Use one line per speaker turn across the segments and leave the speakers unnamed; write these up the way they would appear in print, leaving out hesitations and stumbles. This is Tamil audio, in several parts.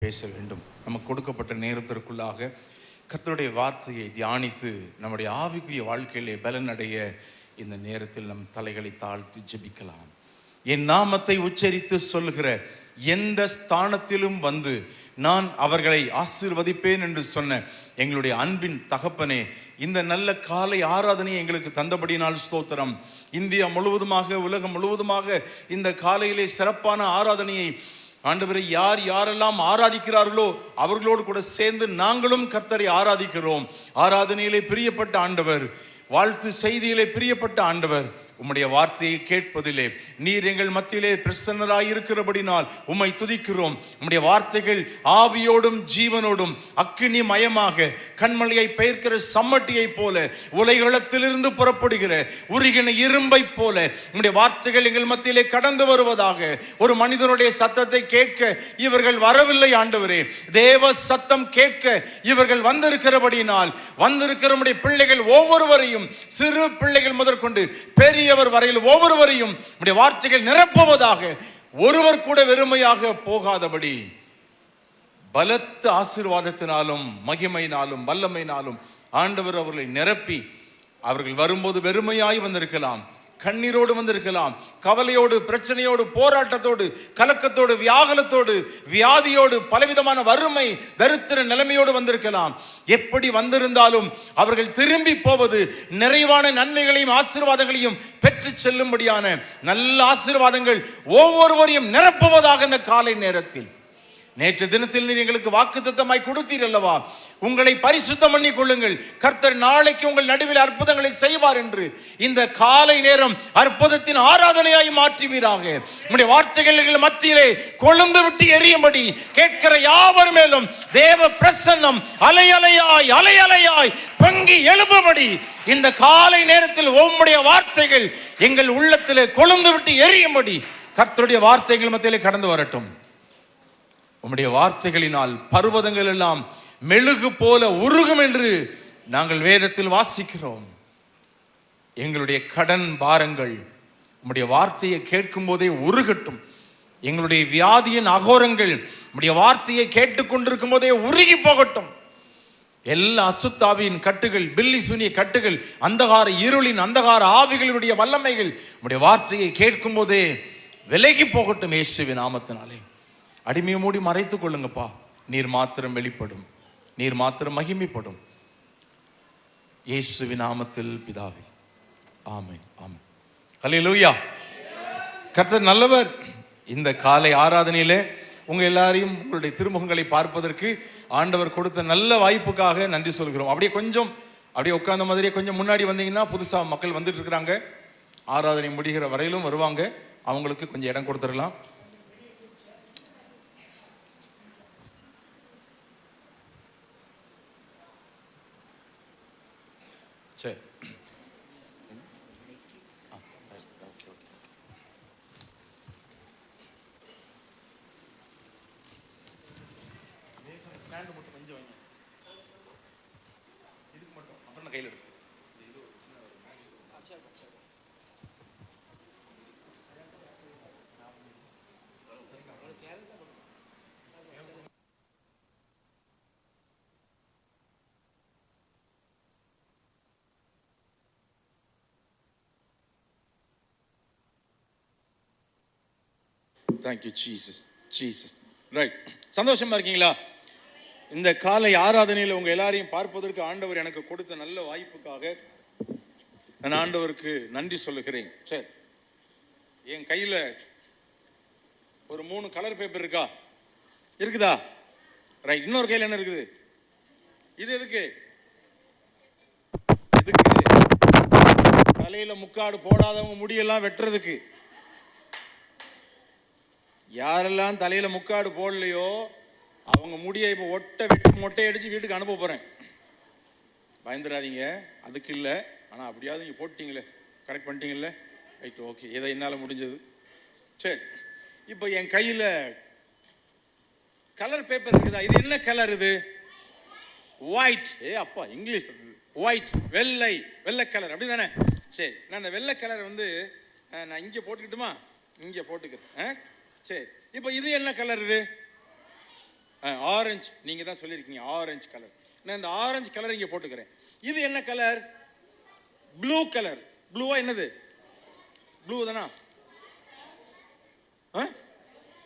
பேச வேண்டும். நமக்கு கொடுக்கப்பட்ட நேரத்திற்குள்ளாக கர்த்தருடைய வார்த்தையை தியானித்து நம்முடைய ஆவிக்குரிய வாழ்க்கையிலே பலனடைய இந்த நேரத்தில் நம் தலைகளை தாழ்த்தி ஜெபிக்கலாம். என் நாமத்தை உச்சரித்து சொல்லுகிற எந்த ஸ்தானத்திலும் வந்து நான் அவர்களை ஆசீர்வதிப்பேன் என்று சொன்ன எங்களுடைய அன்பின் தகப்பனே, இந்த நல்ல காலை ஆராதனையை எங்களுக்கு தந்தபடினால் ஸ்தோத்திரம். இந்தியா முழுவதுமாக, உலகம் முழுவதுமாக இந்த காலையிலே சிறப்பான ஆராதனையை ஆண்டவரை யார் யாரெல்லாம் ஆராதிக்கிறார்களோ அவர்களோடு கூட சேர்ந்து நாங்களும் கர்த்தரை ஆராதிக்கிறோம். ஆராதனையிலே பிரியப்பட்ட ஆண்டவர், வாழ்த்து செய்தியிலே பிரியப்பட்ட ஆண்டவர், உம்முடைய வார்த்தையை கேட்பதிலே நீர் எங்கள் மத்தியிலே பிரசன்னராய் இருக்கிறபடினால் உம்மை துதிக்கிறோம். உம்முடைய வார்த்தைகள் ஆவியோடும் ஜீவனோடும் அக்கினி மயமாக கண்மலையை பெயர்க்கிற சம்மட்டியை போல உலைகளத்திலிருந்து புறப்படுகிற உருகின இரும்பை போல உம்முடைய வார்த்தைகள் எங்கள் மத்தியிலே கடந்து வருவதாக. ஒரு மனிதனுடைய சத்தத்தை கேட்க இவர்கள் வரவில்லை ஆண்டவரே, தேவ சத்தம் கேட்க இவர்கள் வந்திருக்கிறபடினால் வந்திருக்கிற உம்முடைய பிள்ளைகள் ஒவ்வொருவரையும், சிறு பிள்ளைகள் முதற்கொண்டு பெரியவர் வரையில் ஒவ்வொருவரையும் உம்முடைய வார்த்தைகள் நிரப்புவதாக. ஒருவர் கூட வெறுமையாக போகாதபடி பலத்த ஆசீர்வாதத்தினாலும் மகிமையினாலும் வல்லமையினாலும் ஆண்டவர் அவர்களை நிரப்பி, அவர்கள் வரும்போது வெறுமையாய் வந்திருக்கலாம், கண்ணீரோடு வந்திருக்கலாம், கவலையோடு, பிரச்சனையோடு, போராட்டத்தோடு, கலக்கத்தோடு, வியாகுலத்தோடு, வியாதியோடு, பலவிதமான வறுமை தரித்திர நிலைமையோடு வந்திருக்கலாம். எப்படி வந்திருந்தாலும் அவர்கள் திரும்பி போவது நிறைவான நன்மைகளையும் ஆசீர்வாதங்களையும் பெற்று செல்லும்படியான நல்ல ஆசீர்வாதங்கள் ஒவ்வொருவரையும் நிரப்புவதாக இந்த காலை நேரத்தில். நேற்று தினத்தில் நீர் எங்களுக்கு வாக்குத்தத்தமாய் கொடுத்தீர் அல்லவா, உங்களை பரிசுத்தம் பண்ணி கொள்ளுங்கள், கர்த்தர் நாளைக்கு உங்கள் நடுவில் அற்புதங்களை செய்வார் என்று. இந்த காலை நேரம் அற்புதத்தின் ஆராதனையாய் மாற்றுவீராக. உம்முடைய வார்த்தைகள் மத்தியிலே கொழுந்து விட்டு எரியும்படி, கேட்கிற யாவர் மேலும் தேவ பிரசன்னம் அலையலையாய் அலையலையாய் பொங்கி எழும்பும்படி இந்த காலை நேரத்தில் உம்முடைய வார்த்தைகள் எங்கள் உள்ளத்திலே கொழுந்து விட்டு எரியும்படி கர்த்தருடைய வார்த்தைகள் மத்தியிலே கடந்து வரட்டும். உம்முடைய வார்த்தைகளினால் பர்வதங்கள் எல்லாம் மெழுகு போல உருகும் என்று நாங்கள் வேதத்தில் வாசிக்கிறோம். எங்களுடைய கடன் பாரங்கள் உம்முடைய வார்த்தையை கேட்கும் போதே உருகட்டும். எங்களுடைய வியாதியின் அகோரங்கள் உம்முடைய வார்த்தையை கேட்டுக்கொண்டிருக்கும் போதே உருகி போகட்டும். எல்லா அசுத்தாவியின் கட்டுகள், பில்லி சூனிய கட்டுகள், அந்தகார இருளின் அந்தகார ஆவிகளுடைய வல்லமைகள் உம்முடைய வார்த்தையை கேட்கும் போதே விலகி போகட்டும். இயேசுவின் நாமத்தினாலே அடிமையை மூடி மறைத்துக் கொள்ளுங்கப்பா. நீர் மாத்திரம் வெளிப்படும், நீர் மாத்திரம் மகிமைப்படும். இயேசுவின் நாமத்தில் பிதாவே, ஆமென், ஆமென். ஹல்லேலூயா. கர்த்தர் நல்லவர். இந்த காலை ஆராதனையிலே உங்க எல்லாரையும் உங்களுடைய திருமுகங்களை பார்ப்பதற்கு ஆண்டவர் கொடுத்த நல்ல வாய்ப்புக்காக நன்றி சொல்கிறோம். அப்படியே உட்கார்ந்த மாதிரியே கொஞ்சம் முன்னாடி வந்தீங்கன்னா புதுசா மக்கள் வந்துட்டு இருக்கிறாங்க. ஆராதனை முடிகிற வரையிலும் வருவாங்க. அவங்களுக்கு கொஞ்சம் இடம் கொடுத்துடலாம். சரி, ஸ்டாண்டு மட்டும் கொஞ்சம் வைங்க, இதுக்கு மட்டும் அப்புறம் கையில் எடுக்கும். Thank you Jesus, Jesus. ரைட், சந்தோஷமா இருக்கீங்களா? இந்த காலை ஆராதனையில் உங்க எல்லாரையும் பார்ப்பதற்கு ஆண்டவர் எனக்கு கொடுத்த நல்ல வாய்ப்புக்காக நான் ஆண்டவருக்கு நன்றி சொல்லுகிறேன். சரி, என் கையில ஒரு 3 கலர் பேப்பர் இருக்குதா? ரைட், இன்னொரு கையில் என்ன இருக்குது? இது எதுக்கு? தலையில முக்காடு போடாதவங்க முடியெல்லாம் வெட்டுறதுக்கு. யாரெல்லாம் தலையில முக்காடு போடலையோ அவங்க முடியை இப்போ மொட்டை அடிச்சு வீட்டுக்கு அனுப்ப போறேன். பயந்துடாதீங்க, அதுக்கு இல்லை. ஆனால் அப்படியாவது நீங்கள் போட்டீங்களே, கரெக்ட் பண்ணிட்டீங்களே, ரைட், ஓகே, இதை என்னால் முடிஞ்சது. சரி, இப்போ என் கையில் கலர் பேப்பர் இருக்குதா? இது என்ன கலர்? இது ஒயிட். அப்பா இங்கிலீஷ், ஒயிட், வெள்ளை கலர், அப்படி தானே? சரி, நான் அந்த வெள்ளை கலர் நான் இங்கே போட்டுக்கிட்டுமா? இங்கே போட்டுக்கிறேன். சரி, இப்போ இது என்ன கலர்? இது
ஆரஞ்சு, நீங்க தான் சொல்லியிருக்கீங்க ஆரஞ்சு கலர். நான் இந்த ஆரஞ்சு கலர் இங்க போட்டுக்கிறேன். இது என்ன கலர்? Blue colour. ப்ளூவா என்னது? ப்ளூ தானா?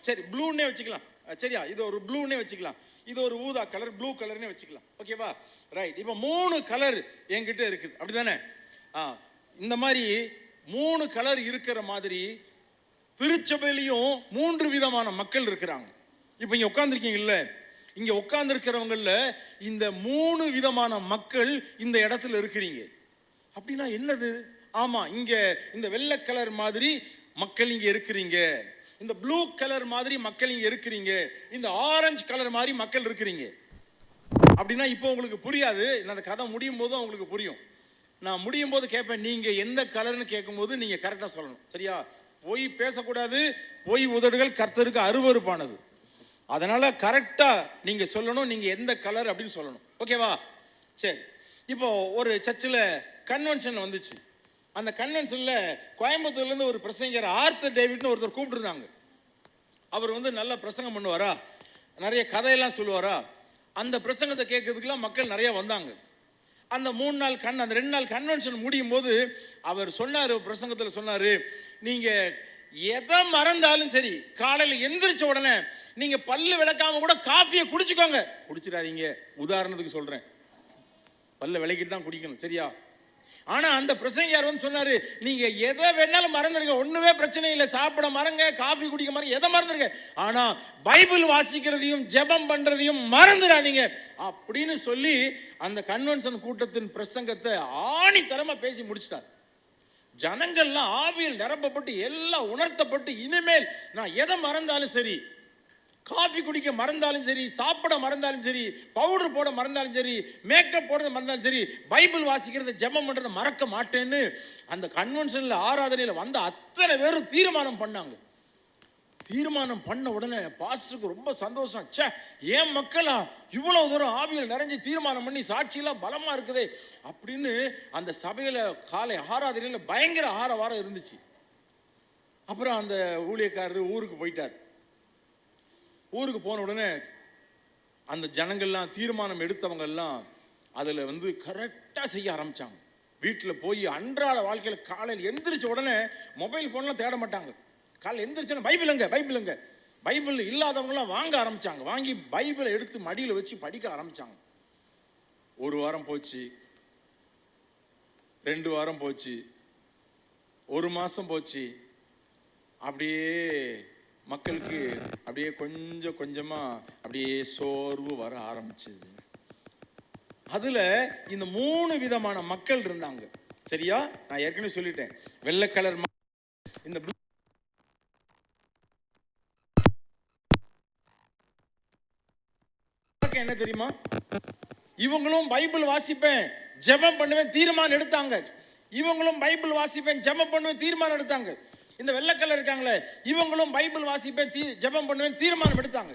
சரி, ப்ளூன்னே வச்சுக்கலாம். சரியா, இது ஒரு ப்ளூன்னே வச்சுக்கலாம். இது ஒரு ஊதா கலர், ப்ளூ கலர்னே வச்சுக்கலாம். ஓகேவா? ரைட். இப்போ 3 கலர் என்கிட்ட இருக்குது, அப்படிதானே? இந்த மாதிரி 3 கலர் இருக்கிற மாதிரி திருச்சபையிலையும் 3 விதமான மக்கள் இருக்கிறாங்க. இப்போ இங்க உட்கார்ந்துருக்கீங்கல்ல, இங்க உட்கார்ந்துருக்கிறவங்கள இந்த 3 விதமான மக்கள் இந்த இடத்துல இருக்கிறீங்க. அப்படின்னா என்னது? ஆமா, இங்க இந்த வெள்ளை கலர் மாதிரி மக்கள் இங்க இருக்கிறீங்க, இந்த ப்ளூ கலர் மாதிரி மக்கள் இங்க இருக்கிறீங்க, இந்த ஆரஞ்சு கலர் மாதிரி மக்கள் இருக்கிறீங்க. அப்படின்னா இப்போ உங்களுக்கு புரியாது, அந்த கதை முடியும் போது உங்களுக்கு புரியும். நான் முடியும் போது கேட்பேன், நீங்க எந்த கலர்னு கேட்கும்போது நீங்க கரெக்டா சொல்லணும். சரியா? பொய் பேசக்கூடாது. பொய் உதடுகள் கர்த்தருக்கு அருவருப்பானது. அதனால கரெக்டா நீங்க சொல்லணும், நீங்க எந்த கலர் அப்படின்னு சொல்லணும். ஓகேவா? சரி. இப்போ ஒரு சர்ச்சில் கன்வென்ஷன் வந்துச்சு. அந்த கன்வென்ஷன்ல கோயம்புத்தூர்ல இருந்து ஒரு பிரசங்கர் ஆர்த்தர் டேவிட்னு ஒருத்தர் கூப்பிட்டுருந்தாங்க. அவர் நல்ல பிரசங்கம் பண்ணுவாரா, நிறைய கதையெல்லாம் சொல்லுவாரா. அந்த பிரசங்கத்தை கேட்கறதுக்குலாம் மக்கள் நிறைய வந்தாங்க. அந்த 3 நாள் அந்த 2 நாள் கன்வென்ஷன் முடியும் போது அவர் சொன்னார், பிரசங்கத்தில் சொன்னார், நீங்க எதை மறந்தாலும் சரி, காலையில் எந்திரிச்ச உடனே நீங்க பல்லு விளக்காம கூட காஃபியை குடிச்சுக்கோங்க. குடிச்சிடாதீங்க, உதாரணத்துக்கு சொல்றேன், பல்ல விளக்கிட்டு தான் குடிக்கணும். சரியா? ஆனா அந்த பிரசங்கியார் சொன்னாரு, நீங்க எதை வேணாலும் மறந்துருங்க, ஒண்ணுமே பிரச்சனை இல்லை, சாப்பிட மறங்க, காஃபி குடிக்க மறங்க, எதை மறந்துருங்க, ஆனா பைபிள் வாசிக்கிறதையும் ஜெபம் பண்றதையும் மறந்துடாதீங்க அப்படின்னு சொல்லி அந்த கன்வென்ஷன் கூட்டத்தின் பிரசங்கத்தை ஆணித்தரமா பேசி முடிச்சிட்டார். ஜனங்கள்லாம் ஆவியில் நிரப்பப்பட்டு எல்லாம் உணர்த்தப்பட்டு, இனிமேல் நான் எதை மறந்தாலும் சரி, காஃபி குடிக்க மறந்தாலும் சரி, சாப்பிட மறந்தாலும் சரி, பவுடர் போட மறந்தாலும் சரி, மேக்கப் போடுறது மறந்தாலும் சரி, பைபிள் வாசிக்கிறத ஜெபம் பண்றதை மறக்க மாட்டேன்னு அந்த கன்வென்ஷன்ல ஆராதனையில் வந்த அத்தனை பேரும் தீர்மானம் பண்ணாங்க. தீர்மானம் பண்ண உடனே பாஸ்டருக்கு ரொம்ப சந்தோஷம். ச்சே, ஏன் மக்களா இவ்வளவு தூரம் ஆவியில் நிறைஞ்சு தீர்மானம் பண்ணி சாட்சியெல்லாம் பலமா இருக்குதே அப்படின்னு அந்த சபையில காலை ஆராதனையில் பயங்கர ஆரவாரம் இருந்துச்சு. அப்புறம் அந்த ஊழியக்காரர் ஊருக்கு போயிட்டார். ஊருக்கு போன உடனே அந்த ஜனங்கள்லாம், தீர்மானம் எடுத்தவங்க எல்லாம் அதில் கரெக்டாக செய்ய ஆரம்பித்தாங்க. வீட்டில் போய் அன்றாட வாழ்க்கையில் காலையில் எந்திரிச்ச உடனே மொபைல் ஃபோன்லாம் தேட மாட்டாங்க. காலையில் எந்திரிச்சோன்னா பைபிளுங்க பைபிளுங்க, பைபிள் இல்லாதவங்களாம் வாங்க ஆரம்பித்தாங்க. வாங்கி பைபிளை எடுத்து மடியில் வச்சு படிக்க ஆரம்பித்தாங்க. 1 வாரம் போச்சு, 2 வாரம் போச்சு, 1 மாதம் போச்சு. அப்படியே மக்களுக்கு அப்படியே கொஞ்சம் கொஞ்சமா அப்படியே சோர்வு வர ஆரம்பிச்சது. அதுல இந்த 3 விதமான மக்கள் இருந்தாங்க. சரியா? நான் ஏற்கனவே சொல்லிட்டேன், வெள்ளை கலர் இந்த என்ன தெரியுமா, இவங்களும் பைபிள் வாசிப்பேன் ஜெபம் பண்ணுவேன் தீர்மானம் எடுத்தாங்க. இவங்களும் பைபிள் வாசிப்பேன் ஜெபம் பண்ணுவேன் தீர்மானம் எடுத்தாங்க. இந்த வெள்ளைக்கல்ல இருக்காங்களே, இவங்களும் பைபிள் வாசிப்பேன் ஜெபம் பண்ணுவேன் தீர்மானம் எடுத்தாங்க.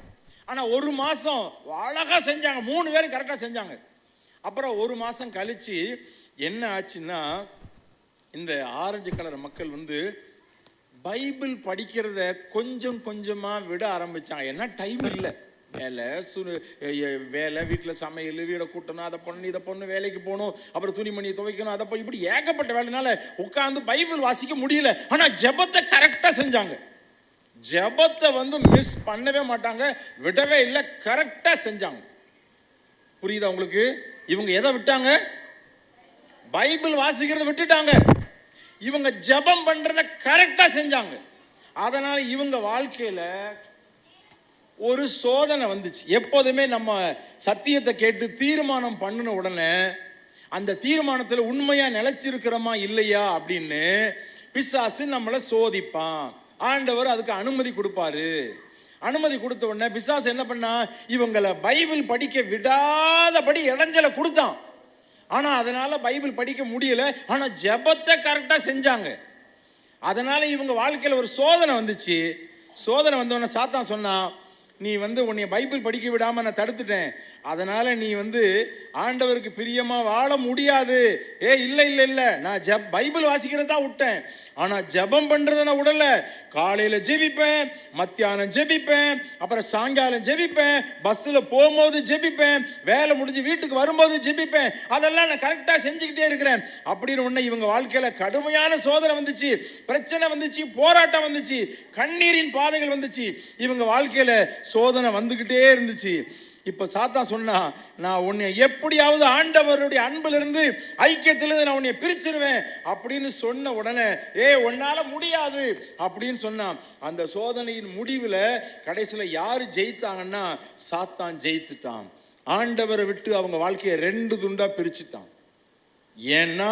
ஆனா 1 மாசம் அழகா செஞ்சாங்க, 3 பேரும் கரெக்டா செஞ்சாங்க. அப்புறம் 1 மாசம் கழிச்சு என்ன ஆச்சுன்னா, இந்த ஆரஞ்சு கலர் மக்கள் பைபிள் படிக்கிறத கொஞ்சம் கொஞ்சமா விட ஆரம்பிச்சாங்க. என்ன டைம் இல்லை, வேலை வீட்டில் சமையல், வீடை கூட்டணும், அதை பண்ணணும், இதை பண்ணணும், வேலைக்கு போகணும், அப்புறம் துணிமணியை துவைக்கணும், அதை இப்படி ஏகப்பட்ட வேலைனால உட்காந்து பைபிள் வாசிக்க முடியல. ஆனால் ஜெபத்தை கரெக்டாக செஞ்சாங்க. ஜெபத்தை மிஸ் பண்ணவே மாட்டாங்க, விடவே இல்லை, கரெக்டாக செஞ்சாங்க. புரியுதா உங்களுக்கு? இவங்க எதை விட்டாங்க? பைபிள் வாசிக்கிறத விட்டுட்டாங்க. இவங்க ஜெபம் பண்றத கரெக்டாக செஞ்சாங்க. அதனால இவங்க வாழ்க்கையில ஒரு சோதனை வந்துச்சு. எப்போதுமே நம்ம சத்தியத்தை கேட்டு தீர்மானம் பண்ணின உடனே அந்த தீர்மானத்தில் உண்மையா நிலைச்சிருக்கிறோமா இல்லையா அப்படின்னு பிசாசு நம்மளை சோதிப்பான். ஆண்டவர் அதுக்கு அனுமதி கொடுப்பாரு. அனுமதி கொடுத்த உடனே பிசாசு என்ன பண்ணா, இவங்களை பைபிள் படிக்க விடாதபடி இடைஞ்சலை கொடுத்தான். ஆனா அதனால பைபிள் படிக்க முடியல. ஆனா ஜெபத்தை கரெக்டா செஞ்சாங்க. அதனால இவங்க வாழ்க்கையில ஒரு சோதனை வந்துச்சு. சோதனை வந்தவொடனே சாத்தான் சொன்னா, நீ உன்னை பைபிள் படிக்க விடாம நான் தடுத்துட்டேன், அதனால நீ ஆண்டவருக்கு பிரியமா வாழ முடியாது. இல்ல இல்ல இல்ல, நான் பைபிள் வாசிக்கிறது தான் விட்டேன், ஆனா ஜெபம் பண்றதை நான் விடல. காலையில ஜெபிப்பேன், மத்தியானம் ஜெபிப்பேன், அப்புறம் சாயங்காலம் ஜெபிப்பேன், பஸ்ல போகும்போது ஜெபிப்பேன், வேலை முடிஞ்சு வீட்டுக்கு வரும்போது ஜெபிப்பேன், அதெல்லாம் நான் கரெக்டா செஞ்சுக்கிட்டே இருக்கிறேன் அப்படின்னு உடனே இவங்க வாழ்க்கையில கடுமையான சோதனை வந்துச்சு, பிரச்சனை வந்துச்சு, போராட்டம் வந்துச்சு, கண்ணீரின் பாதைகள் வந்துச்சு, இவங்க வாழ்க்கையில சோதனை வந்துகிட்டே இருந்துச்சு. இப்ப சாத்தான் சொன்னா, நான் உன்னை எப்படியாவது ஆண்டவருடைய அன்பிலிருந்து ஐக்கியத்திலிருந்து நான் உன்னை பிரிச்சிருவேன் அப்படின்னு சொன்ன உடனே உன்னால முடியாது அப்படின்னு சொன்னான். அந்த சோதனையின் முடிவில் கடைசியில் யாரு ஜெயித்தாங்கன்னா சாத்தான் ஜெயித்துட்டான். ஆண்டவரை விட்டு அவங்க வாழ்க்கையை 2 துண்டா பிரிச்சுட்டான். ஏன்னா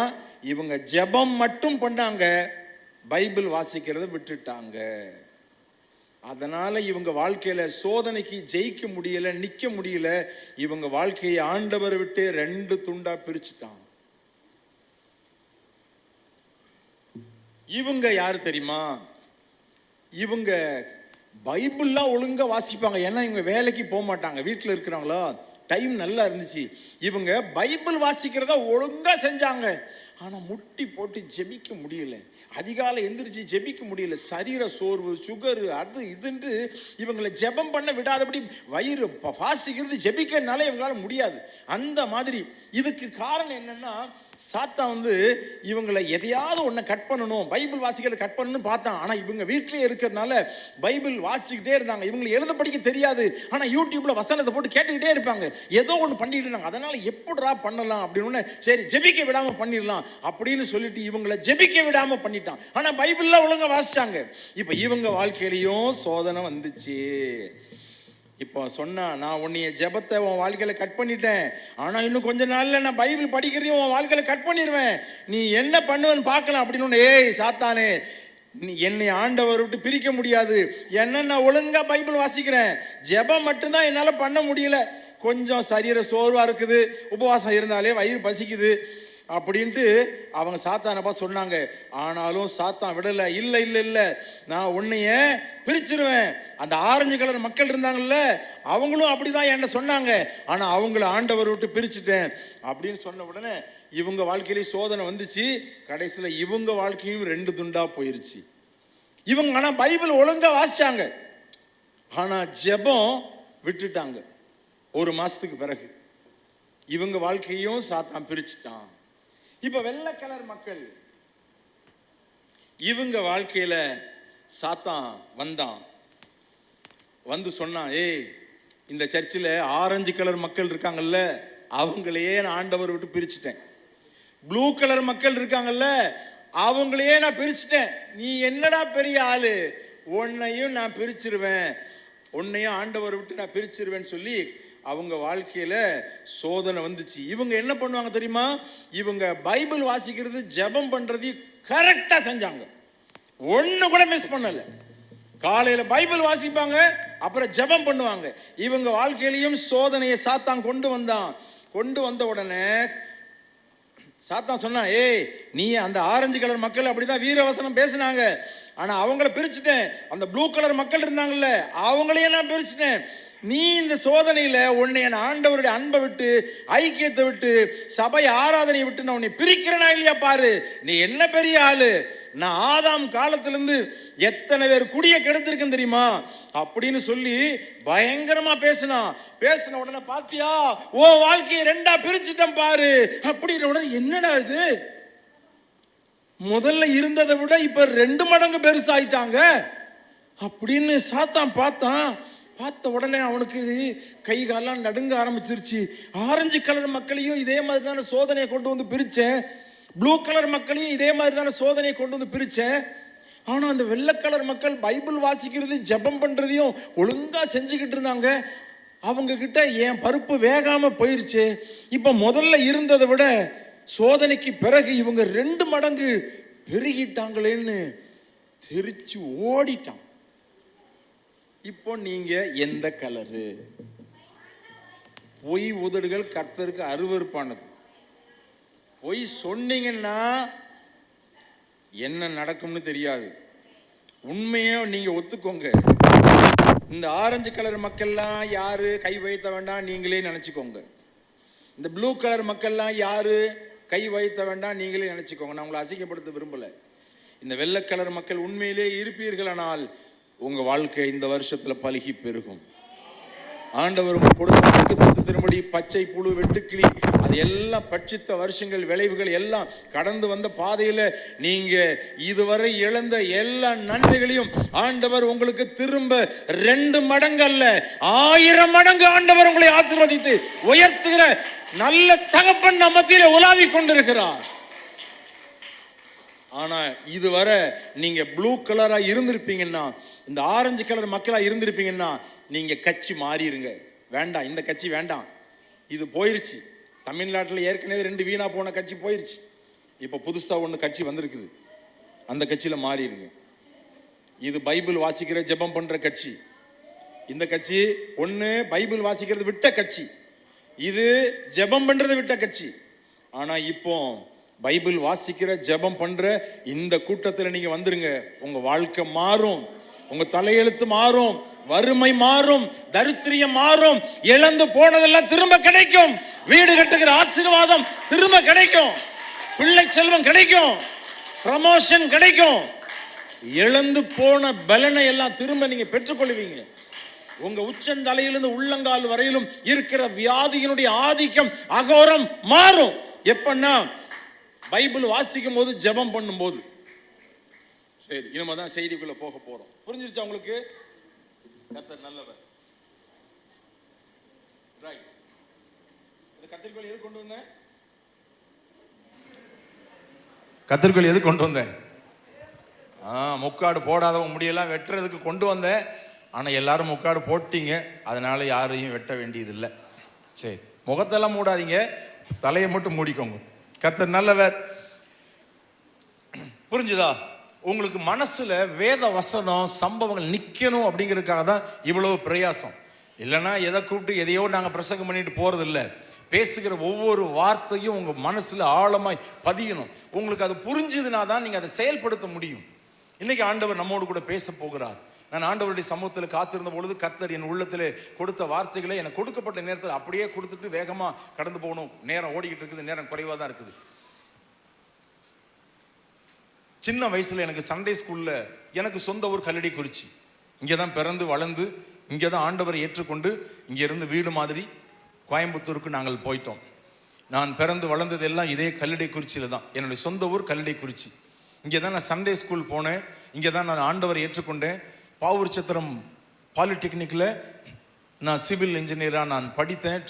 இவங்க ஜெபம் மட்டும் பண்ணாங்க, பைபிள் வாசிக்கிறத விட்டுட்டாங்க. அதனால இவங்க வாழ்க்கையில சோதனைக்கு ஜெயிக்க முடியல, நிக்க முடியல. இவங்க வாழ்க்கையை ஆண்டவரை விட்டு 2 துண்டா பிரிச்சுட்டான். இவங்க யாரு தெரியுமா? இவங்க பைபிள்லாம் ஒழுங்கா வாசிப்பாங்க. ஏன்னா இவங்க வேலைக்கு போக மாட்டாங்க, வீட்டில் இருக்கிறாங்களோ, டைம் நல்லா இருந்துச்சு. இவங்க பைபிள் வாசிக்கிறத ஒழுங்கா செஞ்சாங்க. ஆனா முட்டி போட்டு ஜெபிக்க முடியல, அதிகாலை எந்திரிச்சு ஜெபிக்க முடியல. சரீர சோர்வு, சுகரு, அது இதுன்ட்டு இவங்களை ஜெபம் பண்ண விடாதபடி வயிறு ஃபாஸ்டிக்கிறது ஜெபிக்கிறதுனால இவங்களால முடியாது. அந்த மாதிரி இதுக்கு காரணம் என்னன்னா, சாத்தான் இவங்களை எதையாவது ஒன்றை கட் பண்ணணும், பைபிள் வாசிக்கிறத கட் பண்ணணும்னு பார்த்தான். ஆனா இவங்க வீட்டிலேயே இருக்கிறதுனால பைபிள் வாசிக்கிட்டே இருந்தாங்க. இவங்களுக்கு எழுத படிக்க தெரியாது, ஆனா யூடியூப்ல வசனத்தை போட்டு கேட்டுக்கிட்டே இருப்பாங்க, ஏதோ ஒன்று பண்ணிட்டு இருந்தாங்க. அதனால எப்படிடா பண்ணலாம் அப்படின்னு சரி ஜெபிக்க விடாம பண்ணிடலாம் அப்படின்னு சொல்லிட்டு இவங்களை ஜெபிக்க விடாம பண்ணிட்டான். ஆனா பைபிள்ல ஒழுங்கா வாசிச்சாங்க. இப்ப இவங்க வாழ்க்கையிலையும் சோதனை வந்துச்சு. இப்போ சொன்னா, நான் உன்னைய ஜெபத்தை உன் வாழ்க்கையில கட் பண்ணிட்டேன், ஆனா இன்னும் கொஞ்ச நாள்ல நான் பைபிள் படிக்கிறதையும் உன் வாழ்க்கையில கட் பண்ணிடுவேன், நீ என்ன பண்ணுவேன்னு பார்க்கலாம் அப்படின்னு. சாத்தானே, நீ என்னை ஆண்டவர் விட்டு பிரிக்க முடியாது. என்ன, நான் ஒழுங்கா பைபிள் வாசிக்கிறேன், ஜெபம் மட்டும்தான் என்னால பண்ண முடியல, கொஞ்சம் சரீர சோர்வா இருக்குது, உபவாசம் இருந்தாலே வயிறு பசிக்குது அப்படின்ட்டு அவங்க சாத்தானப்பா சொன்னாங்க. ஆனாலும் சாத்தான் விடல. இல்லை இல்லை இல்லை, நான் உன்னைய பிரிச்சிருவேன். அந்த ஆரஞ்சு கலர் மக்கள் இருந்தாங்கல்ல, அவங்களும் அப்படிதான் என்கிட்ட சொன்னாங்க, ஆனா அவங்கள ஆண்டவர் விட்டு பிரிச்சுட்டேன் அப்படின்னு சொன்ன உடனே இவங்க வாழ்க்கையிலே சோதனை வந்துச்சு. கடைசியில் இவங்க வாழ்க்கையும் 2 துண்டா போயிருச்சு. இவங்க ஆனா பைபிள் ஒழுங்கா வாசிச்சாங்க, ஆனா ஜெபம் விட்டுட்டாங்க. 1 மாசத்துக்கு பிறகு இவங்க வாழ்க்கையும் சாத்தான் பிரிச்சுட்டான். இப்ப வெள்ளை கலர் மக்கள், இவங்க வாழ்க்கையில சாத்தான் வந்தான், சொன்னான், இந்த சர்ச்சில் ஆரஞ்சு கலர் மக்கள் இருக்காங்கல்ல, அவங்களையே நான் ஆண்டவர் விட்டு பிரிச்சுட்டேன். ப்ளூ கலர் மக்கள் இருக்காங்கல்ல, அவங்களையே நான் பிரிச்சுட்டேன். நீ என்னடா பெரிய ஆளு, உன்னையும் நான் பிரிச்சிருவேன், உன்னையும் ஆண்டவர் விட்டு நான் பிரிச்சிருவேன்னு சொல்லி அவங்க வாழ்க்கையில சோதனை வந்துச்சு. இவங்க என்ன பண்ணுவாங்க தெரியுமா? இவங்க பைபிள் வாசிக்கிறது, ஜெபம் பண்றது கரெக்டா செஞ்சாங்க, ஒண்ணு கூட மிஸ் பண்ணல. காலையில பைபிள் வாசிப்பாங்க, அப்புறம் ஜெபம் பண்ணுவாங்க. இவங்க வாழ்க்கையிலையும் சோதனையை சாத்தான் கொண்டு வந்த உடனே சாத்தான் சொன்னா, நீ அந்த ஆரஞ்சு கலர் மக்கள் அப்படிதான் வீரவசனம் பேசினாங்க, ஆனா அவங்கள பிரிச்சுட்டேன். அந்த ப்ளூ கலர் மக்கள் இருந்தாங்கல்ல, அவங்களையும் நான் பிரிச்சுட்டேன். நீ இந்த சோதனையில உன்னை என் ஆண்டவருடைய அன்பை விட்டு, ஐக்கியத்தை விட்டு, சபை ஆராதனையை விட்டு நான் உன்னை பிரிக்கிறேனா இல்லையா பாரு, நீ என்ன பெரிய ஆளு, நான் ஆதாம் காலத்திலிருந்து எத்தனை பேர் குடிய கெடுத்திருக்கேன் தெரியுமா அப்படின்னு சொல்லி பயங்கரமா பேசின உடனே, பாத்தியா ஓ வாழ்க்கையை 2ஆ பிரிச்சுட்டேன் பாரு அப்படின்னு உடனே, என்னடா இது, முதல்ல இருந்ததை விட இப்ப 2 மடங்கு பெருசாயிட்டாங்க அப்படின்னு சாத்தான் பார்த்த உடனே அவனுக்கு கை காலெல்லாம் நடுங்க ஆரம்பிச்சிருச்சு. ஆரஞ்சு கலர் மக்களையும் இதே மாதிரி தானே சோதனையை கொண்டு வந்து பிரிச்சேன், ப்ளூ கலர் மக்களையும் இதே மாதிரி தானே சோதனையை கொண்டு வந்து பிரிச்சேன், ஆனா அந்த வெள்ளை கலர் மக்கள் பைபிள் வாசிக்கிறது, ஜெபம் பண்றதையும் ஒழுங்கா செஞ்சுக்கிட்டு இருந்தாங்க. அவங்க கிட்ட என் பருப்பு வேகாம போயிருச்சு. இப்ப முதல்ல இருந்ததை விட சோதனைக்கு பிறகு இவங்க 2 மடங்கு பெருகிட்டாங்களேன்னு தெரிச்சு ஓடிட்டான். இப்போ நீங்க எந்த கலரு? பொய் உதடுகள் கர்த்தருக்கு அருவருப்பானது. பொய் சொன்னீங்கன்னா என்ன நடக்கும்னு தெரியாது. உண்மையை நீங்க ஒத்துக்கோங்க, இந்த ஆரஞ்சு கலர் மக்கள்லாம் யாரு, கை வைத்த வேண்டாம், நீங்களே நினைச்சுக்கோங்க. இந்த ப்ளூ கலர் மக்கள்லாம் யாரு, கை வைத்த வேண்டாம், நீங்களே நினைச்சுக்கோங்க. நான் உங்களை அசிங்கப்படுத்த விரும்பல. இந்த வெள்ளை கலர் மக்கள் உண்மையிலே இருப்பீர்களானால் உங்க வாழ்க்கை இந்த வருஷத்துல பலுகி பெருகும். ஆண்டவர் கொடுத்த திரும்படி பச்சை புழு, வெட்டுக்கிளி, அது எல்லாம் பட்சித்த வருஷங்கள், விளைவுகள் எல்லாம் கடந்து வந்த பாதையில நீங்க இதுவரை இழந்த எல்லா நன்மைகளையும் ஆண்டவர் உங்களுக்கு திரும்ப 2 மடங்கு அல்ல 1000 மடங்கு ஆண்டவர் உங்களை ஆசீர்வதித்து உயர்த்துகிற நல்ல தகப்பன் நம்ம மத்தியிலே உலாவிக் கொண்டிருக்கிறார். ஆனா இதுவரை நீங்க ப்ளூ கலரா இருந்திருப்பீங்கன்னா, இந்த ஆரஞ்சு கலர் மக்களா இருந்திருப்பீங்கன்னா, நீங்க கட்சி மாறிடுங்க. வேண்டாம், இந்த கட்சி வேண்டாம், இது போயிருச்சு. தமிழ்நாட்டில் ஏற்கனவே 2 வீணா போன கட்சி போயிருச்சு. இப்போ புதுசா ஒன்று கட்சி வந்திருக்குது, அந்த கட்சியில மாறிடுங்க. இது பைபிள் வாசிக்கிற ஜெபம் பண்ற கட்சி. இந்த கட்சி ஒன்று பைபிள் வாசிக்கிறது விட்ட கட்சி, இது ஜெபம் பண்றது விட்ட கட்சி. ஆனா இப்போ பைபிள் வாசிக்கிற ஜெபம் பண்ற இந்த கூட்டத்தில் நீங்க வந்துருங்க. உங்க வாழ்க்கை மாறும், உங்க தலையெழுத்து மாறும், வறுமை மாறும், தரித்திரியம் மாறும், இழந்து போனதெல்லாம் திரும்ப கிடைக்கும். வீடு கட்டுகிற ஆசீர்வாதம் திரும்ப கிடைக்கும், பிள்ளை செல்வம் கிடைக்கும், ப்ரமோஷன் கிடைக்கும். இழந்து போன பலனை எல்லாம் திரும்ப நீங்க பெற்றுக்கொள்வீங்க. உங்க உச்சந்தலையிலிருந்து உள்ளங்கால் வரையிலும் இருக்கிற வியாதியினுடைய ஆதிக்கம் அகோரம் மாறும். எப்பன்னா பைபிள் வாசிக்கும் போது, ஜெபம் பண்ணும் போது. சரி, இனிமே தான் செய்திக்குள்ள போக போறோம். புரிஞ்சிருச்சா உங்களுக்கு? கர்த்தர் நல்லவர். ரைட். இந்த கத்திரிக்கோல் எது கொண்டு வந்தேன்?
கத்திரிக்கோல் எது கொண்டு வந்தேன்? முக்காடு போடாதவங்க முடியெல்லாம் வெட்டுறதுக்கு கொண்டு வந்தேன். ஆனால் எல்லாரும் முக்காடு போட்டீங்க, அதனால யாரையும் வெட்ட வேண்டியதில்லை. சரி, முகத்தெல்லாம் மூடாதீங்க, தலையை மட்டும் மூடிக்கோங்க. கர்த்தர் நல்லவர். புரிஞ்சுதா? உங்களுக்கு மனசுல வேத வசனம் சம்பவங்கள் நிக்கணும் அப்படிங்கிறதுக்காக தான் இவ்வளவு பிரயாசம். இல்லைன்னா எதை கூப்பிட்டு எதையோ நாங்கள் பிரசங்கம் பண்ணிட்டு போறது இல்லை. பேசுகிற ஒவ்வொரு வார்த்தையும் உங்க மனசுல ஆழமாய் பதியணும். உங்களுக்கு அது புரிஞ்சுதுனா தான் நீங்க அதை செயல்படுத்த முடியும். இன்னைக்கு ஆண்டவர் நம்மோடு கூட பேச போகிறார். நான் ஆண்டவருடைய சமூகத்தில் காத்திருந்த பொழுது கர்த்தர் என் உள்ளத்தில் கொடுத்த வார்த்தைகளை எனக்கு கொடுக்கப்பட்ட நேரத்தில் அப்படியே கொடுத்துட்டு வேகமா கடந்து போகணும். நேரம் ஓடிக்கிட்டு இருக்குது, நேரம் குறைவாக தான் இருக்குது. சின்ன வயசுல எனக்கு சண்டே ஸ்கூல்ல எனக்கு சொந்த ஊர் கல்லடிக்குறிச்சி. இங்கே தான் பிறந்து வளர்ந்து இங்கே தான் ஆண்டவரை ஏற்றுக்கொண்டு இங்கே இருந்து வீடு மாதிரி கோயம்புத்தூருக்கு நாங்கள் போயிட்டோம். நான் பிறந்து வளர்ந்தது எல்லாம் இதே கல்லடிக்குறிச்சியில தான். என்னுடைய சொந்த ஊர் கல்லடிக்குறிச்சி. இங்கே தான் நான் சண்டே ஸ்கூல் போனேன், இங்கே தான் நான் ஆண்டவரை ஏற்றுக்கொண்டேன். பாவூர் சத்திரம் பாலிடெக்னிக்கில் நான் சிவில் இன்ஜினியராக நான் படித்தேன்.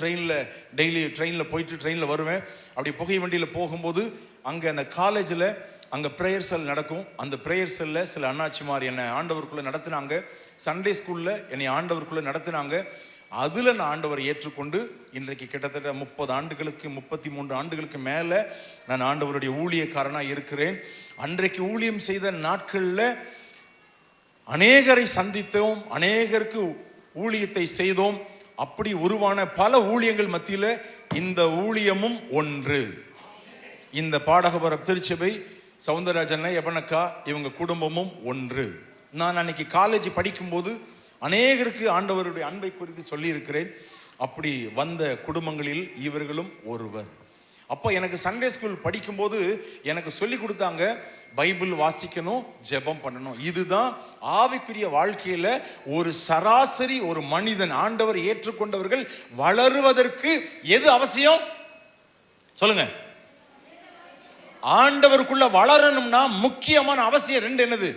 டெய்லி ட்ரெயினில் போயிட்டு ட்ரெயினில் வருவேன். அப்படி புகை வண்டியில் போகும்போது அங்கே அந்த காலேஜில் அங்கே ப்ரேயர் செல் நடக்கும். அந்த ப்ரேயர் செல்லில் சில அண்ணாச்சிமார் என்னை ஆண்டவருக்குள்ளே நடத்தினாங்க. சண்டே ஸ்கூலில் என்னை ஆண்டவருக்குள்ளே நடத்தினாங்க. அதில் நான் ஆண்டவரை ஏற்றுக்கொண்டு இன்றைக்கு கிட்டத்தட்ட 30 ஆண்டுகளுக்கு 33 ஆண்டுகளுக்கு மேலே நான் ஆண்டவருடைய ஊழியக்காரனாக இருக்கிறேன். அன்றைக்கு ஊழியம் செய்த நாட்களில் அநேகரை சந்தித்தோம், அநேகருக்கு ஊழியத்தை செய்தோம். அப்படி உருவான பல ஊழியங்கள் மத்தியில் இந்த ஊழியமும் ஒன்று. இந்த பாடகபுர திருச்சபை சவுந்தரராஜன் எபனக்கா இவங்க குடும்பமும் ஒன்று. நான் அன்னைக்கு காலேஜ் படிக்கும்போது அநேகருக்கு ஆண்டவருடைய அன்பை குறித்து சொல்லியிருக்கிறேன். அப்படி வந்த குடும்பங்களில் இவர்களும் ஒருவர். அப்போ எனக்கு சண்டே ஸ்கூல் படிக்கும்போது எனக்கு சொல்லி கொடுத்தாங்க, பைபிள் வாசிக்கணும், ஜெபம் பண்ணணும். இதுதான் ஆவிக்குரிய வாழ்க்கையில ஒரு சராசரி ஒரு மனிதன் ஆண்டவர் ஏற்றுக்கொண்டவர்கள் வளருவதற்கு எது அவசியம் சொல்லுங்க. ஆண்டவருக்குள்ள வளரணும்னா முக்கியமான அவசியம் 2 என்னது?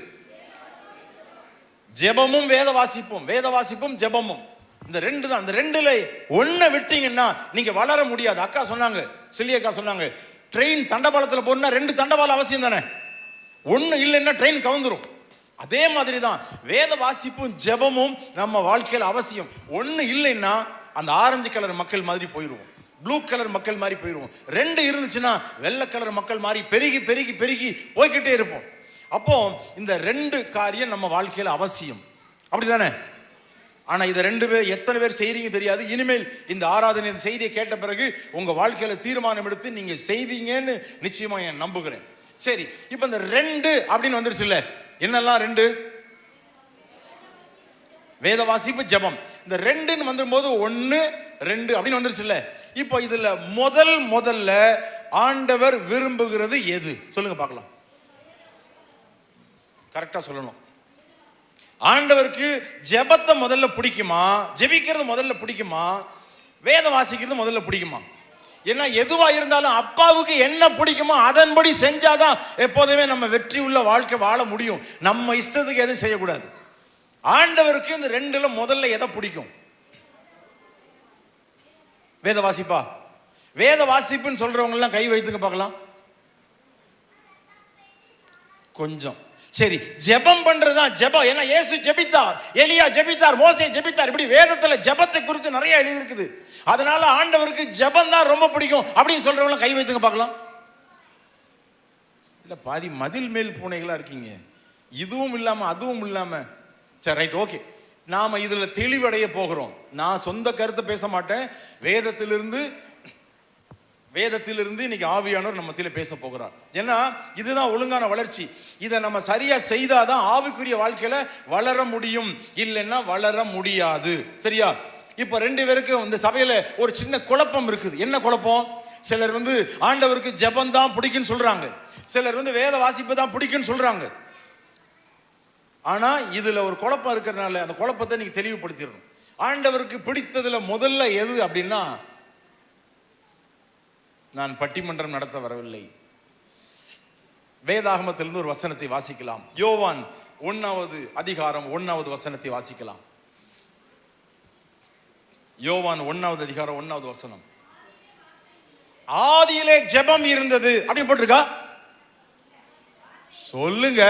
ஜெபமும் வேத வாசிப்பும். வேத வாசிப்பும் ஜெபமும், இந்த 2 தான். இந்த 2ல ஒன்றை விட்டீங்கன்னா நீங்க வளர முடியாது. அக்கா சொன்னாங்க, சில்லி அக்கா சொன்னாங்க, ட்ரெயின் தண்டவாளத்தில் போனா 2 தண்டவாளம் அவசியம் தானே. ஒன்று இல்லைன்னா ட்ரெயின் கவுந்துரும். அதே மாதிரி தான் வேத வாசிப்பும் ஜெபமும் நம்ம வாழ்க்கையில் அவசியம். ஒன்று இல்லைன்னா அந்த ஆரஞ்சு கலர் மக்கள் மாதிரி போயிடுவோம், ப்ளூ கலர் மக்கள் மாதிரி போயிடுவோம். 2 இருந்துச்சுன்னா வெள்ளை கலர் மக்கள் மாதிரி பெருகி பெருகி பெருகி போய்கிட்டே இருப்போம். அப்போ இந்த 2 காரியம் நம்ம வாழ்க்கையில் அவசியம், அப்படிதானே? ஆனா இதை 2 பேர் எத்தனை பேர் செய்றீங்க தெரியாது. இனிமேல் இந்த ஆராதனை செய்தியை கேட்ட பிறகு உங்க வாழ்க்கையில தீர்மானம் எடுத்து நீங்க செய்வீங்கன்னு நிச்சயமா நான் நம்புகிறேன். சரி, இப்ப இந்த 2 அப்படின்னு வந்துருச்சு இல்ல, என்னெல்லாம் 2?
வேத வாசிப்பு ஜெபம் இந்த ரெண்டுன்னு வந்துடும்போது 1 2 அப்படின்னு வந்துருச்சு இல்ல. இப்போ இதுல முதல்ல ஆண்டவர் விரும்புகிறது எது சொல்லுங்க பார்க்கலாம். கரெக்டா சொல்லணும். ஆண்டவருக்கு ஜெபத்தை முதல்ல பிடிக்குமா, ஜெபிக்கிறது முதல்ல பிடிக்குமா, வேத வாசிக்கிறது முதல்ல பிடிக்குமா? ஏன்னா எதுவா இருந்தாலும் அப்பாவுக்கு என்ன பிடிக்குமோ அதன்படி செஞ்சாதான் எப்போதுமே நம்ம வெற்றி உள்ள வாழ்க்கை வாழ முடியும். நம்ம இஷ்டத்துக்கு எதுவும் செய்யக்கூடாது. ஆண்டவருக்கு இந்த ரெண்டுல முதல்ல எதை பிடிக்கும்? வேத வாசிப்பா? வேத வாசிப்புன்னு சொல்றவங்க எல்லாம் கை வைத்துக்க பார்க்கலாம். கொஞ்சம் சரி. ஜெபம் பண்றதுதான் ஜெபம். ஏன்னா இயேசு ஜெபித்தார், எலியா ஜெபித்தார், மோசே ஜெபித்தார். இப்படி வேதத்துல ஜெபத்தை குறித்து நிறைய எழுதி இருக்குது. அதனால ஆண்டவருக்கு ஜெபம் தான் ரொம்ப பிடிக்கும் அப்படின்னு சொல்றவங்க கை வைத்துங்க பார்க்கலாம். இல்ல பாதி மதில் மேல் பூனைகளா இருக்கீங்க. இதுவும் இல்லாம அதுவும் இல்லாம. சரி ரைட் ஓகே. நாம இதுல தெளிவடைய போகிறோம். நான் சொந்த கருத்தை பேச மாட்டேன். வேதத்திலிருந்து இன்னைக்கு ஆவியானவர் நம்ம மத்தியில பேச போகிறார். ஏன்னா இதுதான் ஒழுங்கான வளர்ச்சி. இதை நம்ம சரியா செய்தாதான் ஆவிக்குரிய வாழ்க்கையில வளர முடியும், இல்லைன்னா வளர முடியாது. சரியா? இப்ப 2 பேருக்கு இந்த சபையில ஒரு சின்ன குழப்பம் இருக்குது. என்ன குழப்பம்? சிலர் ஆண்டவருக்கு ஜெபம் தான் பிடிக்குன்னு சொல்றாங்க, சிலர் வேத வாசிப்பு தான் பிடிக்குன்னு சொல்றாங்க. ஆனா இதுல ஒரு குழப்பம் இருக்கிறதுனால அந்த குழப்பத்தை நீங்க தெளிவுபடுத்திடணும். ஆண்டவருக்கு பிடித்ததுல முதல்ல எது அப்படின்னா, நான் பட்டிமன்றம் நடத்த வரவில்லை. வேதாகமத்திலிருந்து ஒரு வசனத்தை வாசிக்கலாம். யோவான் 1வது அதிகாரம் 1வது வசனத்தை வாசிக்கலாம். யோவான் 1வது அதிகாரம் 1வது வசனம். ஆதியிலே ஜெபம் இருந்தது அப்படின்னு போட்டிருக்கா? சொல்லுங்க.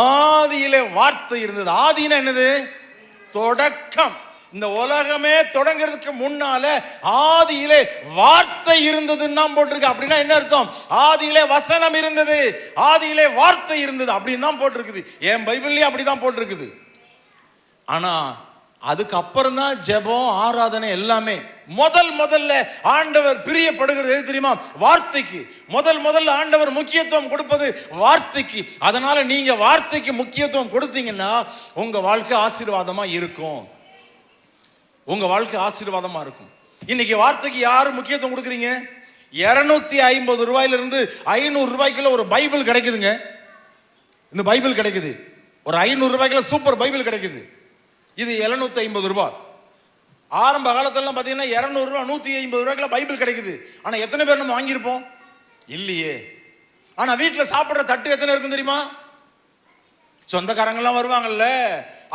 ஆதியிலே வார்த்தை இருந்தது. ஆதினா என்னது? தொடக்கம். இந்த உலகமே தொடங்கிறதுக்கு முன்னால ஆதியிலே வார்த்தை இருந்ததுன்னு போட்டிருக்கு. அப்படின்னா என்ன அர்த்தம்? ஆதியிலே வசனம் இருந்தது, ஆதியிலே வார்த்தை இருந்தது அப்படின்னு தான் போட்டிருக்குது. என் பைபிள்லயே அப்படிதான் போட்டிருக்குது. ஆனா அதுக்கு அப்புறம் தான் ஜெபம், ஆராதனை எல்லாமே. முதல்ல ஆண்டவர் பிரியப்படுகிறது எது தெரியுமா? வார்த்தைக்கு. முதல்ல ஆண்டவர் முக்கியத்துவம் கொடுப்பது வார்த்தைக்கு. அதனால நீங்க வார்த்தைக்கு முக்கியத்துவம் கொடுத்தீங்கன்னா உங்க வாழ்க்கை ஆசீர்வாதமா இருக்கும். உங்க வாழ்க்கை ஆசீர்வாதமா இருக்கும். இன்னைக்கு வார்த்தைக்கு யாரு முக்கியத்துவம் கொடுக்குறீங்க? 250 ரூபாயிலிருந்து 500 ரூபாய்க்குள்ள ஒரு பைபிள் கிடைக்குதுங்க. இந்த பைபிள் கிடைக்குது. ஒரு 500 ரூபாய்க்குள்ள சூப்பர் பைபிள் கிடைக்குது. இது 750 ரூபாய். ஆரம்ப காலத்துல பாத்தீங்கன்னா 200 ரூபாய் 150 ரூபாய்க்குள்ள பைபிள் கிடைக்குது. ஆனா எத்தனை பேர் நம்ம வாங்கியிருப்போம்? இல்லையே. ஆனா வீட்டுல சாப்பிடுற தட்டு எத்தனை இருக்கும் தெரியுமா? சொந்தக்காரங்கெல்லாம் வருவாங்கல்ல,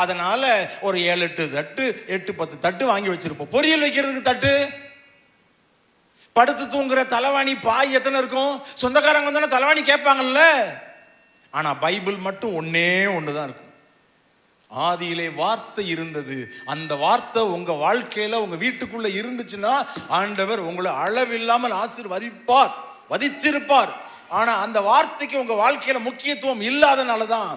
அதனால ஒரு 7-8 தட்டு 8-10 தட்டு வாங்கி வச்சிருப்போம். பொரியல் வைக்கிறதுக்கு தட்டு, படுத்து தூங்குற தலைவாணி பாய் எத்தனை இருக்கும்? சொந்தக்காரங்க வந்தானே தலைவாணி கேட்பாங்கல்ல. ஆனா பைபிள் மட்டும் ஒன்னே ஒண்ணுதான் இருக்கும். ஆதியிலே வார்த்தை இருந்தது. அந்த வார்த்தை உங்க வாழ்க்கையில உங்க வீட்டுக்குள்ள இருந்துச்சுன்னா ஆண்டவர் உங்களை அளவில்லாமல் ஆசீர்வதிப்பார், வதிச்சிருப்பார். ஆனா அந்த வார்த்தைக்கு உங்க வாழ்க்கையில முக்கியத்துவம் இல்லாதனாலதான்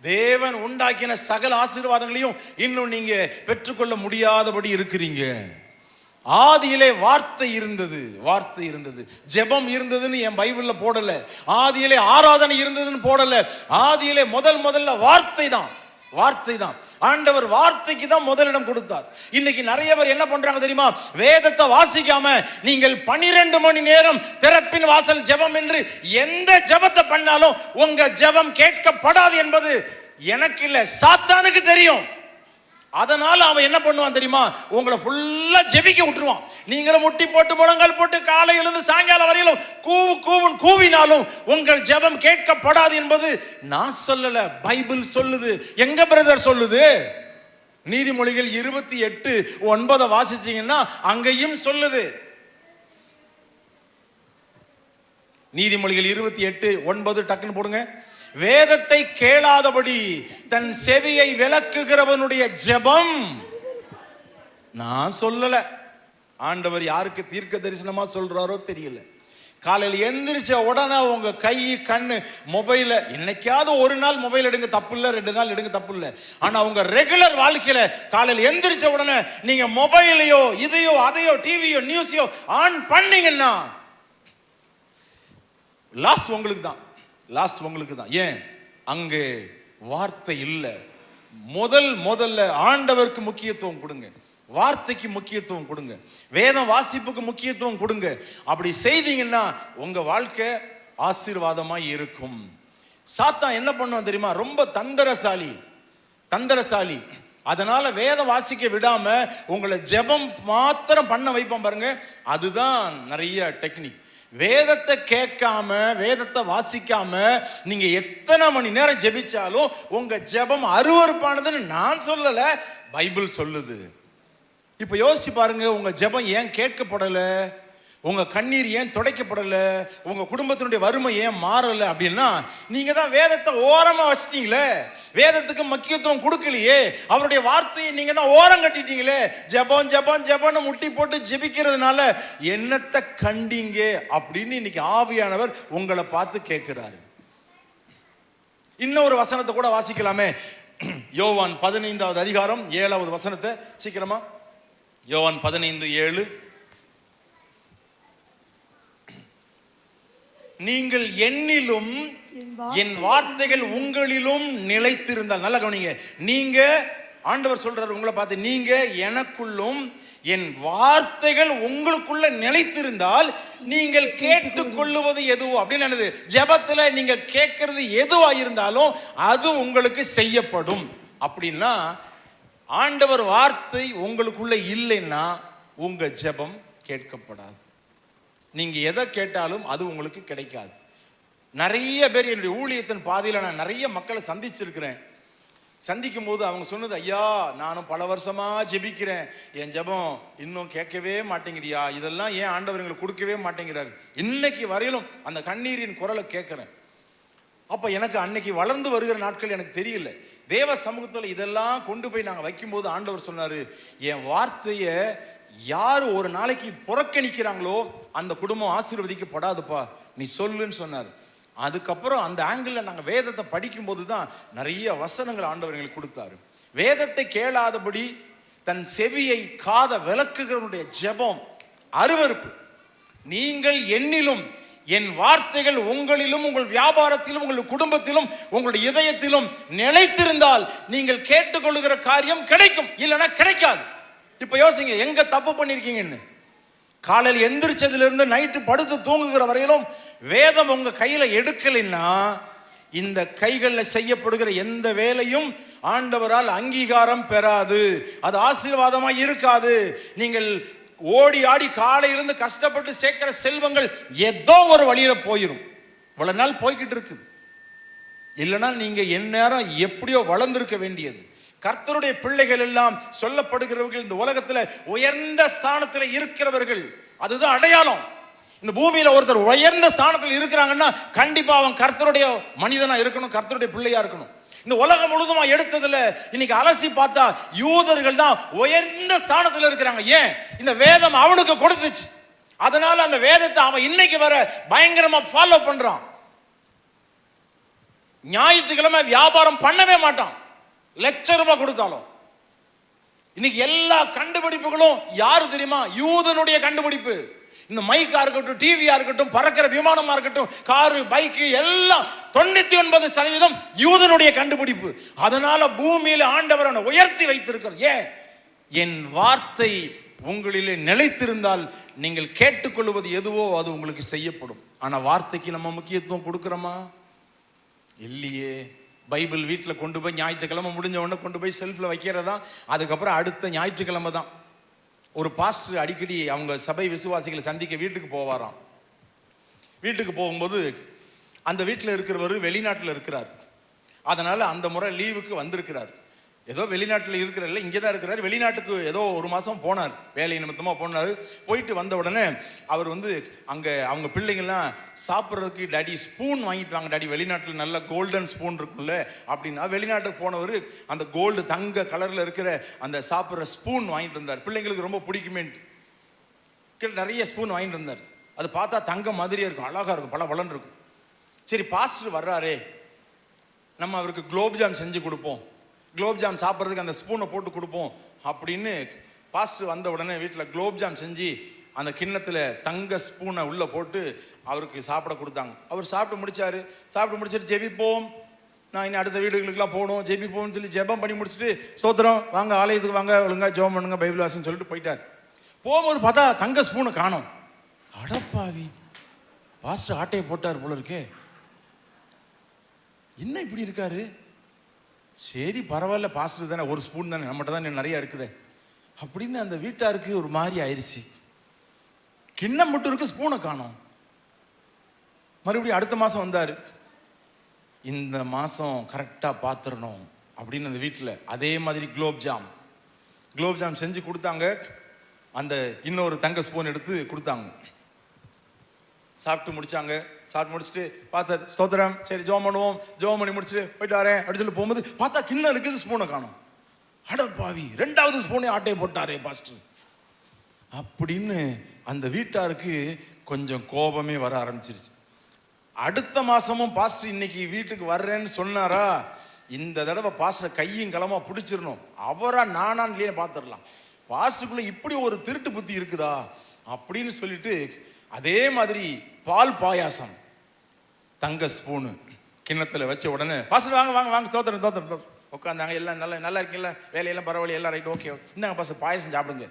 தேவன் உண்டாக்கின சகல ஆசீர்வாதங்களையும் இன்னும் நீங்க பெற்றுக்கொள்ள முடியாதபடி இருக்கிறீங்க. ஆதியிலே வார்த்தை இருந்தது, ஜெபம் இருந்ததுன்னு என் பைபிள்ல போடல. ஆதியிலே ஆராதனை இருந்ததுன்னு போடல. ஆதியிலே முதல்ல வார்த்தை தான். ஆண்டவர் வார்த்தைக்கு தான் முதலிடம் கொடுத்தார். இன்னைக்கு நிறைய பேர் என்ன பண்றாங்க தெரியுமா? வேதத்தை வாசிக்காம நீங்கள் 12 மணி நேரம் திறப்பின் வாசல் ஜெபம் என்று எந்த ஜெபத்தை பண்ணாலும் உங்க ஜெபம் கேட்கப்படாது என்பது எனக்கு இல்ல, சாத்தானுக்கு தெரியும். அதனால அவன் என்ன பண்ணுவான் தெரியுமா? உங்களை ஃபுல்லா ஜெபிக்க விட்டுருவான். நீங்களும் முட்டி போட்டு முழங்கால் போட்டு காலையிலிருந்து சாயங்காலம் வரையிலும் கூவினாலும் உங்கள் ஜெபம் கேட்கப்படாது என்பது நான் சொல்லல, பைபிள் சொல்லுது. எங்க பிரதர் சொல்லுது? நீதிமொழிகள் 28:9 வாசிச்சீங்கன்னா அங்கேயும் சொல்லுது. நீதிமொழிகள் 28:9 டக்குன்னு போடுங்க. வேதத்தை கேளாதபடி தன் செவியை விலக்குகிறவனுடைய ஜெபம். நான் சொல்லல, ஆண்டவர் யாருக்கு தீர்க்க தரிசனமா சொல்றாரோ தெரியல. காலையில் எந்திரிச்ச உடனே உங்க கை கண்ணு மொபைல, என்னைக்காவது ஒரு நாள் மொபைல் எடுங்க தப்பு இல்லை, 2 நாள் எடுங்க தப்பு இல்லை. ஆனா உங்க ரெகுலர் வாழ்க்கையில காலையில் எந்திரிச்ச உடனே நீங்க மொபைலையோ இதையோ அதையோ டிவியோ நியூஸையோ ஆன் பண்ணீங்கன்னா லாஸ்ட் உங்களுக்கு தான். ஏன்? அங்கே வார்த்தை இல்லை.
முதல்ல ஆண்டவருக்கு முக்கியத்துவம் கொடுங்க, வார்த்தைக்கு முக்கியத்துவம் கொடுங்க, வேதம் வாசிப்புக்கு முக்கியத்துவம் கொடுங்க. அப்படி செய்தீங்கன்னா உங்க வாழ்க்கை ஆசீர்வாதமாய் இருக்கும். சாத்தான் என்ன பண்ணுவான் தெரியுமா? ரொம்ப தந்திரசாலி. அதனால வேதம் வாசிக்க விடாம உங்களை ஜெபம் மாத்திரம் பண்ண வைப்பான் பாருங்க. அதுதான் நிறைய டெக்னிக். வேதத்தை கேட்காம, வேதத்தை வாசிக்காம நீங்க எத்தனை மணி நேரம் ஜெபிச்சாலும் உங்க ஜெபம் அருவருப்பானதுன்னு நான் சொல்லல, பைபிள் சொல்லுது. இப்ப யோசிச்சு பாருங்க, உங்க ஜெபம் ஏன் கேட்கப்படல, உங்க கண்ணீர் ஏன் துடைக்கப்படல, உங்க குடும்பத்தினுடைய வறுமை ஏன் மாறல அப்படின்னா நீங்க தான் வேதத்தை ஓரமா வச்சிட்டீங்களே, வேதத்துக்கு முக்கியத்துவம் கொடுக்கலையே, அவருடைய வார்த்தையை நீங்க தான் ஓரம் கட்டிட்டீங்களே. ஜெபம்னு முட்டி போட்டு ஜெபிக்கிறதுனால என்னத்தை கண்டீங்க அப்படின்னு இன்னைக்கு ஆவியானவர் உங்களை பார்த்து கேட்கிறாரு. இன்னொரு வசனத்தை கூட வாசிக்கலாமே. யோவான் 15வது அதிகாரம் 7வது வசனத்தை சீக்கிரமா. யோவான் 15:7. நீங்கள் என்னிலும் என் வார்த்தைகள் உங்களிலும் நிலைத்திருந்தால், நல்ல கவனிங்க, நீங்க, ஆண்டவர் சொல்றாரு உங்களை பார்த்து, நீங்க எனக்குள்ளும் என் வார்த்தைகள் உங்களுக்குள்ள நிலைத்திருந்தால் நீங்கள் கேட்டுக்கொள்ளுவது எதுவோ அப்படின்னு என்னது, ஜெபத்துல நீங்க கேட்கறது எதுவா இருந்தாலும் அது உங்களுக்கு செய்யப்படும். அப்படின்னா ஆண்டவர் வார்த்தை உங்களுக்குள்ள இல்லைன்னா உங்க ஜெபம் கேட்கப்படாது. நீங்க எதை கேட்டாலும் அது உங்களுக்கு கிடைக்காது. நிறைய பேர் என்னுடைய ஊழியத்தின் பாதையில் நான் நிறைய மக்களை சந்திச்சிருக்கிறேன். சந்திக்கும் போது அவங்க சொன்னது, ஐயா நானும் பல வருஷமா ஜெபிக்கிறேன், என் ஜெபம் இன்னும் கேட்கவே மாட்டேங்குதியா, இதெல்லாம் ஏன் ஆண்டவர் எங்களுக்கு கொடுக்கவே மாட்டேங்கிறாரு, இன்னைக்கு வரையிலும் அந்த கண்ணீரின் குரலை கேட்கிறேன். அப்ப எனக்கு அன்னைக்கு வளர்ந்து வருகிற நாட்கள் எனக்கு தெரியல. தேவ சமூகத்தில் இதெல்லாம் கொண்டு போய் நாங்கள் வைக்கும்போது ஆண்டவர் சொன்னாரு, என் வார்த்தையை யார் ஒரு நாளைக்கு புறக்கணிக்கிறாங்களோ அந்த குடும்பம் ஆசீர்வதிக்கப்படாதுப்பா, நீ சொல்லுன்னு சொன்னார். அதுக்கப்புறம் அந்த ஆங்கிள் நாங்கள் வேதத்தை படிக்கும் போது தான் நிறைய வசனங்கள் ஆண்டவர் எங்களுக்கு கொடுத்தாரு. வேதத்தை கேளாதபடி தன் செவியை காத விளக்குகிறவனுடைய ஜெபம் அருவருப்பு. நீங்கள் என்னிலும் என் வார்த்தைகள் உங்களிலும் உங்கள் வியாபாரத்திலும் உங்கள் குடும்பத்திலும் உங்களுடைய இதயத்திலும் நிலைத்திருந்தால் நீங்கள் கேட்டுக்கொள்ளுகிற காரியம் கிடைக்கும், இல்லைன்னா கிடைக்காது. இப்ப யோசிங்க, எங்க தப்பு பண்ணிருக்கீங்கன்னு. காலையில் எந்திரிச்சதுல இருந்து நைட்டு படுத்து தூங்குகிற வரையிலும் வேதம் உங்க கையில எடுக்கலைன்னா இந்த கைகளில் செய்யப்படுகிற எந்த வேலையும் ஆண்டவரால் அங்கீகாரம் பெறாது, அது ஆசீர்வாதமா இருக்காது. நீங்கள் ஓடி ஆடி காலையிலிருந்து கஷ்டப்பட்டு சேர்க்கிற செல்வங்கள் ஏதோ ஒரு வழியில போயிடும். இவ்வளவு நாள் போய்கிட்டு இருக்குது, இல்லைன்னா நீங்க எந்நேரம் எப்படியோ வளர்ந்திருக்க வேண்டியது. கர்த்தருடைய பிள்ளைகள் எல்லாம் சொல்லப்படுகிறவர்கள் இந்த உலகத்துல உயர்ந்த ஸ்தானத்தில் இருக்கிறவர்கள், அதுதான் அடையாளம். இந்த பூமியில ஒருத்தர் உயர்ந்த ஸ்தானத்தில் இருக்கிறாங்கன்னா கண்டிப்பா அவன் கர்த்தருடைய மனிதனா இருக்கணும், கர்த்தருடைய பிள்ளையா இருக்கணும். இந்த உலகம் முழுதுமா எடுத்ததுல இன்னைக்கு அலசி பார்த்தா யூதர்கள் தான் உயர்ந்த ஸ்தானத்தில் இருக்கிறாங்க. ஏன்? இந்த வேதம் அவனுக்கு கொடுத்துச்சு. அதனால அந்த வேதத்தை அவன் இன்னைக்கு வர பயங்கரமா ஃபாலோ பண்றான். ஞாயிற்றுக்கிழமை வியாபாரம் பண்ணவே மாட்டான், ₹1,00,000 கொடுத்தாலும். இன்னைக்கு எல்லா கண்டுபிடிப்புகளும் யாரு தெரியுமா? யூதனுடைய கண்டுபிடிப்பு. இந்த மைக்கா இருக்கட்டும், டிவியா இருக்கட்டும், பறக்கிற விமானமா இருக்கட்டும், காரு, பைக்கு எல்லாம் 99% யூதனுடைய கண்டுபிடிப்பு. அதனால பூமியில ஆண்டவர் அவனை உயர்த்தி வைத்திருக்கிறார். ஏன்? என் வார்த்தை உங்களிலே நிலைத்திருந்தால் நீங்கள் கேட்டுக்கொள்வது எதுவோ அது உங்களுக்கு செய்யப்படும். ஆனா வார்த்தைக்கு நம்ம முக்கியத்துவம் கொடுக்கிறோமா? இல்லையே. பைபிள் வீட்டில் கொண்டு போய் ஞாயிற்றுக்கிழமை முடிஞ்ச உடனே கொண்டு போய் செல்ஃபில் வைக்கிறதா, அதுக்கப்புறம் அடுத்த ஞாயிற்றுக்கிழமை தான். ஒரு பாஸ்டர் அடிக்கடி அவங்க சபை விசுவாசிகளை சந்திக்க வீட்டுக்கு போவாராம். வீட்டுக்கு போகும்போது அந்த வீட்டில் இருக்கிறவர் வெளிநாட்டில் இருக்கிறார். அதனால அந்த முறை லீவுக்கு வந்திருக்கிறார். ஏதோ வெளிநாட்டில் இருக்கிறல்ல, இங்கே தான் இருக்கிறார். வெளிநாட்டுக்கு ஏதோ ஒரு மாதம் போனார், வேலை நிமித்தமாக போனார். போயிட்டு வந்த உடனே அவர் அங்கே அவங்க பிள்ளைங்கள்லாம் சாப்பிட்றதுக்கு டாடி ஸ்பூன் வாங்கிட்டு வாங்க டாடி, வெளிநாட்டில் நல்ல கோல்டன் ஸ்பூன் இருக்குல்ல அப்படின்னா வெளிநாட்டுக்கு போனவர் அந்த கோல்டு தங்க கலரில் இருக்கிற அந்த சாப்பிட்ற ஸ்பூன் வாங்கிட்டு இருந்தார். பிள்ளைங்களுக்கு ரொம்ப பிடிக்குமேன்ட்டு நிறைய ஸ்பூன் வாங்கிட்டு இருந்தார். அது பார்த்தா தங்கம் மாதிரியே இருக்கும், அழகாக இருக்கும், பல பலன் இருக்கும். சரி, பாஸ்டர் வர்றாரே, நம்ம அவருக்கு குலோப்ஜாம் செஞ்சு கொடுப்போம், குலோப்ஜாம் சாப்பிட்றதுக்கு அந்த ஸ்பூனை போட்டு கொடுப்போம் அப்படின்னு பாஸ்டர் வந்த உடனே வீட்டில் குலோப்ஜாம் செஞ்சு அந்த கிண்ணத்தில் தங்க ஸ்பூனை உள்ளே போட்டு அவருக்கு சாப்பிட கொடுத்தாங்க. அவர் சாப்பிட்டு முடிச்சிட்டு ஜெபிப்போம் நான் இன்னும் அடுத்த வீடுகளுக்கெல்லாம் போகணும், ஜெபி போகணும்னு சொல்லி ஜெபம் பண்ணி முடிச்சுட்டு ஸ்தோத்திரம் வாங்க ஆலயத்துக்கு வாங்க ஒழுங்கா ஜெபம் பண்ணுங்க பைபிள் வாசின்னு சொல்லிட்டு போயிட்டார். போகும்போது பார்த்தா தங்க ஸ்பூனை காணோம். அடப்பாவி, பாஸ்டர் ஆட்டையை போட்டார் போல இருக்கே, என்ன இப்படி இருக்காரு? சரி பரவாயில்ல, பாஸ்டர் தானே, ஒரு ஸ்பூன் தானே, நம்மகிட்ட தான் நிறைய இருக்குதே அப்படின்னு அந்த வீட்டாருக்கு ஒரு மாதிரி ஆயிடுச்சு. கிண்ணம் மட்டும் இருக்கு, ஸ்பூனை காணோம். மறுபடியும் அடுத்த மாதம் வந்தார். இந்த மாதம் கரெக்டாக பார்த்துடணும் அப்படின்னு அந்த வீட்டில் அதே மாதிரி குலோப் ஜாம் செஞ்சு கொடுத்தாங்க. அந்த இன்னொரு தங்க ஸ்பூன் எடுத்து கொடுத்தாங்க. சாப்பிட்டு முடிச்சாங்க. சாப்பிட்டு முடிச்சுட்டு பார்த்தார், ஸ்தோத்திரம் சரி ஜோம் பண்ணுவோம், ஜோம் பண்ணி முடிச்சுட்டு போயிட்டு வரேன் அப்படின்னு சொல்லி போகும்போது பார்த்தா கிண்ணம் இருக்குது, ஸ்பூனை காணோம். அடப்பாவி, 2வது ஸ்பூனே ஆட்டையை போட்டாரே பாஸ்டர் அப்படின்னு அந்த வீட்டாருக்கு கொஞ்சம் கோபமே வர ஆரம்பிச்சிருச்சு. அடுத்த மாசமும் பாஸ்டர் இன்னைக்கு வீட்டுக்கு வர்றேன்னு சொன்னாரா, இந்த தடவை பாஸ்டர் கையும் களமா பிடிச்சிடணும், அவரா நானான்னு இல்லையே பார்த்துடலாம், பாஸ்டருக்குள்ள இப்படி ஒரு திருட்டு புத்தி இருக்குதா அப்படின்னு சொல்லிட்டு அதே மாதிரி பால் பாயாசம் தங்க ஸ்பூனு கிண்ணத்துல வச்ச உடனே பாஸ்டர் வாங்க வாங்க வாங்க தோத்திரம் உட்காந்தாங்க. எல்லாம் நல்லா இருக்கீங்களா, வேலையெல்லாம் பரவாயில்ல, எல்லாம் ரைட் ஓகே, இந்தாங்க பாஸ்டர் பாயசம் சாப்பிடுங்க.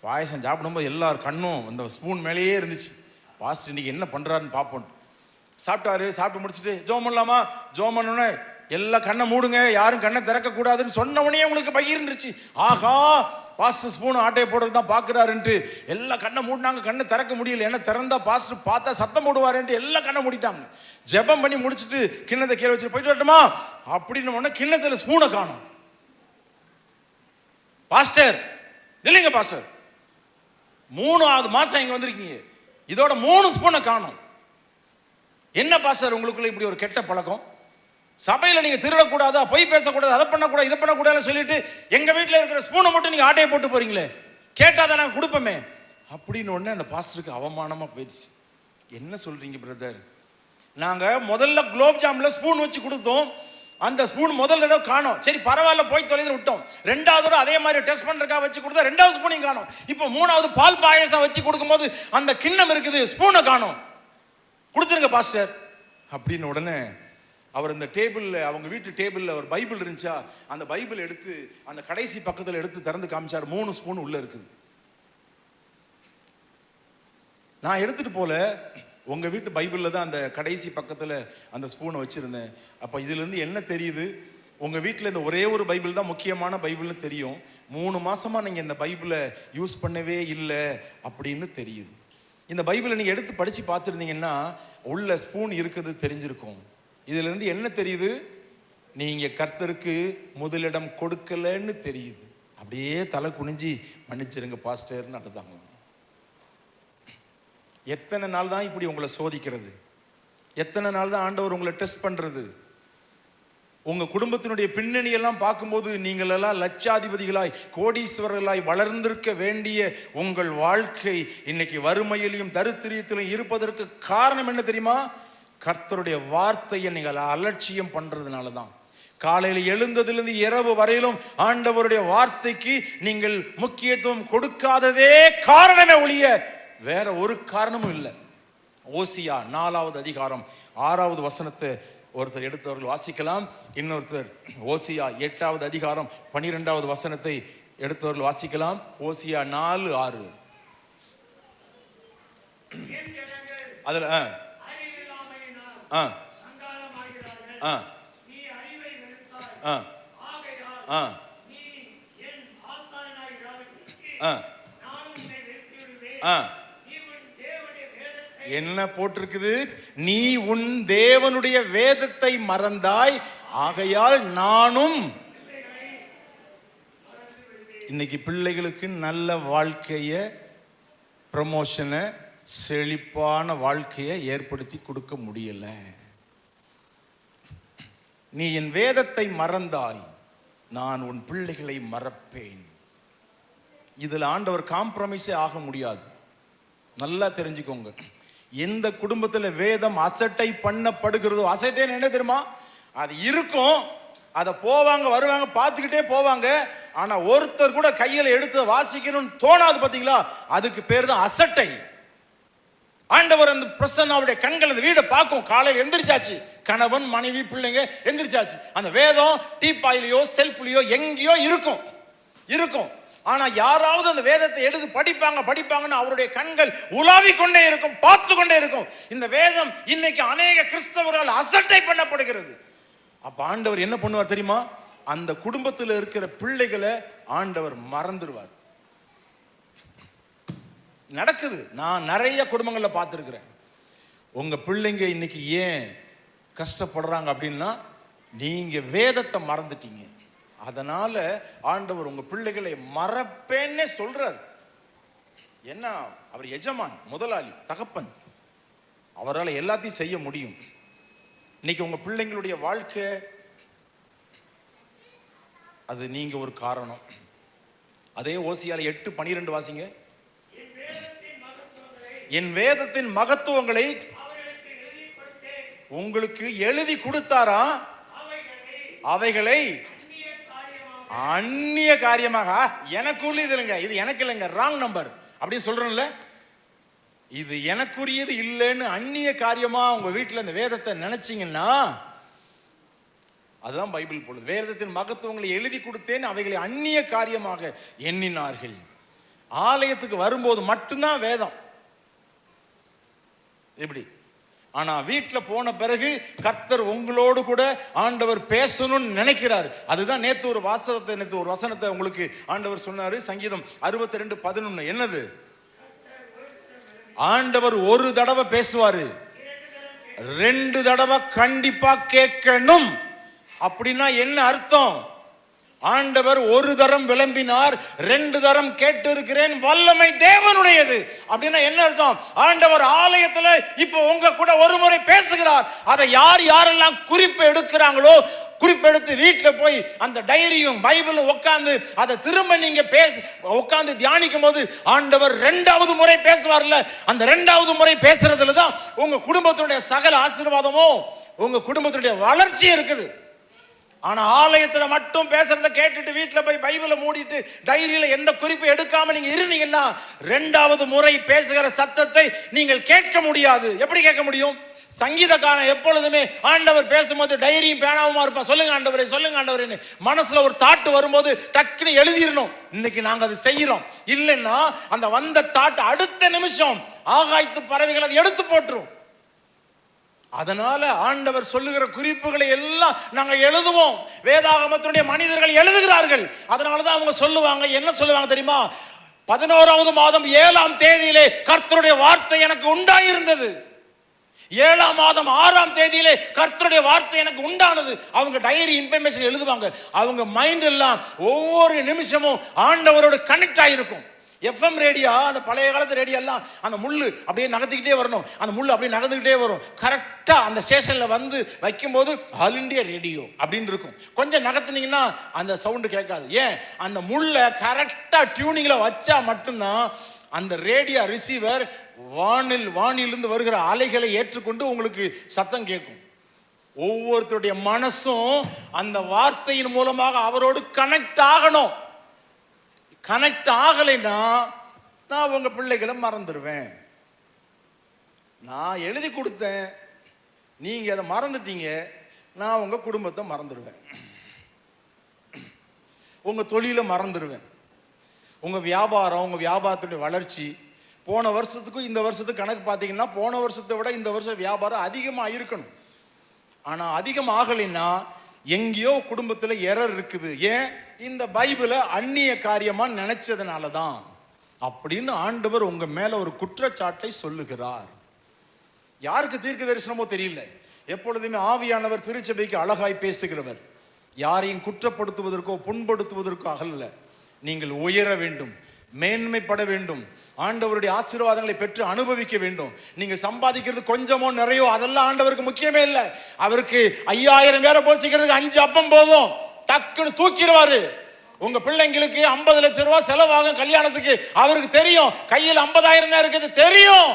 பாயசம் சாப்பிடும்போது எல்லார் கண்ணும் அந்த ஸ்பூன் மேலேயே இருந்துச்சு. பாஸ்டர் இன்னைக்கு என்ன பண்றாருன்னு பார்ப்போம். சாப்பிட்டாரு. சாப்பிட்டு முடிச்சுட்டு ஜோம் பண்ணலாமா, ஜோம் பண்ணோன்னே எல்லாம் கண்ணை மூடுங்க, யாரும் கண்ணை திறக்க கூடாதுன்னு சொன்ன உடனே உங்களுக்கு பகிர்ந்துருச்சு. ஆகா, பாஸ்டர் ஸ்பூன் ஆட்டையை போடுறது தான் பார்க்குறாருன்ட்டு எல்லாம் கண்ணை மூடினாங்க. கண்ணை திறக்க முடியல, ஏன்னா திறந்தா பாஸ்டர் பார்த்தா சத்தம் போடுவாருன்ட்டு எல்லாம் கண்ணை மூடிட்டாங்க. ஜெபம் பண்ணி முடிச்சுட்டு கிண்ணத்தை கீழே வச்சுட்டு போயிட்டு வரட்டுமா அப்படின்னு உடனே கிண்ணத்துல ஸ்பூனை காணும். பாஸ்டர் இல்லைங்க பாஸ்டர், 3வது மாசம் இங்க வந்திருக்கீங்க, இதோட 3 ஸ்பூனை காணும். என்ன பாஸ்டர் உங்களுக்குள்ள இப்படி ஒரு கெட்ட பழக்கம்? சபையில் நீங்க திருடக்கூடாதா, பொய் பேசக்கூடாது, அதை பண்ணக்கூடாது, இதை பண்ணக்கூடாதுன்னு சொல்லிட்டு எங்க வீட்டில் இருக்கிற ஸ்பூனை மட்டும் நீங்க ஆட்டையை போட்டு போறீங்களே, கேட்டாதான் நாங்கள் கொடுப்போமே அப்படின்னு உடனே அந்த பாஸ்டருக்கு அவமானமா போயிடுச்சு. என்ன சொல்றீங்க பிரதர், நாங்க முதல்ல குலோப் ஜாம்ல ஸ்பூன் வச்சு கொடுத்தோம், அந்த ஸ்பூன் முதல் தடவை காணோம், சரி பரவாயில்ல போய் தொலைந்து விட்டோம். 2வது தடவை அதே மாதிரி டெஸ்ட் பண்றதுக்காக வச்சு கொடுத்தா 2வது ஸ்பூனையும் காணோம். இப்போ 3வது பால் பாயசம் வச்சு கொடுக்கும்போது அந்த கிண்ணம் இருக்குது, ஸ்பூனை காணோம், கொடுத்துருங்க பாஸ்டர் அப்படின்னு உடனே அவர் இந்த டேபிளில், அவங்க வீட்டு டேபிளில் ஒரு பைபிள் இருந்துச்சா, அந்த பைபிள் எடுத்து அந்த கடைசி பக்கத்தில் எடுத்து திறந்து காமிச்சார். 3 ஸ்பூன் உள்ள இருக்குது. நான் எடுத்துட்டு போல, உங்க வீட்டு பைபிளில் தான் அந்த கடைசி பக்கத்தில் அந்த ஸ்பூனை வச்சிருந்தேன். அப்போ இதுல இருந்து என்ன தெரியுது, உங்க வீட்டில் இந்த ஒரே ஒரு பைபிள் தான் முக்கியமான பைபிள்னு தெரியும், 3 மாசமா நீங்க இந்த பைபிளை யூஸ் பண்ணவே இல்லை அப்படின்னு தெரியுது. இந்த பைபிளை நீங்க எடுத்து படிச்சு பார்த்துருந்தீங்கன்னா உள்ள ஸ்பூன் இருக்குது தெரிஞ்சிருக்கும். இதுல இருந்து என்ன தெரியுது, நீங்க கர்த்தருக்கு முதலிடம் கொடுக்கலன்னு தெரியுது. அப்படியே தலை குனிஞ்சி மன்னிச்சிருங்க பாஸ்டர்னு அழுதாங்க. எத்தனை நாள் தான் இப்படி உங்களை சோதிக்கிறது, எத்தனை நாள் தான் ஆண்டவர் உங்களை டெஸ்ட் பண்றது? உங்க குடும்பத்தினுடைய பின்னணி எல்லாம் பார்க்கும்போது நீங்கள் எல்லாம் லட்சாதிபதிகளாய் கோடீஸ்வரர்களாய் வளர்ந்திருக்க வேண்டிய உங்கள் வாழ்க்கை இன்னைக்கு வறுமையிலையும் தரித்திரியத்திலும் இருப்பதற்கு காரணம் என்ன தெரியுமா? கர்த்தருடைய வார்த்தையை நீங்கள் அலட்சியம் பண்றதுனால தான். காலையில் எழுந்ததிலிருந்து இரவு வரையிலும் ஆண்டவருடைய வார்த்தைக்கு நீங்கள் முக்கியத்துவம் கொடுக்காததே காரணமே ஒழிய வேற ஒரு காரணமும் இல்லை. ஓசியா 4வது அதிகாரம் 6வது வசனத்தை ஒருத்தர் எடுத்தவர்கள் வாசிக்கலாம். இன்னொருத்தர் ஓசியா 8வது அதிகாரம் 12வது வசனத்தை எடுத்தவர்கள் வாசிக்கலாம். ஓசியா 4:6. அதுல என்ன போட்டிருக்குது? நீ உன் தேவனுடைய வேதத்தை மறந்தாய், ஆகையால் நானும். இன்னைக்கு பிள்ளைகளுக்கு நல்ல வாழ்க்கைய, ப்ரமோஷனை, செழிப்பான வாழ்க்கையை ஏற்படுத்தி கொடுக்க முடியல. நீ என் வேதத்தை மறந்தாய், நான் உன் பிள்ளைகளை மறப்பேன். இதுல ஆண்டவர் காம்ப்ரமைஸே ஆக முடியாது. நல்லா தெரிஞ்சுக்கோங்க. எந்த குடும்பத்துல வேதம் அசட்டை பண்ணப்படுகிறதோ, அசட்டைன்னு என்ன தெரியுமா? அது இருக்கும், அதை போவாங்க வருவாங்க பார்த்துக்கிட்டே போவாங்க, ஆனா ஒருத்தர் கூட கையில எடுத்து வாசிக்கணும்னு தோணாது. பாத்தீங்களா? அதுக்கு பேர் தான் அசட்டை.
ஆண்டவர் அந்த பிரசன்னாவுடைய கண்கள் அந்த வீடை பார்க்கும். காலையில் எந்திரிச்சாச்சு, கணவன் மனைவி பிள்ளைங்க எந்திரிச்சாச்சு, அந்த வேதம் டீப்பாயிலையோ செல்ஃப்லையோ எங்கேயோ இருக்கும். ஆனா யாராவது அந்த வேதத்தை எடுத்து படிப்பாங்கன்னு அவருடைய கண்கள் உலாவிக் கொண்டே இருக்கும், பார்த்து கொண்டே இருக்கும். இந்த வேதம் இன்னைக்கு அநேக கிறிஸ்தவர்கள் அசட்டை பண்ணப்படுகிறது. அப்ப ஆண்டவர் என்ன பண்ணுவார் தெரியுமா? அந்த குடும்பத்தில் இருக்கிற பிள்ளைகளை ஆண்டவர் மறந்துடுவார். நடக்குது. நான் நிறைய குடும்பங்கள்ல பார்த்துருக்கிறேன். உங்க பிள்ளைங்க இன்னைக்கு ஏன் கஷ்டப்படுறாங்க அப்படின்னா, நீங்க வேதத்தை மறந்துட்டீங்க. அதனால ஆண்டவர் உங்க பிள்ளைகளை மறப்பேன்னே சொல்றார். என்ன, அவர் எஜமான், முதலாளி, தகப்பன், அவரால் எல்லாத்தையும் செய்ய முடியும். இன்னைக்கு உங்க பிள்ளைங்களுடைய வாழ்க்கை அது நீங்க ஒரு காரணம். அதே ஓசியால 8:12 வாசிங்க. என் வேதத்தின் மகத்துவங்களை உங்களுக்கு எழுதி கொடுத்தாரா, அவைகளை அந்நிய காரியமாக எனக்குரியது இல்லைங்க, இது எனக்கு இல்லைங்க, ராங் நம்பர் அப்படின்னு சொல்றோம்ல, இது எனக்குரியது இல்லைன்னு அந்நிய காரியமா உங்க வீட்டில் இந்த வேதத்தை நினைச்சீங்கன்னா அதுதான் பைபிள் போடுது. வேதத்தின் மகத்துவங்களை எழுதி கொடுத்தேன், அவைகளை அந்நிய காரியமாக எண்ணினார்கள். ஆலயத்துக்கு வரும்போது மட்டும்தான் வேதம் இப்படி. ஆனா வீட்டில் போன பிறகு கர்த்தர் உங்களோடு கூட ஆண்டவர் பேசணும்னு நினைக்கிறார். அதுதான் நேற்று ஒரு வசனத்தை உங்களுக்கு ஆண்டவர் சொன்னாரு. சங்கீதம் 62:11. என்னது? ஆண்டவர் ஒரு தடவை பேசுவாரு, 2 தடவை கண்டிப்பா கேட்கணும். அப்படின்னா என்ன அர்த்தம்? ஆண்டவர் ஒரு தரம் விளம்பினார், 2 தரம் கேட்டு இருக்கிறேன், வல்லமை தேவனுடையது அப்படின்னா என்ன அர்த்தம்? ஆண்டவர் ஆலயத்துல இப்ப உங்க கூட ஒரு முறை பேசுகிறார். அதை யாரெல்லாம் குறிப்பு எடுக்கிறாங்களோ, குறிப்பெடுத்து வீட்டில் போய் அந்த டைரியும் பைபிளும் உட்கார்ந்து அதை திரும்ப நீங்க உட்கார்ந்து தியானிக்கும் போது ஆண்டவர் 2வது முறை பேசுவார்ல, அந்த 2வது முறை பேசுறதுல தான் உங்க குடும்பத்தினுடைய சகல ஆசீர்வாதமும் உங்க குடும்பத்தினுடைய வளர்ச்சி இருக்குது. ஆனா ஆலயத்துல மட்டும் பேசுறத கேட்டுட்டு வீட்டில் போய் பைபிளை மூடிட்டு டைரியில எந்த குறிப்பு எடுக்காம நீங்க இருந்தீங்கன்னா 2வது முறை பேசுகிற சத்தத்தை நீங்கள் கேட்க முடியாது. எப்படி கேட்க முடியும்? சங்கீதக்காரன் எப்பொழுதுமே ஆண்டவர் பேசும்போது டைரியும் பேனாவுமா இருப்பான். சொல்லுங்க ஆண்டவரே, சொல்லுங்க ஆண்டவரே, மனசுல ஒரு தாட்டு வரும்போது டக்குன்னு எழுதிடணும். இன்னைக்கு நாங்க அதை செய்யறோம். இல்லைன்னா அந்த வந்த தாட்டு அடுத்த நிமிஷம் ஆகாயத்து பறவைகள் அதை எடுத்து போட்டுரும். அதனால ஆண்டவர் சொல்லுகிற குறிப்புகளை எல்லாம் நாங்க எழுதுவோம். வேதாகமத்தினுடைய மனிதர்கள் எழுதுகிறார்கள். அதனாலதான் அவங்க சொல்லுவாங்க, என்ன சொல்லுவாங்க தெரியுமா? 11வது மாதம் 7ஆம் தேதியிலே கர்த்தருடைய வார்த்தை எனக்கு உண்டாயிருந்தது. 7ஆம் மாதம் 6ஆம் தேதியிலே கர்த்தருடைய வார்த்தை எனக்கு உண்டானது. அவங்க டைரி இன்ஃபர்மேஷன் எழுதுவாங்க. அவங்க மைண்ட் எல்லாம் ஒவ்வொரு நிமிஷமும் ஆண்டவரோடு கனெக்ட் ஆகிருக்கும். FM ரேடியோ, அந்த பழைய காலத்து ரேடியோ எல்லாம் அந்த முள்ளு அப்படியே நகர்த்திக்கிட்டே வரணும், அந்த முள்ளு அப்படியே நகர்ந்துக்கிட்டே வரும். கரெக்டா அந்த ஸ்டேஷன்ல வந்து வைக்கும்போது ஆல் இண்டியா ரேடியோ அப்படின்னு இருக்கும். கொஞ்சம் நகர்த்தினீங்கன்னா அந்த சவுண்டு கேட்காது. ஏன்? அந்த முள்ளை கரெக்டா டியூனிங்ல வச்சா மட்டும்தான் அந்த ரேடியோ ரிசீவர் வானிலிருந்து வருகிற அலைகளை ஏற்றுக்கொண்டு உங்களுக்கு சத்தம் கேட்கும். ஒவ்வொருத்தருடைய மனசும் அந்த வார்த்தையின் மூலமாக அவரோடு கனெக்ட் ஆகணும். கனெக்ட் ஆகலைன்னா நான் உங்க பிள்ளைகளை மறந்துடுவேன். நான் எழுதி கொடுத்தேன், நீங்க அதை மறந்துட்டீங்க, நான் உங்க குடும்பத்தை மறந்துடுவேன், உங்க தொழிலை மறந்துடுவேன், உங்க வியாபாரம், உங்க வியாபாரத்துடைய வளர்ச்சி. போன வருஷத்துக்கும் இந்த வருஷத்துக்கு கணக்கு பார்த்தீங்கன்னா போன வருஷத்தை விட இந்த வருஷம் வியாபாரம் அதிகமாக இருக்கணும். ஆனால் அதிகம் ஆகலைன்னா எங்கேயோ குடும்பத்தில் எரர் இருக்குது. ஏன்? இந்த பைபிளை அந்நிய காரியமா நினைச்சதுனால தான் அப்படின்னு ஆண்டவர் உங்க மேல ஒரு குற்றச்சாட்டை சொல்லுகிறார். யாருக்கு தீர்க்க தரிசனமோ தெரியல. எப்பொழுதுமே ஆவியானவர் திருச்சபைக்கு அழகாய் பேசுகிறவர். யாரையும் குற்றப்படுத்துவதற்கோ புண்படுத்துவதற்கோ அல்ல. நீங்கள் உயர வேண்டும், மேன்மைப்பட வேண்டும், ஆண்டவருடைய ஆசீர்வாதங்களை பெற்று அனுபவிக்க வேண்டும். நீங்க சம்பாதிக்கிறது கொஞ்சமோ நிறையோ அதெல்லாம் ஆண்டவருக்கு முக்கியமே இல்லை. அவருக்கு 5000 பேரை போசிக்கிறதுக்கு 5 அப்பம் போதும், டக்குன்னு தூக்கிடுவாரு. உங்க பிள்ளைங்களுக்கு 50 லட்சம் ரூபாய் செலவாகும் கல்யாணத்துக்கு, அவருக்கு தெரியும். கையில் 50,000 தான் இருக்குது தெரியும்.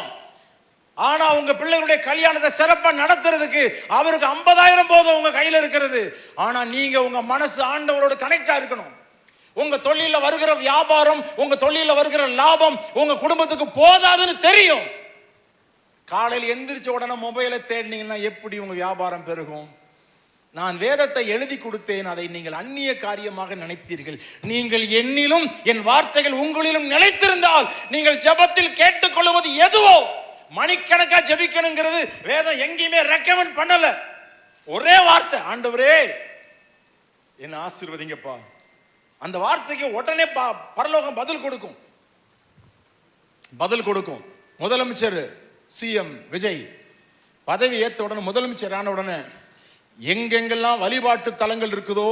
ஆனா உங்க பிள்ளைகளுடைய கல்யாணத்தை சிறப்பா நடத்துறதுக்கு அவருக்கு 50,000 போதும் உங்க கையில இருக்கிறது. ஆனா நீங்க உங்க மனசு ஆண்டவரோட கனெக்டா இருக்கணும். உங்க தொழில வருகிற வியாபாரம், உங்க தொழில வருகிற லாபம் உங்க குடும்பத்துக்கு போதாதுன்னு தெரியும்.
காலையில் எந்திரிச்ச உடனே மொபைலை தேடினீங்கன்னா எப்படி உங்க வியாபாரம் பெருகும்? நான் வேதத்தை எழுதி கொடுத்தேன், அதை நீங்கள் அந்நிய காரியமாக நினைத்தீர்கள். நீங்கள் என்னிலும் என் வார்த்தைகள் உங்களிலும் நிலைத்திருந்தால் நீங்கள் ஜெபத்தில் கேட்டுக்கொள்வது எதுவோ, மணிக்கணக்கா ஜெபிக்கணுங்கிறது வேதம் எங்கேயுமே ரெக்கமெண்ட் பண்ணல. ஒரே வார்த்தை, ஆண்டவரே என்ன ஆசீர்வதிங்கப்பா. அந்த வார்த்தைக்கு உடனே பரலோகம் பதில் கொடுக்கும். முதலமைச்சர் சிஎம் விஜய் பதவி ஏற்ற உடனே, முதலமைச்சர் ஆன உடனே எங்கெங்கெல்லாம் வழிபாட்டு தலங்கள் இருக்குதோ,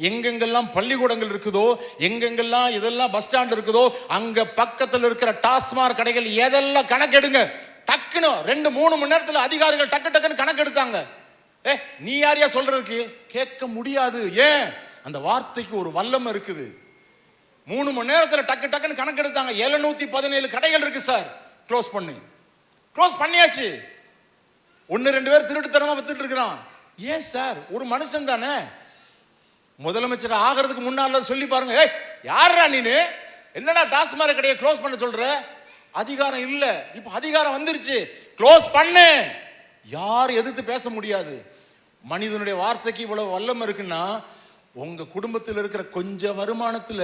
எங்கெங்கெல்லாம் பள்ளிக்கூடங்கள் இருக்குதோ, எங்கெங்கெல்லாம் இதெல்லாம் பஸ் ஸ்டாண்ட் இருக்குதோ, அங்க பக்கத்தில் இருக்கிற டாஸ்மாக் கடைகள் எதெல்லாம் கணக்கெடுங்க. டக்குன்னு 2-3 மணி நேரத்தில் அதிகாரிகள் டக்குன்னு கணக்கெடுத்தாங்க. நீ யாரையா சொல்றதுக்கு? கேட்க முடியாது. ஏன்? அந்த வார்த்தைக்கு ஒரு வல்லமை இருக்குது. 3 மணி நேரத்தில் டக்குன்னு கணக்கெடுத்தாங்க. 717 கடைகள் இருக்கு சார், க்ளோஸ் பண்ணியாச்சு. 1-2 பேர் திருட்டுத்தனமா வித்துட்டு இருக்கிறான். ஏன் சார்? ஒரு மனுஷன் தானே. முதலமைச்சர் ஆகிறதுக்கு முன்னால சொல்லி பாருங்க, யாரா நீனு, என்னடா டாஸ்மாக் கடையை க்ளோஸ் பண்ண சொல்ற? அதிகாரம் இல்ல, இப்ப அதிகாரம் வந்துருச்சு, க்ளோஸ் பண்ணு. யார் எதிர்த்து பேச முடியாது. மனிதனுடைய வார்த்தைக்கு இவ்வளவு வல்லமை இருக்குன்னா, உங்க குடும்பத்தில் இருக்கிற கொஞ்சம் வருமானத்துல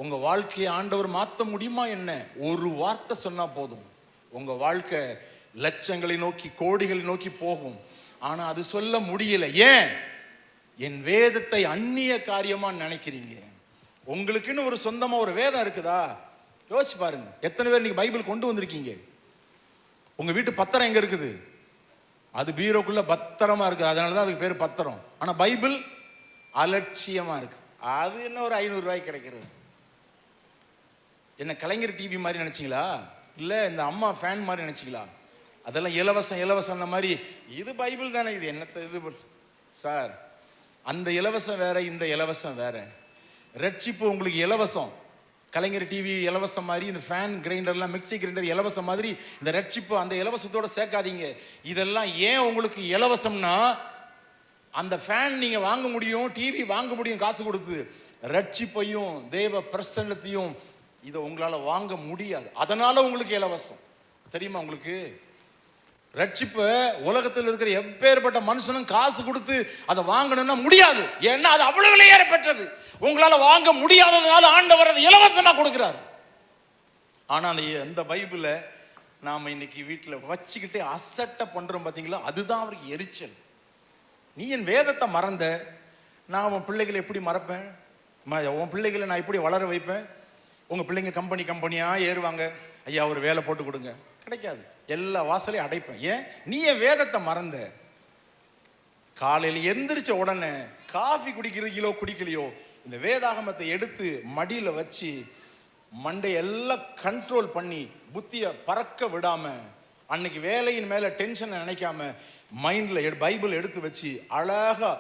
உங்க வாழ்க்கையை ஆண்டவர் மாற்ற முடியுமா என்ன? ஒரு வார்த்தை சொன்னா போதும், உங்க வாழ்க்கை லட்சங்களை நோக்கி, கோடிகளை நோக்கி போகும். ஆனா அது சொல்ல முடியல. ஏன்? என் வேதத்தை அந்நிய காரியமா நினைக்கிறீங்க. உங்களுக்குன்னு ஒரு சொந்தமா ஒரு வேதம் இருக்குதா? யோசிச்சு பாருங்க. எத்தனை பேர் நீங்க பைபிள் கொண்டு வந்திருக்கீங்க? உங்க வீட்டு பத்திரம் எங்க இருக்குது? அது பீரோக்குள்ள பத்திரமா இருக்கு, அதனாலதான் அதுக்கு பேர் பத்திரம். ஆனா பைபிள் அலட்சியமா இருக்கு. அது என்ன ஒரு 500 ரூபாய்க்கு கிடைக்கிறது? என்ன கலைஞர் டிவி மாதிரி நினைச்சீங்களா? இல்ல இந்த அம்மா ஃபேன் மாதிரி நினைச்சீங்களா? அதெல்லாம் இலவசம் மாதிரி. இது பைபிள் தானே, இது என்னத்த இது சார்? அந்த இலவசம் வேற, இந்த இலவசம் வேற. ரட்சிப்பு உங்களுக்கு இலவசம். கலைஞர் டிவி இலவசம் மாதிரி, இந்த ஃபேன் கிரைண்டர்லாம், மிக்சி கிரைண்டர் இலவசம் மாதிரி, இந்த ரட்சிப்பு அந்த இலவசத்தோட சேர்க்காதீங்க. இதெல்லாம் ஏன் உங்களுக்கு இலவசம்னா, அந்த ஃபேன் நீங்க வாங்க முடியும், டிவி வாங்க முடியும் காசு கொடுத்து. ரட்சிப்பையும் தேவ பிரசன்னத்தையும் இதை உங்களால வாங்க முடியாது. அதனால உங்களுக்கு இலவசம். தெரியுமா உங்களுக்கு? ரட்சிப்பை உலகத்தில் இருக்கிற எப்பேற்பட்ட மனுஷனும் காசு கொடுத்து அதை வாங்கணும்னா முடியாது. ஏன்னா அது அவ்வளவு விலையேற பெற்றது. உங்களால வாங்க முடியாததுனால ஆண்டவர் அதை இலவசமா கொடுக்கிறார். ஆனா அந்த பைபிளை நாம இன்னைக்கு வீட்டில் வச்சுக்கிட்டு அசட்டை பண்றோம் பாத்தீங்களா? அதுதான் அவருக்கு எரிச்சல். நீ என் வேதத்தை மறந்த, நான் உன் பிள்ளைகளை எப்படி மறப்பேன்? உன் பிள்ளைகளை நான் எப்படி வளர வைப்பேன்? உங்க பிள்ளைங்க கம்பெனியா ஏறுவாங்க, ஐயா ஒரு வேலை போட்டு கொடுங்க, கிடைக்காது. எல்லா வாசலையும் அடைப்பேன். ஏன்? நீ என் வேதத்தை மறந்த. காலையில் எந்திரிச்ச உடனே காஃபி குடிக்கலையோ, இந்த வேதாகமத்தை எடுத்து மடியில வச்சு மண்டையெல்லாம் கண்ட்ரோல் பண்ணி புத்திய பறக்க விடாம, அன்னைக்கு வேலையின் மேல டென்ஷனை நினைக்காம மைண்ட்ல பைபிள் எடுத்து வச்சு அழகா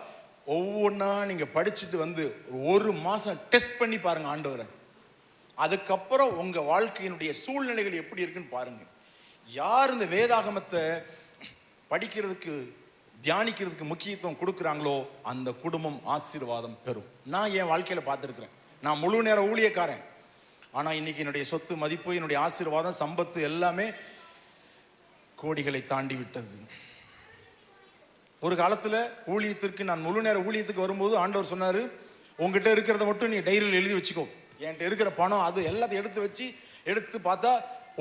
ஒவ்வொன்றா நீங்க படிச்சுட்டு வந்து 1 மாசம் டெஸ்ட் பண்ணி பாருங்க ஆண்டவரை. அதுக்கப்புறம் உங்க வாழ்க்கையினுடைய சூழ்நிலைகள் எப்படி இருக்குன்னு பாருங்க. யார் இந்த வேதாகமத்தை படிக்கிறதுக்கு, தியானிக்கிறதுக்கு முக்கியத்துவம் கொடுக்குறாங்களோ அந்த குடும்பம் ஆசீர்வாதம் பெறும். நான் என் வாழ்க்கையில பார்த்துருக்கிறேன். நான் முழு நேர ஊழியக்காரன். ஆனா இன்னைக்கு என்னுடைய சொத்து மதிப்பு, என்னுடைய ஆசீர்வாதம், சம்பத்து எல்லாமே கோடிகளை தாண்டி விட்டது. ஒரு காலத்துல ஊழியத்திற்கு, நான் முழு நேர ஊழியத்துக்கு வரும்போது ஆண்டவர் சொன்னாரு, உங்ககிட்ட இருக்கிறத மட்டும் நீ டைரியில் எழுதி வச்சுக்கோ. என்கிட்ட இருக்கிற பணம் அது எல்லாத்தையும் எடுத்து பார்த்தா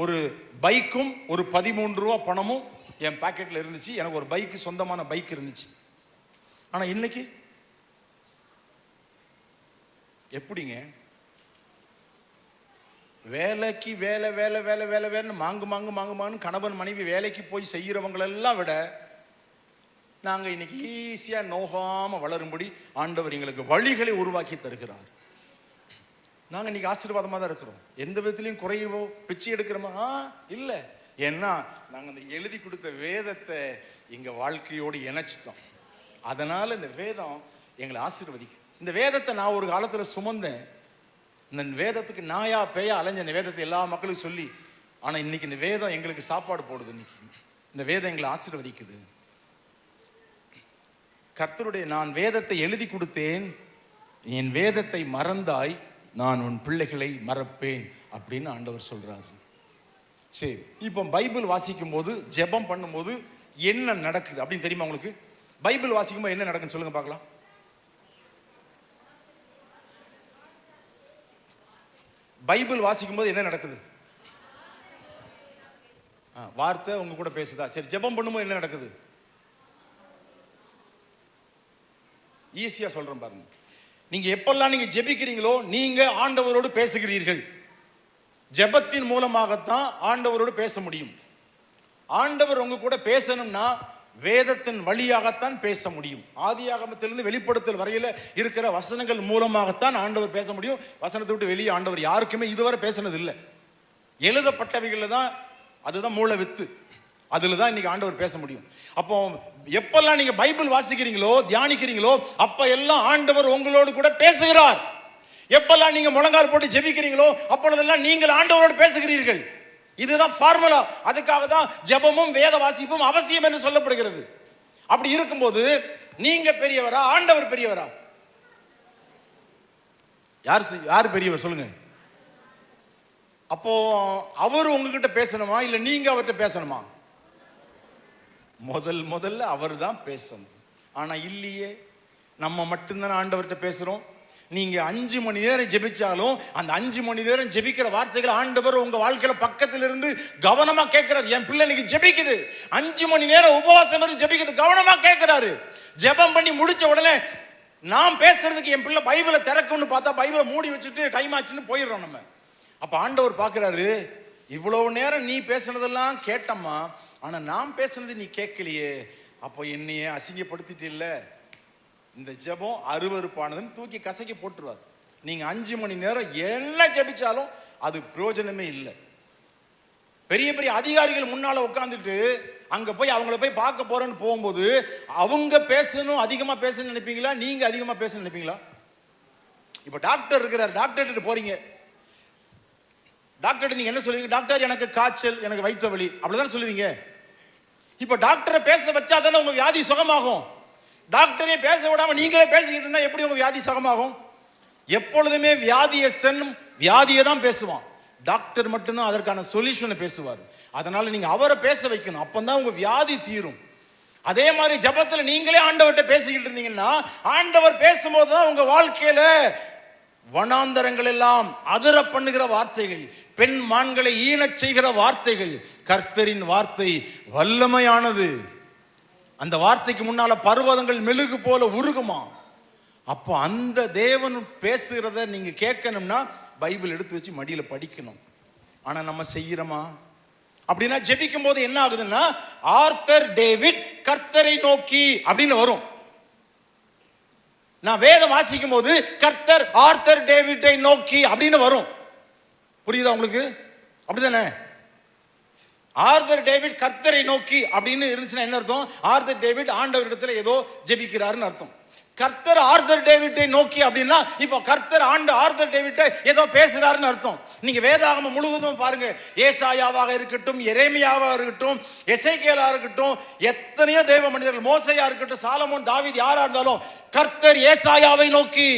ஒரு பைக்கும் ஒரு 13 ரூபா பணமும் என் பாக்கெட்ல இருந்துச்சு. எனக்கு ஒரு பைக்கு, சொந்தமான பைக் இருந்துச்சு. ஆனா இன்னைக்கு எப்படிங்க? வேலைக்கு வேலை மாங்கு கணவன் மனைவி வேலைக்கு போய் செய்யறவங்களெல்லாம் விட நாங்க இன்னைக்கு ஈஸியா நோகாம வளரும்படி ஆண்டவர் எங்களுக்கு வழிகளை உருவாக்கி தருகிறார். நாங்க இன்னைக்கு ஆசீர்வாதமா தான் இருக்கிறோம். எந்த விதத்திலையும் குறையவோ பிச்சை எடுக்கிறோமா இல்லை. ஏன்னா நாங்க அந்த எழுதி கொடுத்த வேதத்தை எங்க வாழ்க்கையோடு இணைச்சிட்டோம். அதனால இந்த வேதம் எங்களை ஆசீர்வதிக்கும். இந்த வேதத்தை நான் ஒரு காலத்துல சுமந்தேன். இந்த வேதத்துக்கு நாயா பேயா அலைஞ்ச இந்த வேதத்தை எல்லா மக்களுக்கும் சொல்லி, ஆனா இன்னைக்கு இந்த வேதம் எங்களுக்கு சாப்பாடு போடுது. இன்னைக்கு இந்த வேதம் எங்களை ஆசீர்வதிக்குது. கர்த்தருடைய நான் வேதத்தை எழுதி கொடுத்தேன், என் வேதத்தை மறந்தாய், நான் உன் பிள்ளைகளை மறப்பேன் அப்படின்னு ஆண்டவர் சொல்றாரு. சரி, இப்போ பைபிள் வாசிக்கும் போது ஜெபம் பண்ணும்போது என்ன நடக்குது அப்படின்னு தெரியுமா உங்களுக்கு? பைபிள் வாசிக்கும் போது என்ன நடக்குன்னு சொல்லுங்க பார்க்கலாம். பைபிள் வாசிக்கும் போது என்ன நடக்குது? வார்த்தை உங்க கூட பேசுதா? சரி, ஜெபம் பண்ணும்போது என்ன நடக்குது? ஈஸியா சொல்றேன் பாருங்க. நீங்க எப்பெல்லாம் நீங்க ஜெபிக்கிறீங்களோ நீங்க ஆண்டவரோடு பேசுகிறீர்கள். ஜெபத்தின் மூலமாகத்தான் ஆண்டவரோடு பேச முடியும். ஆண்டவர் உங்க கூட பேசணும்னா வேதத்தின் வழியாகத்தான் பேச முடியும். ஆதியாகமத்திலிருந்து வெளிப்படுத்தல் வரையில இருக்கிற வசனங்கள் மூலமாகத்தான் ஆண்டவர் பேச முடியும். வசனத்தை விட்டு வெளியே ஆண்டவர் யாருக்குமே இதுவரை பேசினது இல்லை. எழுதப்பட்டவைகள்ல தான், அதுதான் மூல வித்து, அதுல தான் இன்னைக்கு ஆண்டவர் பேச முடியும். அப்போ எப்பெல்லாம் நீங்க பைபிள் வாசிக்கிறீங்களோ தியானிக்கிறீங்களோ அப்ப எல்லாம் ஆண்டவர் உங்களோடு கூட பேசுகிறார். எப்பெல்லாம் நீங்க முழங்கால் போட்டு ஜெபிக்கிறீங்களோ அப்பொழுதெல்லாம் நீங்கள் ஆண்டவரோடு பேசுகிறீர்கள். இதுதான் ஃபார்முலா. அதுக்காக தான் ஜெபமும் வேத வாசிப்பும் அவசியம் என்று சொல்லப்படுகிறது. அப்படி இருக்கும்போது நீங்க பெரியவரா ஆண்டவர் பெரியவரா? யார் பெரியவர் சொல்லுங்க. அப்போ அவர் உங்ககிட்ட பேசணுமா இல்ல நீங்க அவர்கிட்ட பேசணுமா? முதல்ல அவர் தான் பேசணும். ஆனா இல்லையே, நம்ம மட்டும்தான் ஆண்டவர்கிட்ட பேசுறோம். நீங்க 5 மணி நேரம் ஜெபிச்சாலும் அந்த 5 மணி நேரம் ஜெபிக்கிற வார்த்தைகள் ஆண்டவர் உங்க வாழ்க்கையில பக்கத்துல இருந்து கவனமா கேட்கிறார். என் பிள்ளை இன்னைக்கு ஜெபிக்குது, 5 மணி நேரம் உபவாசம் இருந்து ஜெபிக்குது, கவனமா கேட்கிறாரு. ஜெபம் பண்ணி முடிச்ச உடனே நான் பேசுறதுக்கு என் பிள்ளை பைபிளை திறக்கும்னு பார்த்தா பைபிளை மூடி வச்சுட்டு டைம் ஆச்சுன்னு போயிடுறோம் நம்ம. அப்ப ஆண்டவர் பார்க்கிறாரு, இவ்வளவு நேரம் நீ பேசுனதெல்லாம் கேட்டம்மா, ஆனா நான் பேசுனது நீ கேட்கலையே, அப்போ என்னையே அசிங்கப்படுத்திட்டு இல்ல. இந்த ஜெபம் அருவருப்பானதுன்னு தூக்கி கசக்கி போட்டுருவார். நீங்க 5 மணி நேரம் என்ன ஜெபிச்சாலும் அது பிரயோஜனமே இல்லை. பெரிய பெரிய அதிகாரிகள் முன்னால உட்காந்துட்டு அங்க போய் அவங்கள போய் பார்க்க போறேன்னு போகும்போது அவங்க பேசணும், அதிகமா பேசணும்னு நினைப்பீங்களா நீங்க அதிகமா பேசணும்னு நினைப்பீங்களா? இப்ப டாக்டர் இருக்கிறார், டாக்டர் போறீங்க, டாக்டர் நீங்க என்ன சொல்லுவீங்க? டாக்டர் எனக்கு காய்ச்சல், எனக்கு வயிற்று வலி, அப்படிதான் சொல்லுவீங்க. இப்ப டாக்டரை பேச வச்சா தானே உங்க வியாதி சுகமாகும். டாக்டரே பேச விடாம நீங்களே பேசிக்கிட்டு இருந்தா எப்படி உங்க வியாதி சுகமாகும்? எப்பொழுதுமே வியாதியஸ்தன் வியாதியை தான் பேசுவான், டாக்டர் மட்டும்தான் அதற்கான சொல்யூஷனை பேசுவார். அதனால நீங்க அவரை பேச வைக்கணும், அப்பதான் உங்க வியாதி தீரும். அதே மாதிரி ஜெபத்துல நீங்களே ஆண்டவர்கிட்ட பேசிக்கிட்டு இருந்தீங்கன்னா ஆண்டவர் பேசும்போது தான் உங்க வாழ்க்கையில வனாந்தரங்கள் எல்லாம் அதிர பண்ணுகிற வார்த்தைகள், பெண் மான்களை ஈனச் செய்கிற வார்த்தைகள். கர்த்தரின் வார்த்தை வல்லமையானது, அந்த வார்த்தைக்கு முன்னால பர்வதங்கள் மெழுகு போல உருகுமா. அப்போ அந்த தேவன் பேசுகிறத நீங்க கேட்கணும்னா பைபிள் எடுத்து வச்சு மடியில படிக்கணும். ஆனா நம்ம செய்யறோமா? அப்படின்னா ஜெபிக்கும் போது என்ன ஆகுதுன்னா ஆர்தர் டேவிட் கர்த்தரை நோக்கி அப்படின்னு வரும். நான் வேதம் வாசிக்கும் போது கர்த்தர் ஆர்தர் டேவிட்டை நோக்கி அப்படின்னு வரும். புரியுதா உங்களுக்கு? அப்படிதானே? ஆர்தர் டேவிட் கர்த்தரை நோக்கி அப்படின்னு இருந்துச்சுன்னா என்ன அர்த்தம்? ஆர்தர் டேவிட் ஆண்டவரிடத்துல ஏதோ ஜெபிக்கிறாருன்னு அர்த்தம். கர்த்தர் ஆர்தர் டேவிட்டை நோக்கி அப்படின்னா இப்போ கர்த்தர் ஆர்தர் டேவிட்டை ஏதோ பேசுறாருன்னு அர்த்தம். நீங்க வேதாகமம் முழுவதும் பாருங்க, ஏசாயாவாக இருக்கட்டும், எரேமியாவாக இருக்கட்டும், எசேக்கியேலா இருக்கட்டும், எத்தனையோ தேவ மனிதர்கள், மோசையா இருக்கட்டும், சாலமோன், தாவீது, யாரா இருந்தாலும் கர்த்தர் ஏசாயாவை நோக்கி,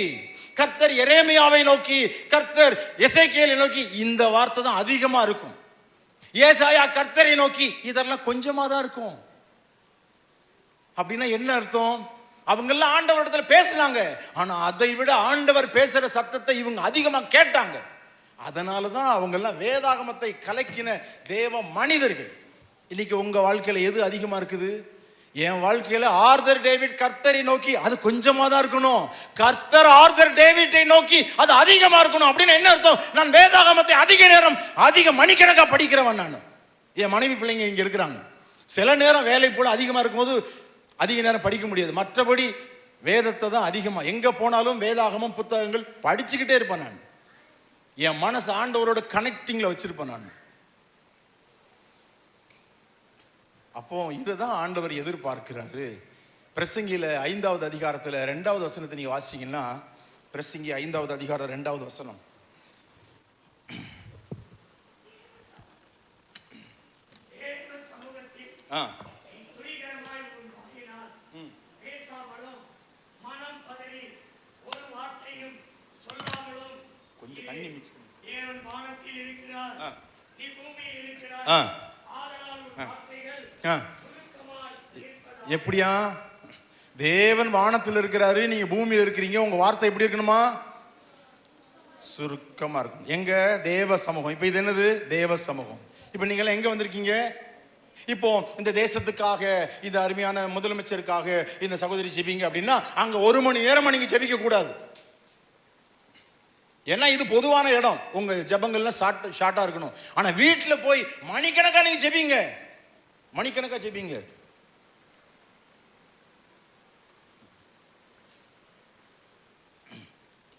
கர்த்தர் எரேமியாவை நோக்கி, கர்த்தர் எசேக்கியேலை நோக்கி, இந்த வார்த்தை தான் அதிகமா இருக்கும். ஏசாயா கர்த்தரை நோக்கி, இதெல்லாம் கொஞ்சமா தான் இருக்கும். அப்படின்னா என்ன அர்த்தம்? அவங்க எல்லாம் ஆண்டவரிடத்துல பேசினாங்க, ஆனா அதை விட ஆண்டவர் பேசுற சத்தத்தை இவங்க அதிகமா கேட்டாங்க. அதனாலதான் அவங்க எல்லாம் வேதாகமத்தை கலக்கின தேவ மனிதர்கள். இன்னைக்கு உங்க வாழ்க்கையில எது அதிகமா இருக்குது? என் வாழ்க்கையில ஆர்தர் டேவிட் கர்த்தரை நோக்கி, அது கொஞ்சமா தான் இருக்கணும். கர்த்தர் ஆர்தர் டேவிட்டை நோக்கி அது அதிகமா இருக்கணும். அப்படின்னு என்ன அர்த்தம்? நான் வேதாகமத்தை அதிக நேரம் அதிக மணிக்கணக்கா படிக்கிறவன். நான் என் மனைவி பிள்ளைங்க இங்க இருக்கிறாங்க, சில நேரம் வேலை போல அதிகமா இருக்கும்போது அதிக நேரம் படிக்க முடியாது. மற்றபடி வேதத்தை தான் அதிகமா, எங்க போனாலும் வேதாகமம் புத்தகங்கள் படிச்சுக்கிட்டே இருப்பேன். நான் என் மனசு ஆண்டவரோட கனெக்டிங்ல வச்சிருப்பேன் நான். அப்போ இதுதான் ஆண்டவர் எதிர்பார்க்கிறாரு. பிரசங்கியில 5வது அதிகாரத்துல 2வது வசனத்தை நீங்க வாசிங்கன்னா, பிரசங்கி 5வது அதிகாரம் 2வது வசனம். கொஞ்சம் தண்ணி மிக்ஸ் பண்ணு. ஆ ஆ எப்படியா? தேவன் வானத்தில் இருக்கிறாரு, நீங்க பூமியில் இருக்கிறீங்க, உங்க வார்த்தை எப்படி இருக்கணுமா? சுருக்கமா இருக்கும். எங்க? தேவ சமூகம். இப்ப இது என்னது? தேவ சமூகம். இப்ப நீங்க எல்லாம் எங்க வந்திருக்கீங்க? இப்போ இந்த தேசத்துக்காக, இந்த அருமையான முதலமைச்சருக்காக இந்த சகோதரி ஜெபிங்க அப்படின்னா அங்க 1 மணி நேரமா நீங்க ஜெபிக்க கூடாது. ஏன்னா இது பொதுவான இடம், உங்க ஜெபங்கள்லாம் ஷார்ட்டா இருக்கணும். ஆனா வீட்டுல போய் மணிக்கணக்கா நீங்க ஜெபிங்க, மணிக்கணக்கா ஜெபிங்க.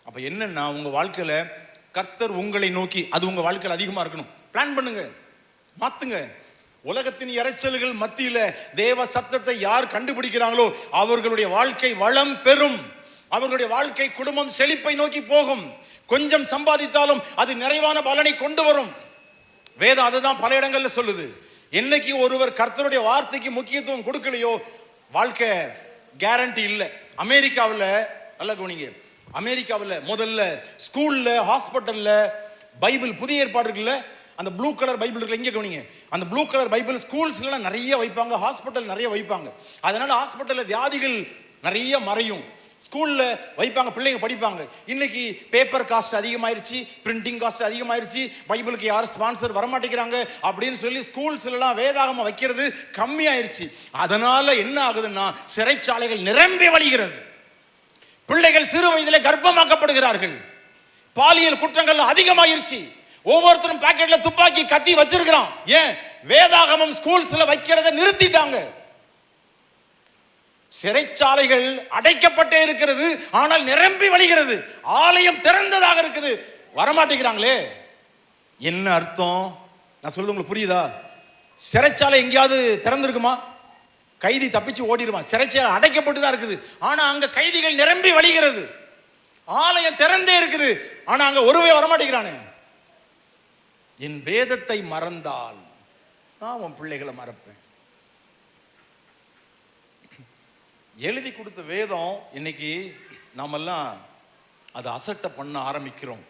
அப்ப என்னன்னா உங்க வாழ்க்கையில கர்த்தர் உங்களை நோக்கி, அது உங்க வாழ்க்கையில் அதிகமா இருக்கணும். பிளான் பண்ணுங்க, மாத்துங்க. உலகத்தின் இறைச்சல்கள் மத்தியில தேவ சத்தத்தை யார் கண்டுபிடிக்கிறாங்களோ அவர்களுடைய வாழ்க்கை வளம் பெறும், அவர்களுடைய வாழ்க்கை குடும்பம் செழிப்பை நோக்கி போகும். கொஞ்சம் சம்பாதித்தாலும் அது நிறைவான பலனை கொண்டு வரும். வேதம் அதுதான் பல இடங்கள்ல சொல்லுது. என்னைக்கு ஒருவர் கர்த்தருடைய வார்த்தைக்கு முக்கியத்துவம் கொடுக்கலையோ வாழ்க்கை கேரண்டி இல்லை. அமெரிக்காவில் நல்ல கவனிங்க, அமெரிக்காவில் முதல்ல ஸ்கூல்ல, ஹாஸ்பிட்டல்ல பைபிள், புதிய ஏற்பாடு இருக்குல்ல, அந்த ப்ளூ கலர் பைபிள் இருக்குல்ல, இங்கே கவனிங்க, அந்த ப்ளூ கலர் பைபிள் ஸ்கூல்ஸ்லாம் நிறைய வைப்பாங்க, ஹாஸ்பிட்டல் நிறைய வைப்பாங்க. அதனால ஹாஸ்பிட்டலில் வியாதிகள் நிறைய மறையும். ஸ்கூல்ல வைப்பாங்க, பிள்ளைங்க படிப்பாங்க. இன்னைக்கு பேப்பர் காஸ்ட் அதிகமாயிருச்சு, பிரிண்டிங் காஸ்ட் அதிகமாயிருச்சு, பைபிளுக்கு யாரும் ஸ்பான்சர் வரமாட்டேங்கிறாங்க அப்படின்னு சொல்லி ஸ்கூல்ஸ்லாம் வேதாகமம் வைக்கிறது கம்மியாயிருச்சு. அதனால என்ன ஆகுதுன்னா சிறைச்சாலைகள் நிரம்பி வழிகிறது. பிள்ளைகள் சிறு வயதிலே கர்ப்பமாக்கப்படுகிறார்கள். பாலியல் குற்றங்கள் அதிகமாயிருச்சு. ஒவ்வொருத்தரும் பாக்கெட்ல துப்பாக்கி, கத்தி வச்சிருக்கிறான். ஏன்? வேதாகமம் ஸ்கூல்ஸ்ல வைக்கிறத நிறுத்திட்டாங்க. சிறைச்சாலைகள் அடைக்கப்பட்டே இருக்கிறது, ஆனால் நிரம்பி வழிகிறது. ஆலயம் திறந்ததாக இருக்குது, வரமாட்டேங்கிறாங்களே. என்ன அர்த்தம்? நான் சொல்றது உங்களுக்கு புரியுதா? சிறைச்சாலை எங்கேயாவது திறந்திருக்குமா? கைதி தப்பிச்சு ஓடிடுவான். சிறைச்சாலை அடைக்கப்பட்டு தான் இருக்குது, ஆனா அங்க கைதிகள் நிரம்பி வழிகிறது. ஆலயம் திறந்தே இருக்குது, ஆனா அங்க ஒருவே வரமாட்டேங்கிறானே. என் வேதத்தை மறந்தால் நான் உன் பிள்ளைகளை மறப்பேன். எழுதி கொடுத்த வேதம் இன்னைக்கு நாமெல்லாம் அதை அசட்டை பண்ண ஆரம்பிக்கிறோம்.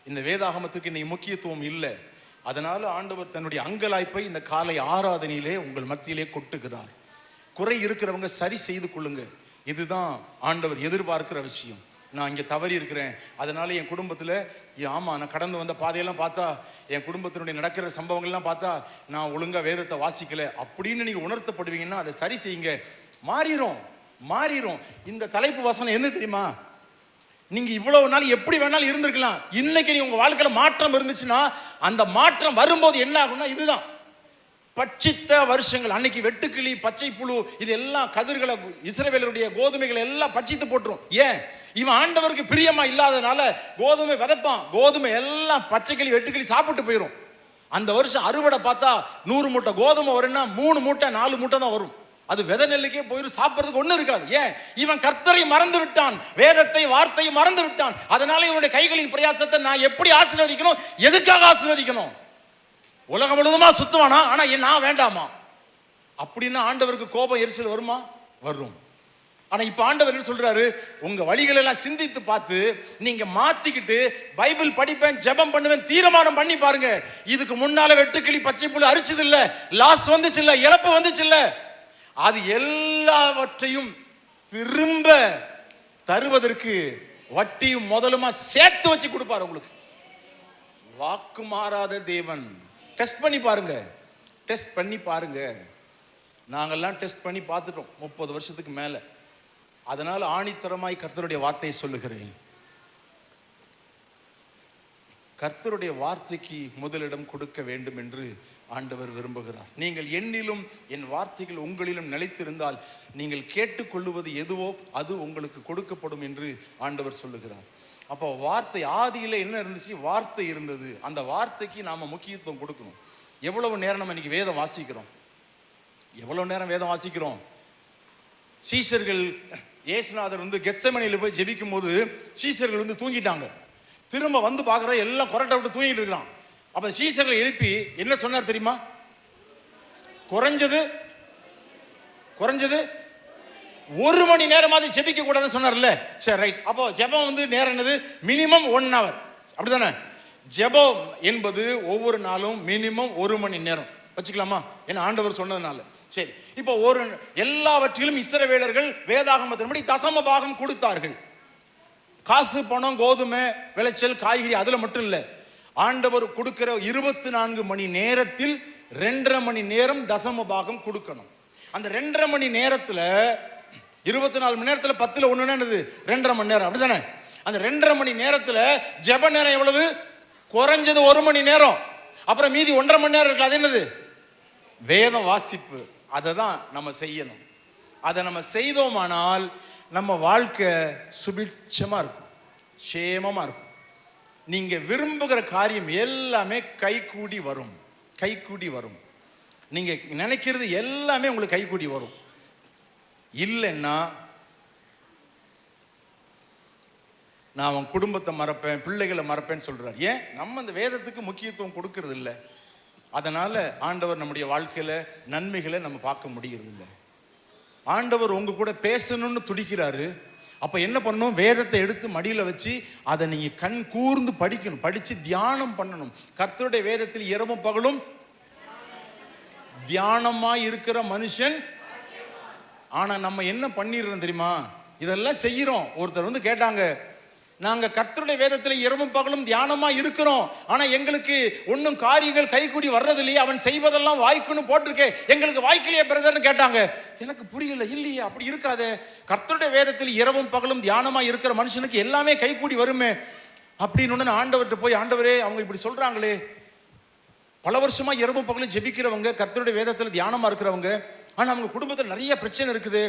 இந்த வேதாகமத்துக்கு இன்னைக்கு முக்கியத்துவம் இல்லை. அதனால ஆண்டவர் தன்னுடைய அங்கலாய்ப்பை இந்த காலை ஆராதனையிலே உங்கள் மத்தியிலே கொட்டுகிறார். குறை இருக்கிறவங்க சரி செய்து கொள்ளுங்க. இதுதான் ஆண்டவர் எதிர்பார்க்கிற விஷயம். நான் இங்கே தவறி இருக்கிறேன், அதனால என் குடும்பத்தில், ஆமாம் நான் கடந்து வந்த பாதையெல்லாம் பார்த்தா, என் குடும்பத்தினுடைய நடக்கிற சம்பவங்கள்லாம் பார்த்தா நான் ஒழுங்காக வேதத்தை வாசிக்கலை அப்படின்னு நீங்கள் உணர்த்தப்படுவீங்கன்னா அதை சரி செய்யுங்க. மாறிடும். இந்த தலைப்பு வசனம் என்ன தெரியுமா? நீங்க இவ்வளவு நாள் எப்படி வேணாலும் இருந்திருக்கலாம். இன்னைக்கு நீங்க உங்க வாழ்க்கையில மாற்றம் இருந்துச்சுன்னா அந்த மாற்றம் வரும்போது என்ன ஆகும்னா இதுதான். பட்சித்த வருஷங்கள், அன்னைக்கு வெட்டுக்கிளி, பச்சை புழு, இதெல்லாம் கதிர்களை, இஸ்ரவேலருடைய கோதுமைகளை எல்லாம் பட்சித்து போட்டுரும். ஏன்? இவன் ஆண்டவருக்கு பிரியமா இல்லாதனால கோதுமை விதைப்பான், கோதுமை எல்லாம் பச்சைக்கிளி, வெட்டுக்கிளி சாப்பிட்டு போயிடும். அந்த வருஷம் அறுவடை பார்த்தா 100 மூட்டை கோதுமை வரும்னா 3 மூட்டை 4 மூட்டை தான் வரும். அது விதை நெல்லுக்கே போயிடும், சாப்பிட்றதுக்கு ஒன்றும் இருக்காது. ஏன்? இவன் கர்த்தரை மறந்து விட்டான், வேதத்தை, வார்த்தையை மறந்து விட்டான். அதனால இவனுடைய கைகளின் பிரயாசத்தை நான் எப்படி ஆசீர்வதிக்கணும், எதுக்காக ஆசீர்வதிக்கணும்? உலகம் முழுவதுமா சுத்துவானா, ஆனா நான் வேண்டாமா அப்படின்னா ஆண்டவருக்கு கோபம், எரிச்சல் வருமா? வரும். ஆனா இப்ப ஆண்டவர் என்ன சொல்றாரு? உங்க வழிகள் எல்லாம் சிந்தித்து பார்த்து நீங்க மாத்திக்கிட்டு பைபிள் படிப்பேன், ஜெபம் பண்ணுவேன், தீர்மானம் பண்ணி பாருங்க. இதுக்கு முன்னால வெட்டுக்கிளி, பச்சை புழு அரிச்சது இல்ல, லாஸ் வந்துச்சு இல்ல, இழப்பு வந்துச்சு இல்ல, அது எல்லாவற்றையும் திரும்ப தருவதற்கு வட்டியும் முதலுமா சேர்த்து வச்சு கொடுப்பாரு உங்களுக்கு. வாக்கு மாறாத தேவன். டெஸ்ட் பண்ணி பாருங்க. நாங்கெல்லாம் டெஸ்ட் பண்ணி பார்த்துட்டோம் 30 வருஷத்துக்கு மேல. அதனால ஆணித்தரமாய் கர்த்தருடைய வார்த்தையை சொல்லுகிறேன். கர்த்தருடைய வார்த்தைக்கு முதலிடம் கொடுக்க வேண்டும் என்று ஆண்டவர் விரும்புகிறார். நீங்கள் என்னிலும் என் வார்த்தைகள் உங்களிலும் நிலைத்திருந்தால் நீங்கள் கேட்டுக்கொள்ளுவது எதுவோ அது உங்களுக்கு கொடுக்கப்படும் என்று ஆண்டவர் சொல்லுகிறார். அப்போ வார்த்தை, ஆதியில என்ன இருந்துச்சு? வார்த்தை இருந்தது. அந்த வார்த்தைக்கு நாம முக்கியத்துவம் கொடுக்கணும். எவ்வளவு நேரம் நம்ம இன்னைக்கு வேதம் வாசிக்கிறோம்? எவ்வளவு நேரம் வேதம் வாசிக்கிறோம்? சீஷர்கள், இயேசுநாதர் கெத்செமனில போய் ஜெபிக்கும் போது சீஷர்கள் தூங்கிட்டாங்க. திரும்ப வந்து பார்க்குற எல்லாம் கொரட்டை விட்டு தூங்கிட்டு இருக்கிறான். அப்ப சீஷர்களை எழுப்பி என்ன சொன்னார் தெரியுமா? குறைஞ்சது 1 மணி நேரமாவது ஜெபிக்க கூடாதுன்னு சொன்னார்ல. சரி, ரைட். அப்போ ஜெபம் நேரம் என்னது? மினிமம் 1 hour, அப்படிதானே?
ஜெபம் என்பது ஒவ்வொரு நாளும் மினிமம் 1 மணி நேரம் வச்சுக்கலாமா? ஏன்னா ஆண்டவர் சொன்னதுனால. சரி, இப்போ எல்லாவற்றிலும் இஸ்ரவேலர்கள் வேதாகமத்தின்படி தசம பாகம் கொடுத்தார்கள். காசு, பணம், கோதுமை, விளைச்சல், காய்கறி, அதுல மட்டும் இல்லை. ஆண்டவர் கொடுக்கிற 24 மணி நேரத்தில் 2.5 மணி நேரம் தசம பாகம் கொடுக்கணும். அந்த 2.5 மணி நேரத்துல 24 மணி நேரத்துல 10ல் 1 என்னது 2.5 மணி நேரம், அப்படிதானே? அந்த 2.5 மணி நேரத்துல ஜெப நேரம் எவ்வளவு? குறைஞ்சது 1 மணி நேரம். அப்புறம் மீதி 1.5 மணி நேரம் இருக்கு. அது என்னது? வேத வாசிப்பு. அதை தான் நம்ம செய்யணும். அதை நம்ம செய்தோமானால் நம்ம வாழ்க்கை சுபிட்சமா இருக்கும், சேமமா இருக்கும். நீங்க விரும்புகிற காரியம் எல்லாமே கைகூடி வரும், கைகூடி வரும். நீங்க நினைக்கிறது எல்லாமே உங்களுக்கு கைகூடி வரும். இல்லைன்னா நான் அவன் குடும்பத்தை மறப்பேன், பிள்ளைகளை மறப்பேன்னு சொல்றார். ஏன்? நம்ம அந்த வேதத்துக்கு முக்கியத்துவம் கொடுக்கறது இல்லை. அதனால ஆண்டவர் நம்முடைய வாழ்க்கையில நன்மைகளை நம்ம பார்க்க முடிகிறது இல்லை. ஆண்டவர் உங்க கூட பேசணும்னு துடிக்கிறாரு. அப்ப என்ன பண்ணணும்? வேதத்தை எடுத்து மடியில வச்சு அதை நீங்க கண் கூர்ந்து படிக்கணும், படிச்சு தியானம் பண்ணணும். கர்த்தருடைய வேதத்தில் இரவும் பகலும் தியானமா இருக்கிற மனுஷன். ஆனா நம்ம என்ன பண்ணிடுறோம் தெரியுமா? இதெல்லாம் செய்யறோம். ஒருத்தர் வந்து கேட்டாங்க, நாங்க கர்த்தருடைய வேதத்துல இரவும் பகலும் தியானமா இருக்கிறோம், ஆனா எங்களுக்கு ஒன்னும் காரியங்கள் கைகூடி வர்றது இல்லையே, அவன் செய்வதெல்லாம் வாய்க்குன்னு போட்டிருக்கே, எங்களுக்கு வாய்க்கலையே பிரதர்னு கேட்டாங்க. எனக்கு புரியல. இல்லையே, அப்படி இருக்காதே. கர்த்தருடைய வேதத்தில் இரவும் பகலும் தியானமா இருக்கிற மனுஷனுக்கு எல்லாமே கைகூடி வருமே அப்படின்னு ஆண்டவர்கிட்ட போய், ஆண்டவரே அவங்க இப்படி சொல்றாங்களே, பல வருஷமா இரவும் பகலும் ஜெபிக்கிறவங்க, கர்த்தருடைய வேதத்தில் தியானமா இருக்கிறவங்க, ஆனா அவங்க குடும்பத்தில் நிறைய பிரச்சனை இருக்குது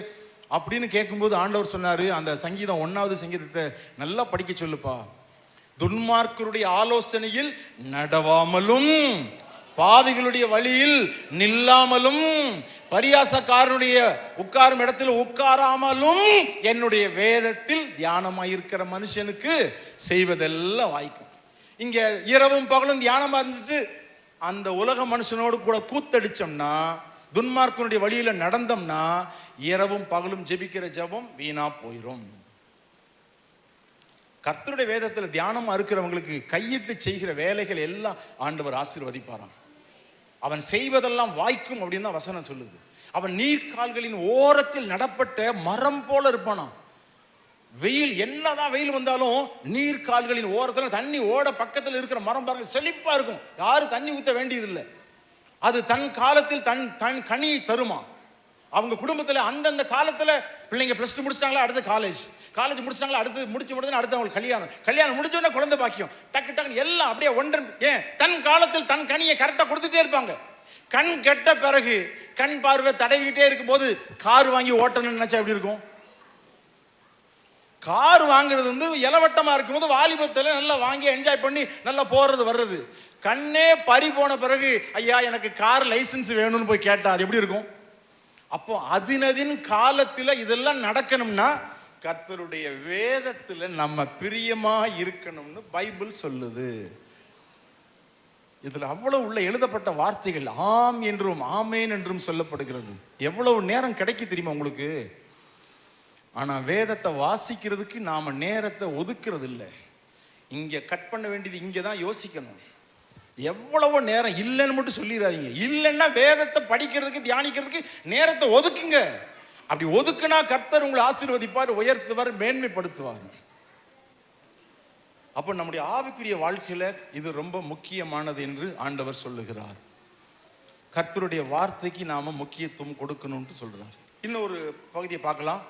அப்படின்னு கேட்கும்போது ஆண்டவர் சொன்னாரு, அந்த சங்கீதம் 1வது சங்கீதத்தை நல்லா படிக்க சொல்லுப்பா. துன்மார்க்கருடைய ஆலோசனையில் நடவாமலும், பாவிகளுடைய வழியில் நில்லாமலும், பரியாசக்காரனுடைய உட்காரும் இடத்தில் உட்காராமலும் என்னுடைய வேதத்தில் தியானமாயிருக்கிற மனுஷனுக்கு செய்வதெல்லாம் வாய்க்கும். இங்க இரவும் பகலும் தியானமா இருந்துட்டு அந்த உலக மனுஷனோடு கூட கூத்தடிச்சோம்னா, துன்மார்க்கனுடைய வழியில நடந்தோம்னா, இரவும் பகலும் ஜெபிக்கிற ஜெபம் வீணா போயிடும். கர்த்தருடைய வேதத்துல தியானமா இருக்கிறவங்களுக்கு கையிட்டு செய்கிற வேலைகள் எல்லாம் ஆண்டவர் ஆசீர்வதிப்பாராம். அவன் செய்வதெல்லாம் வாய்க்கும் அப்படின்னு தான் வசனம் சொல்லுது. அவன் நீர்க்கால்களின் ஓரத்தில் நடப்பட்ட மரம் போல இருப்பானாம். வெயில் என்னதான் வெயில் வந்தாலும் நீர்க்கால்களின் ஓரத்துல தண்ணி ஓட பக்கத்தில் இருக்கிற மரம் பாருங்க, செழிப்பா இருக்கும். யாரும் தண்ணி ஊற்ற வேண்டியதில்லை. அது தன் காலத்தில் தன் கனியை தருமா. அவங்க குடும்பத்தில் அந்தந்த காலத்தில் பிள்ளைங்க +2 முடிச்சிட்டாங்களா, அடுத்து காலேஜ் முடிச்சிட்டாங்களா, அடுத்து முடிச்சு அடுத்து அவங்களுக்கு கல்யாணம் முடிச்சோன்னா குழந்தை பாக்கியம், டக்கு எல்லாம் அப்படியே ஒன்றன். ஏன்? தன் காலத்தில் தன் கனியை கரெக்டாக கொடுத்துட்டே இருப்பாங்க. கண் கெட்ட பிறகு கண் பார்வை தடவிக்கிட்டே இருக்கும்போது கார் வாங்கி ஓட்டணும்னு நினைச்சா எப்படி இருக்கும்? கார் வாங்குறது வந்து இலவட்டமா இருக்கும்போது வாலிபத்தில் நல்லா வாங்கி என்ஜாய் பண்ணி நல்லா போறது வர்றது. கண்ணே பறி போன பிறகு ஐயா எனக்கு கார் லைசன்ஸ் வேணும்னு போய் கேட்டா அது எப்படி இருக்கும்? அப்போ அதினதின் காலத்தில் இதெல்லாம் நடக்கணும்னா கர்த்தருடைய வேதத்துல நம்ம பிரியமா இருக்கணும்னு பைபிள் சொல்லுது. இதுல அவ்வளவு உள்ள எழுதப்பட்ட வார்த்தைகள் ஆம் என்றும் ஆமேன் என்றும் சொல்லப்படுகிறது. எவ்வளவு நேரம் கிடைக்கும் தெரியுமா உங்களுக்கு? ஆனா வேதத்தை வாசிக்கிறதுக்கு நாம நேரத்தை ஒதுக்குறது இல்லை. இங்க கட் பண்ண வேண்டியது இங்கதான் யோசிக்கணும். எவ்வளவோ நேரம் இல்லைன்னு மட்டும் சொல்லிடாதீங்க. இல்லைன்னா வேதத்தை படிக்கிறதுக்கு தியானிக்கிறதுக்கு நேரத்தை ஒதுக்குங்க. அப்படி ஒதுக்குனா கர்த்தர் உங்களை ஆசீர்வதிப்பார், உயர்த்துவார், மேன்மைப்படுத்துவார். அப்போ நம்முடைய ஆவிக்குரிய வாழ்க்கையில இது ரொம்ப முக்கியமானது என்று ஆண்டவர் சொல்லுகிறார். கர்த்தருடைய வார்த்தைக்கு நாம முக்கியத்துவம் கொடுக்கணும்னு சொல்றார். இன்னொரு பகுதியை பார்க்கலாம்.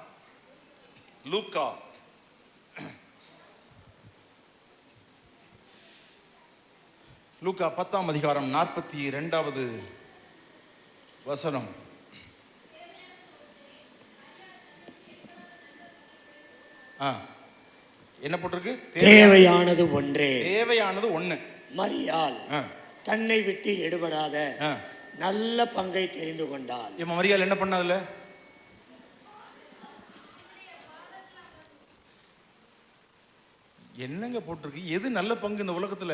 லூக்கா லூக்கா 10ஆம் அதிகாரம் 42வது வசனம். என்ன போட்டிருக்கு?
தேவையானது ஒன்று. மரியாள் தன்னை விட்டு எடுபடாத நல்ல பங்கை தெரிந்து கொண்டாள்.
மரியாள் என்ன பண்ணாதுல? என்னங்க போட்டிருக்கு? எது நல்ல பங்கு இந்த உலகத்துல?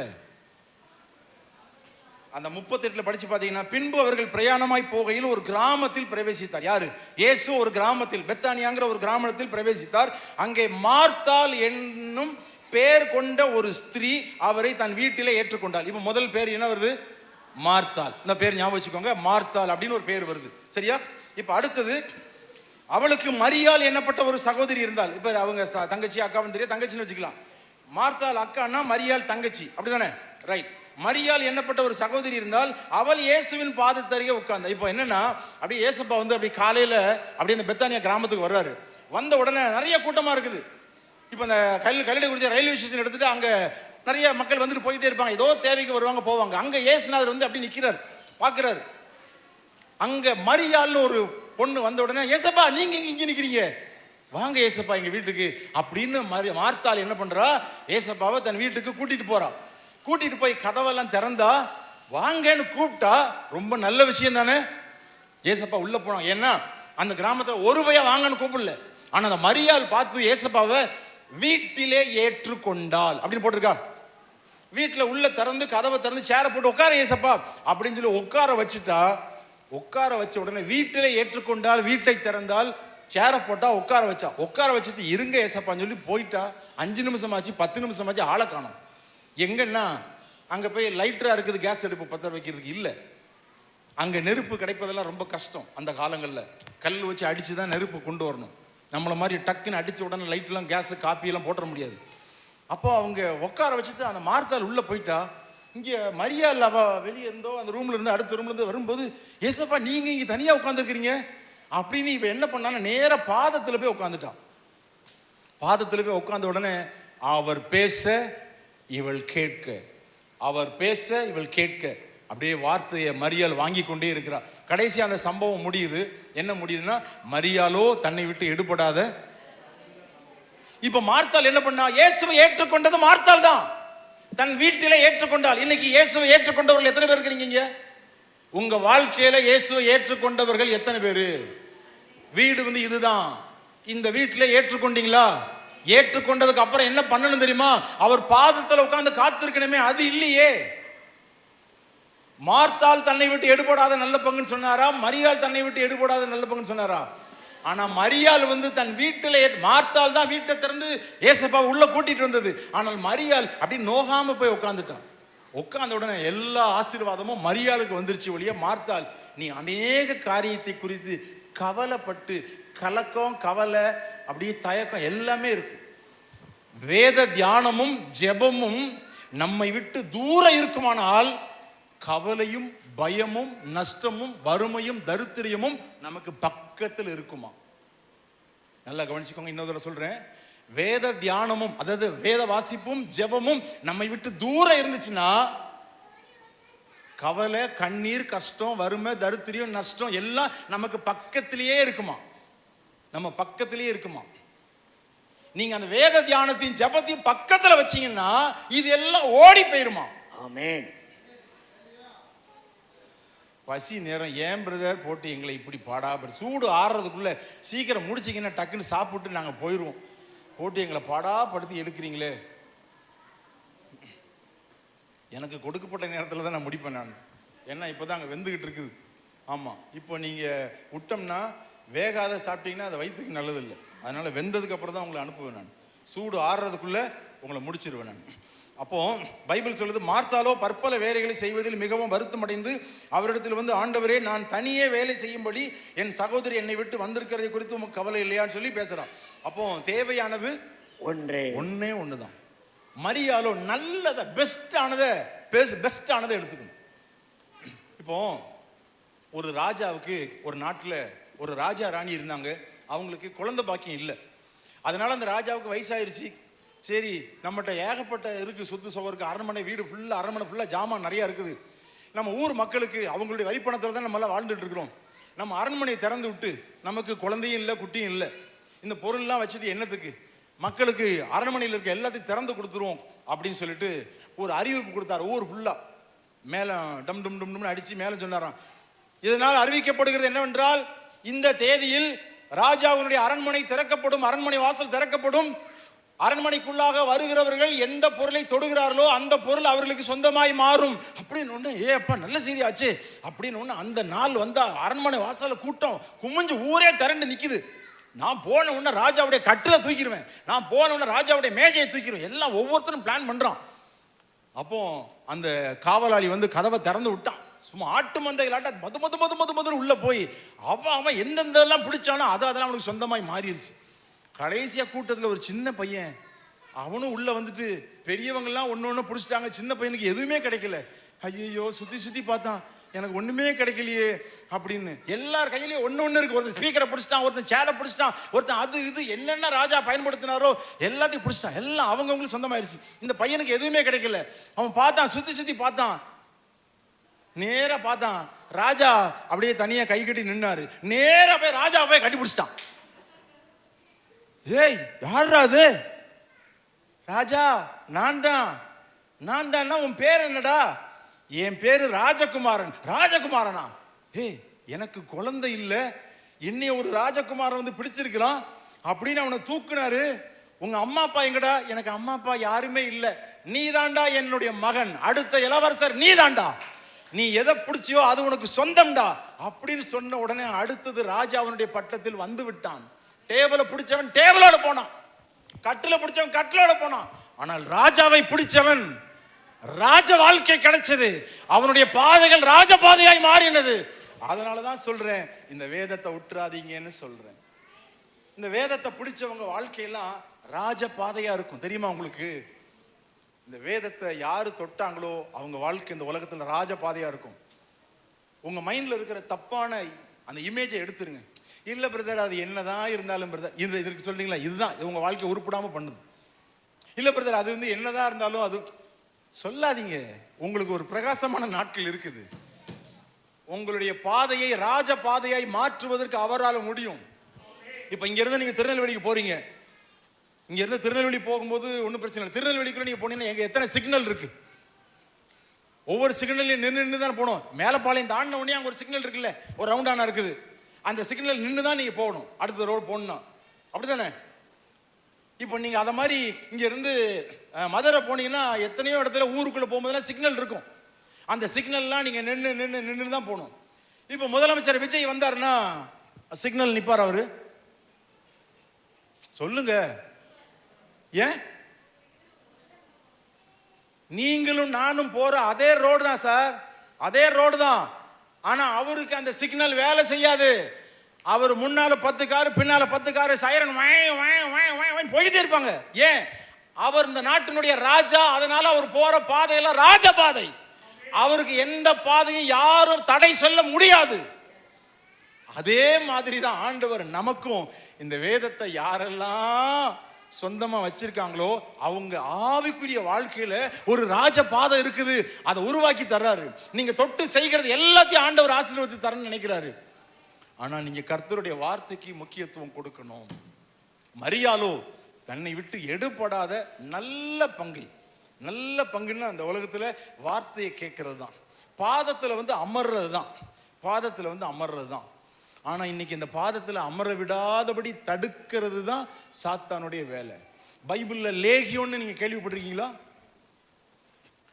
அந்த 38 படிச்சு பாத்தீங்கன்னா, பின்பு அவர்கள் பிரயாணமாய் போகையில் ஒரு கிராமத்தில் பிரவேசித்தார். யாரு? இயேசு ஒரு கிராமத்தில், பெத்தானியாங்கிற ஒரு கிராமத்தில் பிரவேசித்தார். அங்கே மார்த்தாள் என்னும்
பேர் கொண்ட ஒரு ஸ்திரீ அவரை தன் வீட்டிலே ஏற்றுக்கொண்டாள். இப்ப முதல் பேர் என்ன வருது? மார்த்தாள். இந்த பேர் ஞாபகம் வச்சுக்கோங்க, மார்த்தாள் அப்படின்னு ஒரு பேர் வருது. சரியா? இப்ப அடுத்தது, அவளுக்கு மரியாள் என்னப்பட்ட ஒரு சகோதரி இருந்தால். இப்ப அவங்க தங்கச்சி அக்காவும் தெரியும், தங்கச்சின்னு வச்சுக்கலாம். மார்த்தாள் அக்கான்னா மரியாள் தங்கச்சி, அப்படிதானே? ரைட். மரியாள் என்னப்பட்ட ஒரு சகோதரி இருந்தால் அவள் இயேசுவின் பாதத்தருகே உட்கார்ந்தா. இப்போ என்னன்னா, அப்படியே இயேசுப்பா வந்து அப்படி காலையில அப்படியே இந்த பெத்தானியா கிராமத்துக்கு வர்றாரு. வந்த உடனே நிறைய கூட்டமா இருக்குது. இப்போ இந்த கல்லடை குறிச்சி ரயில்வே ஸ்டேஷன் எடுத்துட்டு அங்க நிறைய மக்கள் வந்துட்டு போயிட்டே இருப்பாங்க. ஏதோ தேவைக்கு வருவாங்க போவாங்க. அங்க இயேசுநாதர் வந்து அப்படி நிக்கிறார், பாக்குறாரு. அங்க மரியாள்னு ஒரு பொண்ணு வந்த உடனே, ஏசப்பா நீங்க இங்க நிக்கிறீங்க, வாங்க ஏசப்பா எங்க வீட்டுக்கு அப்படின்னு மார்த்தாள் என்ன பண்றா, ஏசப்பாவை தன் வீட்டுக்கு கூட்டிட்டு போறா. கூட்டிட்டு போய் கதவெல்லாம் திறந்தா, வாங்கன்னு கூப்பிட்டா ரொம்ப நல்ல விஷயம் தானே. ஏசப்பா உள்ள போனா. ஏன்னா அந்த கிராமத்துல ஒரு பையன் வாங்கன்னு கூப்பிடல. ஆனா அந்த மரியாள் பார்த்து ஏசப்பாவை வீட்டிலே ஏற்றுக்கொண்டாள் அப்படின்னு போட்டிருக்கா. வீட்டுல உள்ள திறந்து கதவை திறந்து சேரை போட்டு உட்கார ஏசப்பா அப்படின்னு சொல்லி உட்கார வச்சுட்டா. உட்கார வச்ச உடனே வீட்டிலே ஏற்றுக்கொண்டால், வீட்டை திறந்தால், சேரை போட்டா, உட்கார வச்சா. உட்கார வச்சுட்டு இருங்க ஏசப்பான்னு சொல்லி போயிட்டா. 5 நிமிஷம் ஆச்சு, 10 நிமிஷம் ஆச்சு, ஆளை காணோம். எங்கன்னா அங்க போய் லைட்டரா இருக்குது, கேஸ் அடுப்பு பற்ற வைக்கிறதுக்கு இல்லை. அங்க நெருப்பு கிடைப்பதெல்லாம் ரொம்ப கஷ்டம். அந்த காலங்களில் கல் வச்சு அடிச்சு தான் நெருப்பு கொண்டு வரணும். நம்மளை மாதிரி டக்குன்னு அடிச்ச உடனே லைட்லாம் கேஸு காப்பியெல்லாம் போட்டுற முடியாது. அப்போ அவங்க உட்கார வச்சுட்டு அந்த மார்த்தாள் உள்ள போயிட்டா. இங்கே மரியாள் அவ வெளியே இருந்தோ அந்த ரூம்ல இருந்து அடுத்த ரூம்ல இருந்து வரும்போது, ஏசப்பா நீங்க இங்க தனியா உட்காந்துருக்கிறீங்க அப்படின்னு இவ என்ன பண்ணாலும் நேர பாதத்துல போய் உட்காந்துட்டான். பாதத்துல போய் உட்கார்ந்த உடனே அவர் பேச இவள் கேட்க, அவர் பேச இவள் கேட்க, அப்படியே வார்த்தையை மரியாள் வாங்கி கொண்டே இருக்கிறார். கடைசி அந்த சம்பவம் முடியுது. என்ன முடியுதுன்னா, மரியாளோ தன்னை விட்டு எடுபடாத. இப்ப மார்த்தாள் என்ன பண்ணா, இயேசுவை ஏற்றுக்கொண்டது மார்த்தாள் தான். தன் வீட்டிலே ஏற்றுக்கொண்டாள். இன்னைக்கு இயேசுவை ஏற்றுக்கொண்டவர்கள் எத்தனை பேர் இருக்கிறீங்க? உங்க வாழ்க்கையில இயேசுவை ஏற்றுக்கொண்டவர்கள் எத்தனை பேரு? வீடு வந்து இதுதான். இந்த வீட்டில ஏற்றுக்கொண்டீங்களா? ஏற்றுக்கொண்டதுக்கு அப்புறம் என்ன பண்ணணும் தெரியுமா? அவர் பாதத்தில் உட்கார்ந்து காத்திருக்கணுமே, அது இல்லையே. மார்த்தாள் தன்னை விட்டு எடுபடாத நல்ல பங்குன்னு சொன்னாரா? மரியாள் தன்னை விட்டு எடுபடாத நல்ல பங்குன்னு சொன்னாரா? ஆனா மரியாள் வந்து தன் வீட்டில், மார்த்தாள் தான் வீட்டை திறந்து ஏசப்பா உள்ள கூட்டிட்டு வந்தது. ஆனால் மரியாள் அப்படி நோகாம போய் உட்கார்ந்துட்டான். உட்கார்ந்த உடனே எல்லா ஆசீர்வாதமும் மரியாளுக்கு வந்துருச்சு ஒழிய, மார்த்தாள் நீ அநேக காரியத்தை குறித்து கவலைப்பட்டு, கலக்கம், கவலை, அப்படியே தயக்கம் எல்லாமே இருக்கும். வேத தியானமும் ஜெபமும் நம்மை விட்டு தூரம் இருக்குமானால் கவலையும் பயமும் நஷ்டமும் வறுமையும் தரித்திரியமும் நமக்கு பக்கத்தில் இருக்குமா? நல்லா கவனிச்சுக்கோங்க. இன்னொரு தடவை சொல்றேன். வேத தியானமும், அதாவது வேத வாசிப்பும் ஜெபமும் நம்மை விட்டு தூரம் இருந்துச்சுன்னா கவலை, கண்ணீர், கஷ்டம், வறுமை, தரித்திரியம், நஷ்டம் எல்லாம் நமக்கு பக்கத்திலேயே இருக்குமா? நம்ம பக்கத்திலேயே இருக்குமா? நீங்க அந்த வேத தியானத்தையும் ஜெபத்தையும் பக்கத்துல வச்சீங்கன்னா இது எல்லாம் ஓடி போயிருமா? ஆமென். பசி நேரம் ஏன் பிரதர் போட்டு எங்களை இப்படி பாடாபடி, சூடு ஆறுறதுக்குள்ள சீக்கிரம் முடிச்சிங்கன்னா டக்குன்னு சாப்பிட்டு நாங்கள் போயிடுவோம், போட்டு எங்களை பாடாப்படுத்தி எடுக்கிறீங்களே. எனக்கு கொடுக்கப்பட்ட நேரத்தில் தான் நான் முடிப்பேன் நான். ஏன்னா இப்போ தான் அங்கே வெந்துக்கிட்டு இருக்குது. ஆமாம், இப்போ நீங்கள் விட்டோம்னா வேகாத சாப்பிட்டீங்கன்னா அது வயிற்றுக்கு நல்லதில்லை. அதனால் வெந்ததுக்கு அப்புறம் தான் உங்களை அனுப்புவேன் நான். சூடு ஆறுறதுக்குள்ளே உங்களை முடிச்சிருவேன் நான். அப்போ பைபிள் சொல்லுது, மார்த்தாளோ பற்பல வேலைகளை செய்வதில் மிகவும் வருத்தம் அடைந்து அவரிடத்தில் வந்து, ஆண்டவரே நான் தனியே வேலை செய்யும்படி என் சகோதரி என்னை விட்டு வந்திருக்கிறதை குறித்து உமக்கு கவலை இல்லையான்னு சொல்லி பேசுறான். அப்போ தேவையானது ஒன்னே ஒண்ணுதான். மரியாளோ நல்லதை, பெஸ்டானதை எடுத்துக்கணும். இப்போ ஒரு ராஜாவுக்கு, ஒரு நாட்டில் ஒரு ராஜா ராணி இருந்தாங்க. அவங்களுக்கு குழந்தை பாக்கியம் இல்லை. அதனால அந்த ராஜாவுக்கு வயசாயிருச்சு. சரி, நம்மகிட்ட ஏகப்பட்ட இருக்கு, சொத்து சுகருக்கு, அரண்மனை வீடு ஃபுல்லாக, அரண்மனை ஃபுல்லாக ஜாமான் நிறையா இருக்குது. நம்ம ஊர் மக்களுக்கு அவங்களுடைய வரிப்பணத்தில் தான் நம்மளாம் வாழ்ந்துட்டு இருக்கிறோம். நம்ம அரண்மனையை திறந்து விட்டு நமக்கு குழந்தையும் இல்லை, குட்டியும் இல்லை, இந்த பொருள்லாம் வச்சுட்டு என்னத்துக்கு, மக்களுக்கு அரண்மனையில் இருக்க எல்லாத்தையும் திறந்து கொடுத்துருவோம் அப்படின்னு சொல்லிட்டு ஒரு அறிவிப்பு கொடுத்தாரு. ஊர் ஃபுல்லாக மேலே டம் டும் டும் டும்னு அடித்து மேலே சொன்னாராம். இதனால் அறிவிக்கப்படுகிறது என்னவென்றால், இந்த தேதியில் ராஜாவினுடைய அரண்மனை திறக்கப்படும், அரண்மனை வாசல் திறக்கப்படும். அரண்மனைக்குள்ளாக வருகிறவர்கள் எந்த பொருளை தொடுகிறார்களோ அந்த பொருள் அவர்களுக்கு சொந்தமாய் மாறும் அப்படின்னு ஒன்று. அப்பா நல்ல செய்தி ஆச்சு அப்படின்னு ஒன்று. அந்த நாள் வந்தா அரண்மனை வாசல கூட்டம் குமிஞ்சு ஊரே திரண்டு நிற்குது.
நான் போன உடனே ராஜாவுடைய கட்டில தூக்கிடுவேன், நான் போன உடனே ராஜாவுடைய மேஜையை தூக்கிடுவேன். எல்லாம் ஒவ்வொருத்தரும் பிளான் பண்றான். அப்போ அந்த காவலாளி வந்து கதவை திறந்து விட்டான். சும்மா ஆட்டு மந்தைகளாட்ட மது மது மது மது மதுன்னு உள்ள போய் அவன் எந்தெந்தெல்லாம் பிடிச்சானோ அதெல்லாம் அவனுக்கு சொந்தமாய் மாறிடுச்சு. கடைசியா கூட்டத்தில் ஒரு சின்ன பையன், அவனும் உள்ள வந்துட்டு பெரியவங்கெல்லாம் ஒன்று ஒன்று பிடிச்சிட்டாங்க, சின்ன பையனுக்கு எதுவுமே கிடைக்கல. ஐயோ சுத்தி சுத்தி பார்த்தான், எனக்கு ஒண்ணுமே கிடைக்கலையே அப்படின்னு. எல்லார் கையிலயும் ஒண்ணு இருக்கு. ஒருத்தன் ஸ்பீக்கரை பிடிச்சிட்டான், ஒருத்தன் சேரை பிடிச்சிட்டான், ஒருத்தன் அது இது என்னென்ன ராஜா பயன்படுத்தினாரோ எல்லாத்தையும் பிடிச்சிட்டான். எல்லாம் அவங்கவுங்களுக்கு சொந்தமாயிருச்சு. இந்த பையனுக்கு எதுவுமே கிடைக்கல. அவன் பார்த்தான், சுத்தி சுத்தி பார்த்தான், நேரா பார்த்தான், ராஜா அப்படியே தனியா கை கட்டி நின்னாரு. நேரா போய் ராஜா போய் கட்டி பிடிச்சிட்டான். ஏய் யாரா அது? ராஜா நான் தான். உன் பேர் என்னடா? என் பேரு ராஜகுமாரன். ராஜகுமாரனா? ஏய் எனக்கு குழந்தை இல்லை, என்னைய ஒரு ராஜகுமாரன் வந்து பிடிச்சிருக்கிறான் அப்படின்னு அவனை தூக்குனாரு. உங்க அம்மா அப்பா எங்கடா? எனக்கு அம்மா அப்பா யாருமே இல்லை, நீ தாண்டா என்னுடைய மகன், அடுத்த இளவரசர் நீ தாண்டா, நீ எதை பிடிச்சியோ அது உனக்கு சொந்தம்டா அப்படின்னு சொன்ன உடனே அடுத்தது ராஜா அவனுடைய பட்டத்தில் வந்து விட்டான். டேபிளை பிடிச்சவன் டேபிளோட போனான், கட்டில பிடிச்சவன் கட்டிலோட போனான். ஆனால் ராஜாவை பிடிச்சவன் ராஜ வாழ்க்கை கிடைச்சது, அவனுடைய பாதைகள் ராஜ பாதையாய் மாறினது. அதனாலதான் சொல்றேன், இந்த வேதத்தை விட்டுறாதீங்கன்னு சொல்றேன். இந்த வேதத்தை பிடிச்சவங்க வாழ்க்கையெல்லாம் ராஜ பாதையா இருக்கும். தெரியுமா உங்களுக்கு? இந்த வேதத்தை யாரு தொட்டாங்களோ அவங்க வாழ்க்கை இந்த உலகத்துல ராஜ பாதையா இருக்கும். உங்க மைண்ட்ல இருக்கிற தப்பான அந்த இமேஜை எடுத்துருங்க. இல்ல பிரதர் அது என்னதான் இருந்தாலும் பிரதர் இதுக்கு சொல்றீங்களா, இதுதான் உங்க வாழ்க்கை உருப்படாம பண்ணுது. இல்ல பிரதர் அது வந்து என்னதான் இருந்தாலும் அது சொல்லாதீங்க. உங்களுக்கு ஒரு பிரகாசமான நாட்கள் இருக்குது. உங்களுடைய பாதையை ராஜ பாதையாய் மாற்றுவதற்கு அவரால் முடியும். இப்ப இங்க இருந்து நீங்க திருநெல்வேலிக்கு போறீங்க, இங்க இருந்து திருநெல்வேலி போகும்போது ஒன்றும் பிரச்சனை இல்லை. திருநெல்வேலிக்குள்ள நீங்க போனீங்கன்னா எங்க எத்தனை சிக்னல் இருக்கு, ஒவ்வொரு சிக்னல்லையும் நின்று தான் போகணும். மேலப்பாளையம் தாண்டின உடனே அங்கே ஒரு சிக்னல் இருக்குல்ல, ஒரு ரவுண்டானா இருக்குது, அந்த சிக்னல் நின்று தான் நீங்க போகணும் அடுத்த ரோடு போகணும்னா. அப்படித்தானே? இப்போ நீங்க அதை மாதிரி இங்க இருந்து மதுரை போனீங்கன்னா எத்தனையோ இடத்துல ஊருக்குள்ள போகும்போதுலாம் சிக்னல் இருக்கும். அந்த சிக்னல்லாம் நீங்க நின்று தான் போகணும். இப்போ முதலமைச்சர் விஜய் வந்தாருன்னா சிக்னல் நிப்பார் அவரு? சொல்லுங்க. ஏன்? நீங்களும் நானும் போற அதே ரோடு தான் சார், அதே ரோடு தான். ஆனா அவருக்கு அந்த சிக்னல் வேலை செய்யாது. அவர் முன்னால 10 காரு பின்னால 10 காரு சைரன் போயிட்டே இருப்பாங்க. ஏன்? அவர் இந்த நாட்டினுடைய ராஜா, அதனால அவர் போற பாதையெல்லாம் ராஜ பாதை. அவருக்கு எந்த பாதையும் யாரும் தடை சொல்ல முடியாது. அதே மாதிரி தான் ஆண்டவர் நமக்கும் இந்த வேதத்தை யாரெல்லாம் சொந்தமா வச்சிருக்காங்களோ அவங்க ஆவிக்குரிய வாழ்க்கையில ஒரு ராஜ பாதை இருக்குது, அதை உருவாக்கி தர்றாரு. நீங்க தொட்டு செய்கிறது எல்லாத்தையும் ஆண்டவர் ஆசீர்வதித்து தரணும்னு நினைக்கிறாரு. ஆனா நீங்க கர்த்தருடைய வார்த்தைக்கு முக்கியத்துவம் கொடுக்கணும். மரியாளோ தன்னை விட்டு எடுபடாத நல்ல பங்கை, நல்ல பங்குன்னா அந்த உலகத்துல வார்த்தையை கேட்கறது தான், பாதத்துல வந்து அமர்றது தான், பாதத்துல வந்து அமர்றது தான். ஆனா இன்னைக்கு இந்த பாதத்துல அமர விடாதபடி தடுக்கிறது தான் சாத்தானுடைய வேலை. பைபிள்ல லேகியோன்னு நீங்க கேள்விப்பட்டிருக்கீங்களா?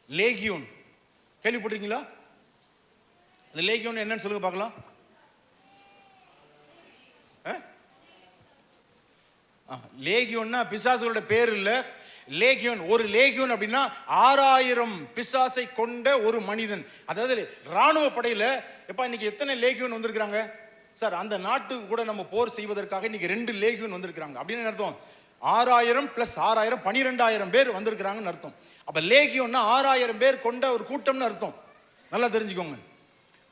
லேகியோன் கேள்விப்பட்டிருக்கீங்களா? அந்த லேகியோன் என்னன்னு சொல்லுங்க பார்க்கலாம். லேகியோன்னா பிசாசுகளோட பேர் இல்ல. லேகியோன், ஒரு லேகியோன் அப்படின்னா 6000 பிசாசை கொண்ட ஒரு மனிதன். அதாவது ராணுவ படையில எப்ப இன்னைக்கு எத்தனை லேகியோன் வந்திருக்கிறாங்க சார்? அந்த நாட்டுக்கு கூட நம்ம போர் செய்வதற்காக இன்னைக்கு 2 லேகியோன் வந்திருக்கிறாங்க. அப்படின்னு அர்த்தம் 6000 + 6000 12000 பேர் வந்திருக்கிறாங்கன்னு அர்த்தம். அப்ப லேகியோன்னா 6000 பேர் கொண்ட ஒரு கூட்டம்னு அர்த்தம். நல்லா தெரிஞ்சுக்கோங்க,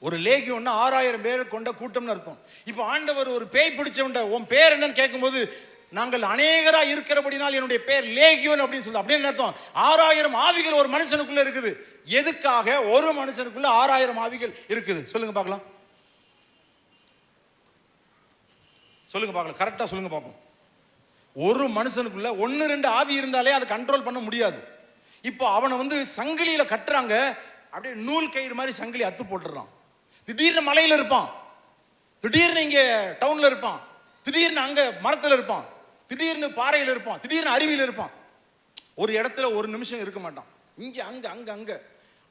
ஒரு லேகியோன்னா 6000 பேர் கொண்ட கூட்டம்னு அர்த்தம். இப்ப ஆண்டவர் ஒரு பேய் பிடிச்சவன்ட உன் பேர் என்னன்னு கேட்கும்போது நாங்கள் அநேகரா இருக்கிறபடினால் என்னுடைய பேர் லேகியோன் அப்படின்னு சொல்ல. அப்படின்னு அர்த்தம் 6000 ஆவிகள் ஒரு மனுஷனுக்குள்ள இருக்குது. எதுக்காக ஒரு மனுஷனுக்குள்ள 6000 ஆவிகள் இருக்குது? சொல்லுங்க பார்க்கலாம், சொல்லுங்க பார்க்கலாம், கரெக்டா சொல்லுங்க பார்ப்போம். ஒரு மனுஷனுக்குள்ள 1-2 ஆவி இருந்தாலே அதை கண்ட்ரோல் பண்ண முடியாது. இப்போ அவனை வந்து சங்கிலியில கட்டுறாங்க, அப்படியே நூல் கயிறு மாதிரி சங்கிலி அத்து போட்டுறான். திடீர்னு மலையில இருப்பான், திடீர்னு இங்க டவுன்ல இருப்பான், திடீர்னு அங்க மரத்துல இருப்பான், திடீர்னு பாறையில் இருப்பான், திடீர்னு அருவியில் இருப்பான். ஒரு இடத்துல ஒரு நிமிஷம் இருக்க மாட்டான். இங்க அங்க அங்க அங்க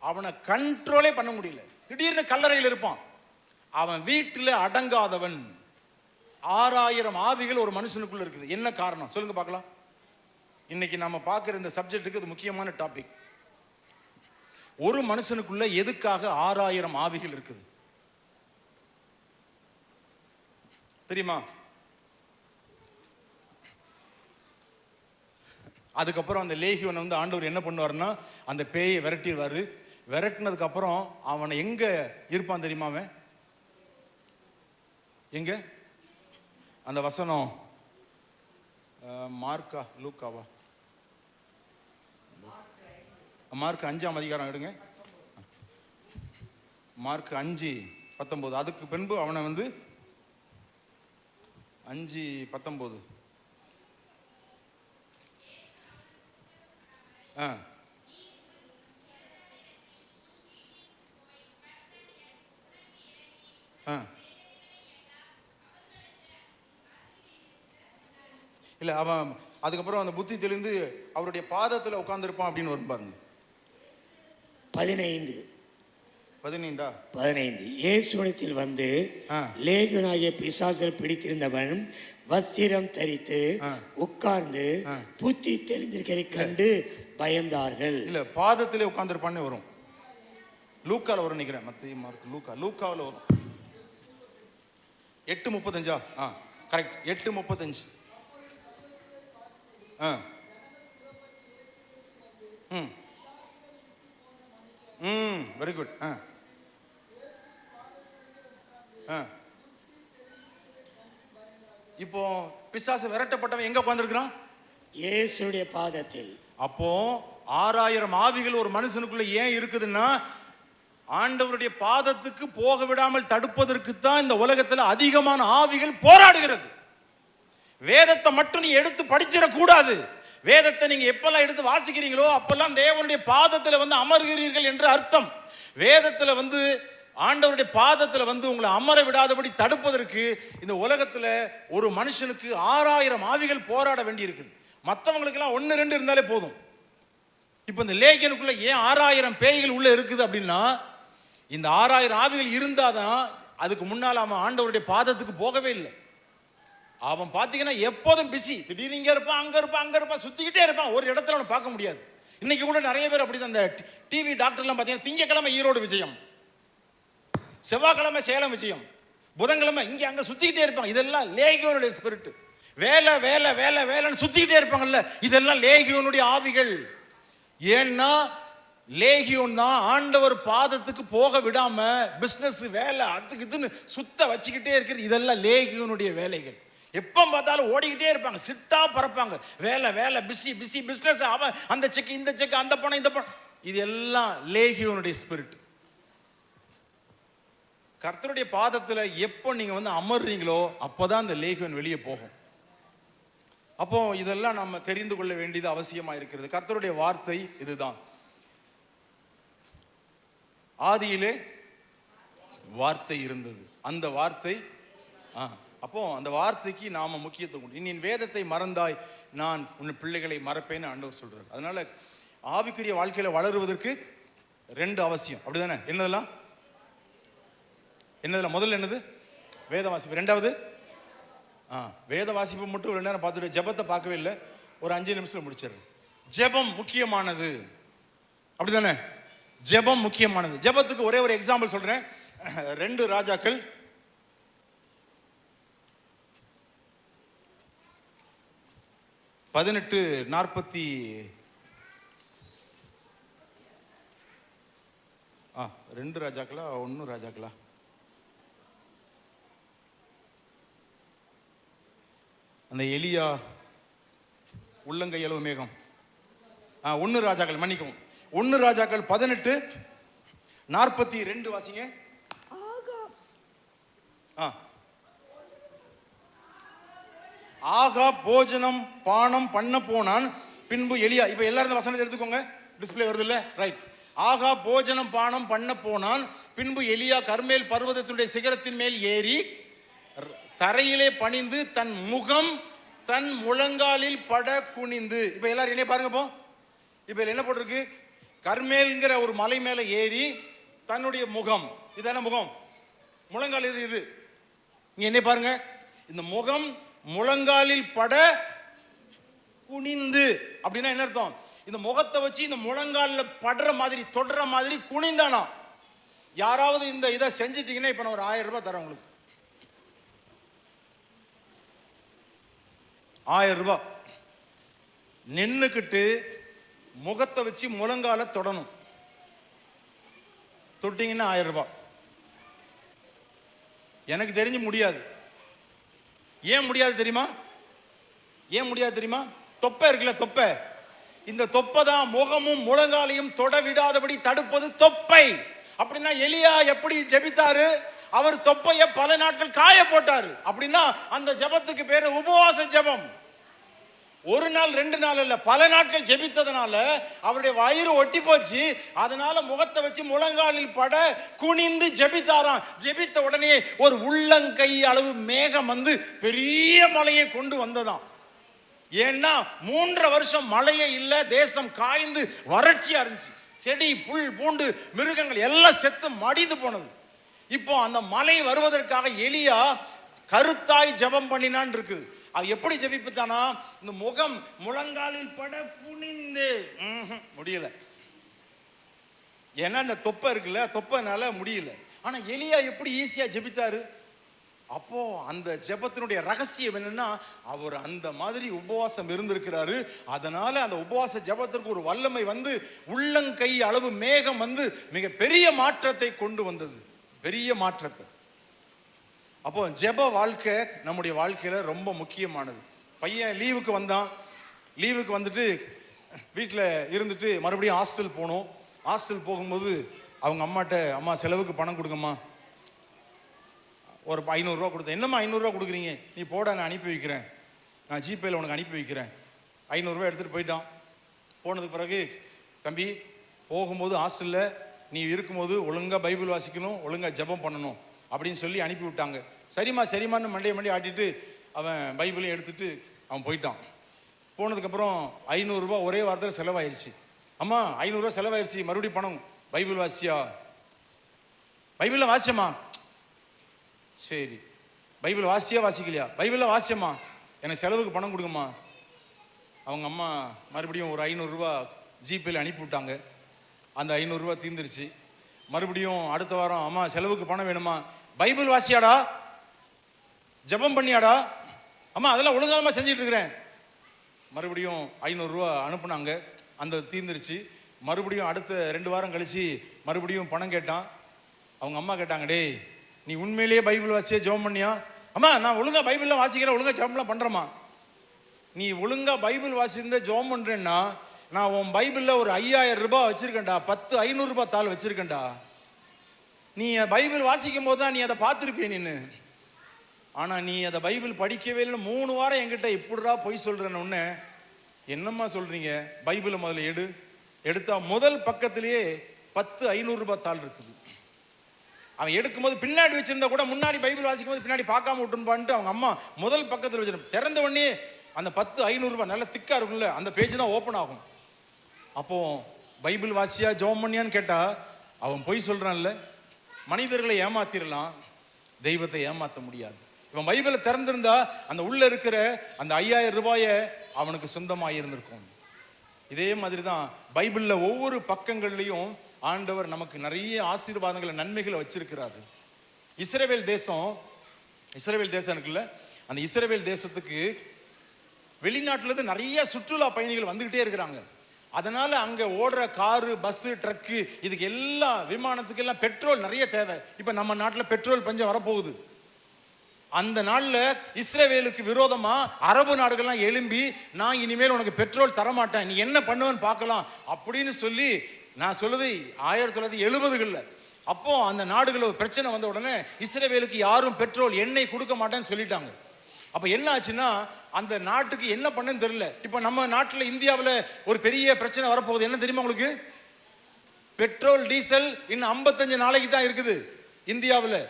அவனை கண்ட்ரோலே பண்ண முடியல. திடீர்னு கல்லறையில் இருப்பான். அவன் வீட்டில் அடங்காதவன்,
6000 ஆவிகள் ஒரு மனுஷனுக்குள்ள இருக்குது. என்ன காரணம் சொல்லுங்க பார்க்கலாம். இன்னைக்கு நாம பார்க்கிற இந்த சப்ஜெக்ட்டுக்கு இது முக்கியமான டாபிக். ஒரு மனுஷனுக்குள்ள எதுக்காக 6000 ஆவிகள் இருக்குது தெரியுமா? அதுக்கப்புறம் அந்த லேகியோனை வந்து ஆண்டவர் என்ன பண்ணுவாருன்னா அந்த பேயை விரட்டிடுவாரு. விரட்டினதுக்கு அப்புறம் அவனை எங்க இருப்பான் தெரியுமா? அவன் எங்க? அந்த வசனம் மார்க்கா லூக்காவா? மார்க் 5ஆம் அதிகாரம் எடுங்க. மார்க் 5:19. அதுக்கு பின்பு அவனை வந்து 5:19 இல்ல அவன் அதுக்கப்புறம் அந்த புத்தி தெளிந்து அவருடைய பாதத்துல உட்கார்ந்துருப்பான் அப்படின்னு வரும் பாருங்க.
15 இயேசுவிடத்தில் வந்து லேகியோனாகிய பிசாசில் பிடித்திருந்தவன் வஸ்திரம் தரித்து உட்கார்ந்து புத்தி தெளிந்திருக்கிறதை கண்டு பயந்தார்கள்.
இல்ல பாதத்திலே உட்கார்ந்துருப்பான்னு வரும். லூக்கால வரும் நினைக்கிறேன். மத்தேயு மார்க் லூக்காவுல வரும். 8:35 கரெக்ட். 8:35 very good. இப்போ பிசாசு விரட்டப்பட்டவன் எங்க உட்கார்ந்திருக்கிறான்?
இயேசுடைய பாதத்தில்.
அப்போ 6000 ஆவிகள் ஒரு மனுஷனுக்குள்ள ஏன் இருக்குதுன்னா ஆண்டவருடைய பாதத்துக்கு போக விடாமல் தடுப்பதற்கு தான் இந்த உலகத்துல அதிகமான ஆவிகள் போராடுகிறது. வேதத்தை மட்டும் நீ எடுத்து படிச்சிடக் கூடாது. வேதத்தை நீங்க எப்பெல்லாம் எடுத்து வாசிக்கிறீங்களோ அப்பெல்லாம் தேவனுடைய பாதத்துல வந்து அமர்கிறீர்கள் என்று அர்த்தம். வேதத்துல வந்து ஆண்டவருடைய பாதத்துல வந்து உங்களை அமர விடாதபடி தடுப்பதற்கு இந்த உலகத்துல ஒரு மனுஷனுக்கு 6000 ஆவிகள் போராட வேண்டி இருக்குது. மற்றவங்களுக்கு எல்லாம் 1-2 இருந்தாலே போதும். இப்ப இந்த லேகியனுக்குள்ள ஏன் 6000 பேய்கள் உள்ள இருக்குது அப்படின்னா இந்த 6000 ஆவிகள் இருந்தாதான் அதுக்கு முன்னால் அவன் ஆண்டவருடைய பாதத்துக்கு போகவே இல்லை. அவன் பார்த்தீங்கன்னா எப்போதும் பிஸி. திடீர்னு இங்கே இருப்பான், அங்கே இருப்பான், அங்கே இருப்பான், சுற்றிக்கிட்டே இருப்பான். ஒரு இடத்துல அவனை பார்க்க முடியாது. இன்னைக்கு கூட நிறைய பேர் அப்படி தான். அந்த டிவி டாக்டர்லாம் பார்த்தீங்கன்னா திங்கக்கிழமை ஈரோடு விஜயம், செவ்வாய்க்கிழமை சேலம் விஜயம், புதன்கிழமை இங்கே அங்கே சுற்றிக்கிட்டே இருப்பாங்க. இதெல்லாம் லேகியோனுடைய ஸ்பிரிட். வேலை வேலை வேலை வேலைன்னு சுற்றிக்கிட்டே இருப்பாங்கல்ல, இதெல்லாம் லேகியோனுடைய ஆவிகள். ஏன்னா லேகியோன் தான் ஆண்டவர் பாதத்துக்கு போக விடாம பிஸ்னஸ் வேலை அதுக்கு இதுன்னு சுத்த வச்சுக்கிட்டே இருக்கிறது. இதெல்லாம் லேகியோனுடைய வேலைகள். எப்போ பார்த்தாலும் ஓடிக்கிட்டே இருப்பாங்க, சிட்டா பறப்பாங்க. வேலை வேலை பிஸி பிஸி பிஸ்னஸ். அவன் அந்த செக் இந்த செக், அந்த பணம் இந்த பணம், இது எல்லாம் லேகியோனுடைய ஸ்பிரிட். கர்த்தருடைய பாதத்தில் எப்போ நீங்க வந்து அமர்றீங்களோ அப்போதான் இந்த லேகியோன் வெளியே போகும். அப்போ இதெல்லாம் நம்ம தெரிந்து கொள்ள வேண்டியது அவசியமா இருக்கிறது. கர்த்தருடைய வார்த்தை இதுதான். ஆதியிலே வார்த்தை இருந்தது, அந்த வார்த்தை அப்போ அந்த வார்த்தைக்கு நாம முக்கியத்துவம் உண்டு. நீ வேதத்தை மறந்தாய், நான் உன் பிள்ளைகளை மறப்பேன்னு ஆண்டவர் சொல்றாரு. அதனால ஆவிக்குரிய வாழ்க்கையில வளருவதற்கு 2 அவசியம். அப்படிதானே? என்னதெல்லாம்? முதல்ல என்னது? வேத வாசிப்பு. 2வது வேத வாசிப்பு மட்டும் 2 நேரம் பார்த்துட்டு ஜெபத்தை பார்க்கவே இல்லை, ஒரு 5 நிமிஷத்துல முடிச்சிடுறேன். ஜெபம் முக்கியமானது. அப்படிதானே? ஜெபம் முக்கியமானது. ஜெபத்துக்கு ஒரே ஒரு எக்ஸாம்பிள் சொல்றேன். 2 ராஜாக்கள் 18:40 2 ராஜாக்களா 1 ராஜாக்களா? அந்த எலியா உள்ளங்கையளவு மேகம். 1 ராஜாக்கள், மன்னிக்கவும், 1 ராஜாக்கள் 18:42 வாசிங்க. ஆகா போஜனம் பானம் பண்ண போனான், பின்பு எலியா. இப்ப எல்லாரும் இந்த வசனத்தை எடுத்துக்கோங்க, டிஸ்பிளே வருது இல்ல? ரைட். ஆகா போஜனம் பானம் பண்ண போனான், பின்பு எலியா கர்மேல் பர்வதத்தினுடைய சிகரத்தின் மேல் ஏறி தரையிலே பணிந்து தன் முகம் தன் முழங்காலில் பட குனிந்து. இப்ப எல்லாரும் என்ன பாருங்க. இப்ப என்ன போட்டிருக்கு? கர்மேல்ங்கிற ஒரு மலை மேல ஏறி தன்னுடைய முகம், இதான முகம், முழங்கால் இது. இங்க என்ன பாருங்க,
இந்த முகம் முழங்காலில் பட குனிந்து. அப்படின்னா என்ன அர்த்தம்? இந்த முகத்தை வச்சு இந்த முழங்காலில் படுற மாதிரி தொடுற மாதிரி குனிந்தானா. யாராவது இந்த இதை செஞ்சிட்டீங்கன்னா இப்ப நான் ஒரு 1000 ரூபாய் தரேன் உங்களுக்கு. 1000 ரூபாய். நின்னுக்கிட்டு முகத்தை வச்சு முழங்கால தொடணும். தொட்டீங்கன்னா 1000 ரூபாய். எனக்கு தெரிஞ்சு முடியாது. ஏன் முடியாது தெரியுமா? ஏன் முடியாது தெரியுமா? தொப்பை இருக்குல்ல, தொப்பை. இந்த தொப்பை தான் முகமும் முழங்காலையும் தொட விடாதபடி தடுப்பது தொப்பை. அப்படின்னா எலியா எப்படி ஜெபித்தாரு? அவர் தொப்பைய பல நாட்கள் காய போட்டாரு. அப்படின்னா அந்த ஜெபத்துக்கு பேரு உபவாச ஜெபம். ஒரு நாள் 2 நாள் இல்ல, பல நாட்கள் ஜெபித்ததனால அவருடைய வயிறு ஒட்டி போச்சு. அதனால முகத்தை வச்சு முழங்காலில் பட குனிந்து ஜெபித்தாராம். ஜெபித்த உடனே ஒரு உள்ளங்கை அளவு மேகம் வந்து பெரிய மலையை கொண்டு வந்ததாம். ஏன்னா 3 வருஷம் மழையே இல்ல, தேசம் காய்ந்து வறட்சியா இருந்துச்சு. செடி புல் பூண்டு மிருகங்கள் எல்லாம் செத்து மடிந்து போனது. இப்போ அந்த மலை வருவதற்காக எலியா கருத்தாய் ஜெபம் பண்ணினான் இருக்குது. அது எப்படி ஜெபிப்புத்தானா? இந்த முகம் முழங்காலில் பட குனிந்து. முடியல. ஏன்னா இந்த தொப்பை இருக்குல்ல, தொப்பைனால முடியல. ஆனா எலியா எப்படி ஈஸியா ஜெபித்தாரு? அப்போ அந்த ஜெபத்தினுடைய ரகசியம் என்னன்னா, அவர் அந்த மாதிரி உபவாசம் இருந்திருக்கிறாரு. அதனால அந்த உபவாச ஜெபத்திற்கு ஒரு வல்லமை வந்து உள்ளங்கை அளவு மேகம் வந்து மிக பெரிய மாற்றத்தை கொண்டு வந்தது. பெரிய மாற்றத்தை. அப்போ ஜெப வாழ்க்கை நம்முடைய வாழ்க்கையில ரொம்ப முக்கியமானது. பையன் லீவுக்கு வந்தான். லீவுக்கு வந்துட்டு வீட்டில் இருந்துட்டு மறுபடியும் ஹாஸ்டல் போனோம். ஹாஸ்டல் போகும்போது அவங்க அம்மாட்ட, அம்மா செலவுக்கு பணம் கொடுங்கம்மா. ஒரு 500 ரூபா கொடுத்தேன். என்னம்மா 500 ரூபா கொடுக்குறீங்க? நீ போட, நான் அனுப்பி வைக்கிறேன், நான் ஜிபேயில் உனக்கு அனுப்பி வைக்கிறேன். 500 ரூபா எடுத்துகிட்டு போயிட்டான். போனதுக்கு பிறகு, தம்பி போகும்போது ஹாஸ்டலில் நீ இருக்கும்போது ஒழுங்காக பைபிள் வாசிக்கணும், ஒழுங்காக ஜெபம் பண்ணணும் அப்படின்னு சொல்லி அனுப்பி விட்டாங்க. சரிம்மா சரிம்மான்னு மண்டையை ஆட்டிட்டு அவன் பைபிளையும் எடுத்துட்டு அவன் போயிட்டான். போனதுக்கப்புறம் 500 ரூபா ஒரே வாரத்தில் செலவாயிருச்சு. அம்மா 500 ரூபா செலவாயிருச்சு, மறுபடியும் பணம். பைபிள் வாசியா? பைபிளில் வாசியம்மா. சரி, பைபிள் வாசியா வாசிக்கலையா? பைபிளில் வாசியம்மா, எனக்கு செலவுக்கு பணம் கொடுங்கம்மா. அவங்க அம்மா மறுபடியும் ஒரு 500 ரூபா ஜிபேயில் அனுப்பி விட்டாங்க. அந்த 500 ரூபா தீர்ந்துருச்சு. மறுபடியும் அடுத்த வாரம், அம்மா செலவுக்கு பணம் வேணுமா? பைபிள் வாசியாடா? ஜெபம் பண்ணியாடா? அம்மா அதெல்லாம் ஒழுங்காதமா செஞ்சுட்டு இருக்கிறேன். மறுபடியும் 500 ரூபா அனுப்புனாங்க. அந்த தீர்ந்துருச்சு. மறுபடியும் அடுத்த 2 வாரம் கழிச்சு மறுபடியும் பணம் கேட்டான். அவங்க அம்மா கேட்டாங்க, டேய் நீ உண்மையிலேயே பைபிள் வாசியா ஜெபம் பண்ணியா? அம்மா நான் ஒழுங்கா பைபிள்லாம் வாசிக்கிறேன், ஒழுங்கா ஜெபம்லாம் பண்றேம்மா. நீ ஒழுங்கா பைபிள் வாசியிருந்த ஜெபம் பண்றேன்னா நான் உன் பைபிளில் ஒரு 5000 ரூபாய் வச்சிருக்கேன்டா, 10 500 ரூபாய் தாள் வச்சிருக்கேன்டா. நீ பைபிள் வாசிக்கும் போது தான் நீ அதை பார்த்துருப்பிய நின்று. ஆனா நீ அதை பைபிள் படிக்கவே இல்லை. 3 வாரம் என்கிட்ட எப்படிடா பொய் சொல்றேன்னு ஒன்று. என்னம்மா சொல்றீங்க? பைபிளை முதல்ல எடுத்தா முதல் பக்கத்திலேயே 10 500 ரூபாய் தாள் இருக்குது. அவன் எடுக்கும்போது பின்னாடி வச்சிருந்தா கூட முன்னாடி பைபிள் வாசிக்கும் போது பின்னாடி பார்க்காம விட்டுருப்பான்ட்டு அவங்க அம்மா முதல் பக்கத்தில் வச்சிருப்பா. திறந்த உடனே அந்த 10 500 ரூபாய் நல்ல திக்கா இருக்கும்ல, அந்த பேஜ் தான் ஓப்பன் ஆகும். அப்போ பைபிள் வாசியா ஜெபம் பண்ணியான்னு கேட்டா அவன் பொய் சொல்றான்ல. மனிதர்களை ஏமாத்திரலாம், தெய்வத்தை ஏமாற்ற முடியாது. இவன் பைபிளை திறந்திருந்தா அந்த உள்ள இருக்கிற அந்த 5000 ரூபாயை அவனுக்கு சொந்தமாக இருந்திருக்கும். இதே மாதிரி தான் பைபிளில் ஒவ்வொரு பக்கங்கள்லையும் ஆண்டவர் நமக்கு நிறைய ஆசீர்வாதங்களை நன்மைகளை வச்சிருக்கிறாரு. இஸ்ரவேல் தேசம் இருக்குல்ல, அந்த இஸ்ரவேல் தேசத்துக்கு வெளிநாட்டிலேருந்து நிறைய சுற்றுலா பயணிகள் வந்துகிட்டே இருக்கிறாங்க. அதனால அங்க ஓடுற காரு, பஸ், ட்ரக்கு, இதுக்கு எல்லாம் விமானத்துக்கு எல்லாம் பெட்ரோல் நிறைய தேவை. இப்ப நம்ம நாட்டில் பெட்ரோல் பஞ்சம் வரப்போகுது. அந்த நாள்ல இஸ்ரவேலுக்கு விரோதமா அரபு நாடுகள்லாம் எழும்பி, நான் இனிமேல் உனக்கு பெட்ரோல் தரமாட்டேன், நீ என்ன பண்ணுவேன்னு பார்க்கலாம் அப்படின்னு சொல்லி, நான் சொல்லுது 1970களில். அப்போ அந்த நாடுகளில் பிரச்சனை வந்த உடனே இஸ்ரவேலுக்கு யாரும் பெட்ரோல் எண்ணெய் கொடுக்க மாட்டேன்னு சொல்லிட்டாங்க. அப்போ என்ன ஆச்சுன்னா அந்த நாட்டுக்கு என்ன பண்ணுன்னு தெரியல. இப்போ நம்ம நாட்டில் இந்தியாவில் ஒரு பெரிய பிரச்சனை வரப்போகுது. என்ன தெரியுமா உங்களுக்கு? பெட்ரோல் டீசல் இன்னும் 55 நாளைக்கு தான் இருக்குது இந்தியாவில்.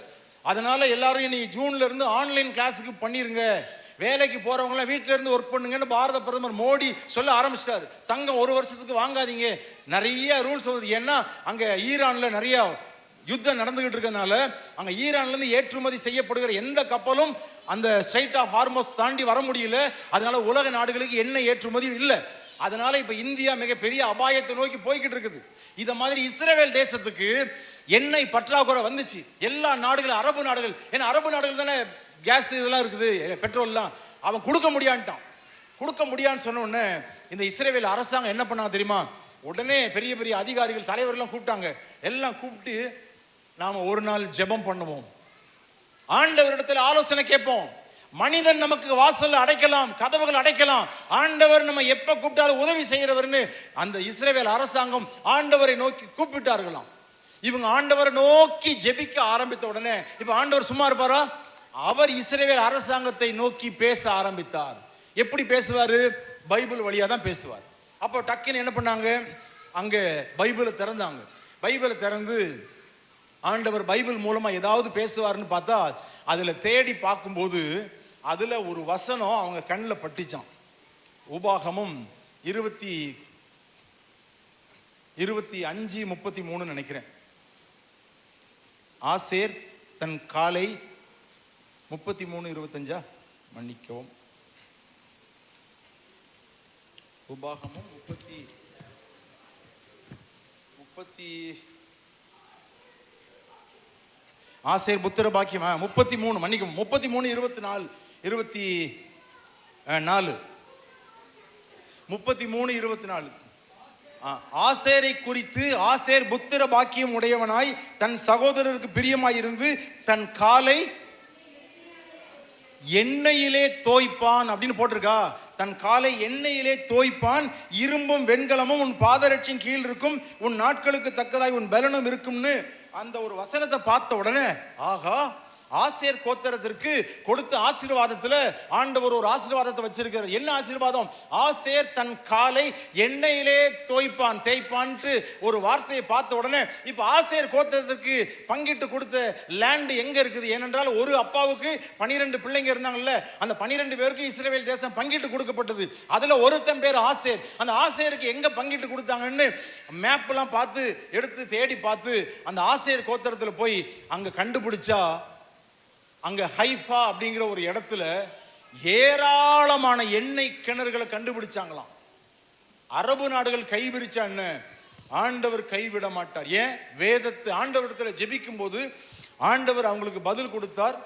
அதனால எல்லாரும் இன்னைக்கு ஜூன்ல இருந்து ஆன்லைன் கிளாஸுக்கு பண்ணிருங்க, வேலைக்கு போறவங்களாம் வீட்டில இருந்து ஒர்க் பண்ணுங்கன்னு பாரத பிரதமர் மோடி சொல்ல ஆரம்பிச்சிட்டாரு. தங்கம் 1 வருஷத்துக்கு வாங்காதீங்க, நிறைய ரூல்ஸ் வருது. ஏன்னா அங்க ஈரான்ல நிறைய யுத்தம் நடந்துகிட்டு இருக்கனால அங்க ஈரான்ல இருந்து ஏற்றுமதி செய்யப்படுகிற எந்த கப்பலும் அந்த ஸ்ட்ரைட் ஆஃப் ஹார்மோஸ் தாண்டி வர முடியல. அதனால உலக நாடுகளுக்கு எண்ணெய் ஏற்றுமதி இல்லை. அதனால இப்ப இந்தியா மிகப்பெரிய அபாயத்தை நோக்கி போய்கிட்டு இருக்குது. இத மாதிரி இஸ்ரேல் தேசத்துக்கு எண்ணெய் பற்றாக்குறை வந்துச்சு. எல்லா நாடுகளும் அரபு நாடுகள், ஏன்னா அரபு நாடுகள் தானே கேஸ் இதெல்லாம் இருக்குது, பெட்ரோல்லாம், அவன் கொடுக்க முடியான்ட்டான். கொடுக்க முடியான்னு சொன்ன உடனே இந்த இஸ்ரேல் அரசாங்கம் என்ன பண்ணா தெரியுமா? உடனே பெரிய பெரிய அதிகாரிகள் தலைவர்லாம் கூப்பிட்டாங்க. எல்லாம் கூப்பிட்டு நாம ஒரு நாள் ஜெபம் பண்ணுவோம், ஆண்டவரிடத்தில் ஆலோசனை கேட்போம். மனிதன் நமக்கு வாசல் அடைக்கலாம், கதவுகள் அடைக்கலாம், ஆண்டவர் நம்ம எப்ப கூப்பிட்டாலும் உதவி செய்யறவர்னு அந்த இஸ்ரேல் அரசாங்கம் ஆண்டவரை நோக்கி கூப்பிட்டார்களாம். இவங்க ஆண்டவரை நோக்கி ஜெபிக்க ஆரம்பித்த உடனே இப்ப ஆண்டவர் சும்மா இருப்பாரா? அவர் இஸ்ரேல் அரசாங்கத்தை நோக்கி பேச ஆரம்பித்தார். எப்படி பேசுவாரு? பைபிள் வழியா தான் பேசுவார். அப்போ டக்குன்னு என்ன பண்ணாங்க, அங்க பைபிளை திறந்தாங்க. பைபிளை திறந்து ஆண்டவர் பைபிள் மூலமா ஏதாவது பேசுவார்னு பார்த்தா அதுல தேடி பார்க்கும்போது அதுல ஒரு வசனம் அவங்க கண்ணில் பட்டுச்சான். உபாகமும் 25:33 நினைக்கிறேன். ஆசேர் தன் காலை 33:25 மன்னிக்கவும், உபாகமும் 30 ஆசேர் புத்திர பாக்கியம் 33 மன்னிக்கவும் 33:24 33:24 ஆசேரை குறித்து, ஆசேர் புத்திர பாக்கியம் உடையவனாய் தன் சகோதரருக்கு பிரியமாயிருந்து தன் காலை எண்ணெயிலே தோய்ப்பான் அப்படின்னு போட்டிருக்கா. தன் காலை எண்ணெயிலே தோய்ப்பான், இரும்பும் வெண்கலமும் உன் பாதரட்சின் கீழ் இருக்கும், உன் நாட்களுக்கு தக்கதாய் உன் பலனும் இருக்கும்னு அந்த ஒரு வசனத்தை பார்த்த உடனே ஆகா, ஆசேர் கோத்திரத்திற்கு கொடுத்த ஆசீர்வாதத்துல ஆண்டவர் ஒரு ஆசீர்வாதத்தை வச்சிருக்கிறார். என்ன ஆசீர்வாதம்? ஆசேர் தன் காலை எண்ணெயிலே தேய்ப்பான்ட்டு ஒரு வார்த்தையை பார்த்த உடனே இப்ப ஆசேர் கோத்திரத்திற்கு பங்கிட்டு கொடுத்த லேண்ட் எங்க இருக்குது? ஏனென்றால் ஒரு அப்பாவுக்கு 12 பிள்ளைங்க இருந்தாங்கல்ல, அந்த 12 பேருக்கு இஸ்ரவேல் தேசம் பங்கிட்டு கொடுக்கப்பட்டது. அதுல ஒருத்தன் பேர் ஆசேர். அந்த ஆசேருக்கு எங்க பங்கிட்டு கொடுத்தாங்கன்னு மேப்லாம் பார்த்து எடுத்து தேடி பார்த்து அந்த ஆசேர் கோத்திரத்துல போய் அங்க கண்டுபிடிச்சா அங்க ஹைஃபா அப்படிங்கிற ஒரு இடத்துல ஏராளமான எண்ணெய் கிணறுகளை கண்டுபிடிச்சாங்களாம். அரபு நாடுகள் கைவிரிச்சான்னு ஆண்டவர் கைவிட மாட்டார். ஏன்? வேதத்தை ஆண்டவரிடத்துல ஜெபிக்கும் போது ஆண்டவர் அவங்களுக்கு பதில் கொடுத்தார்.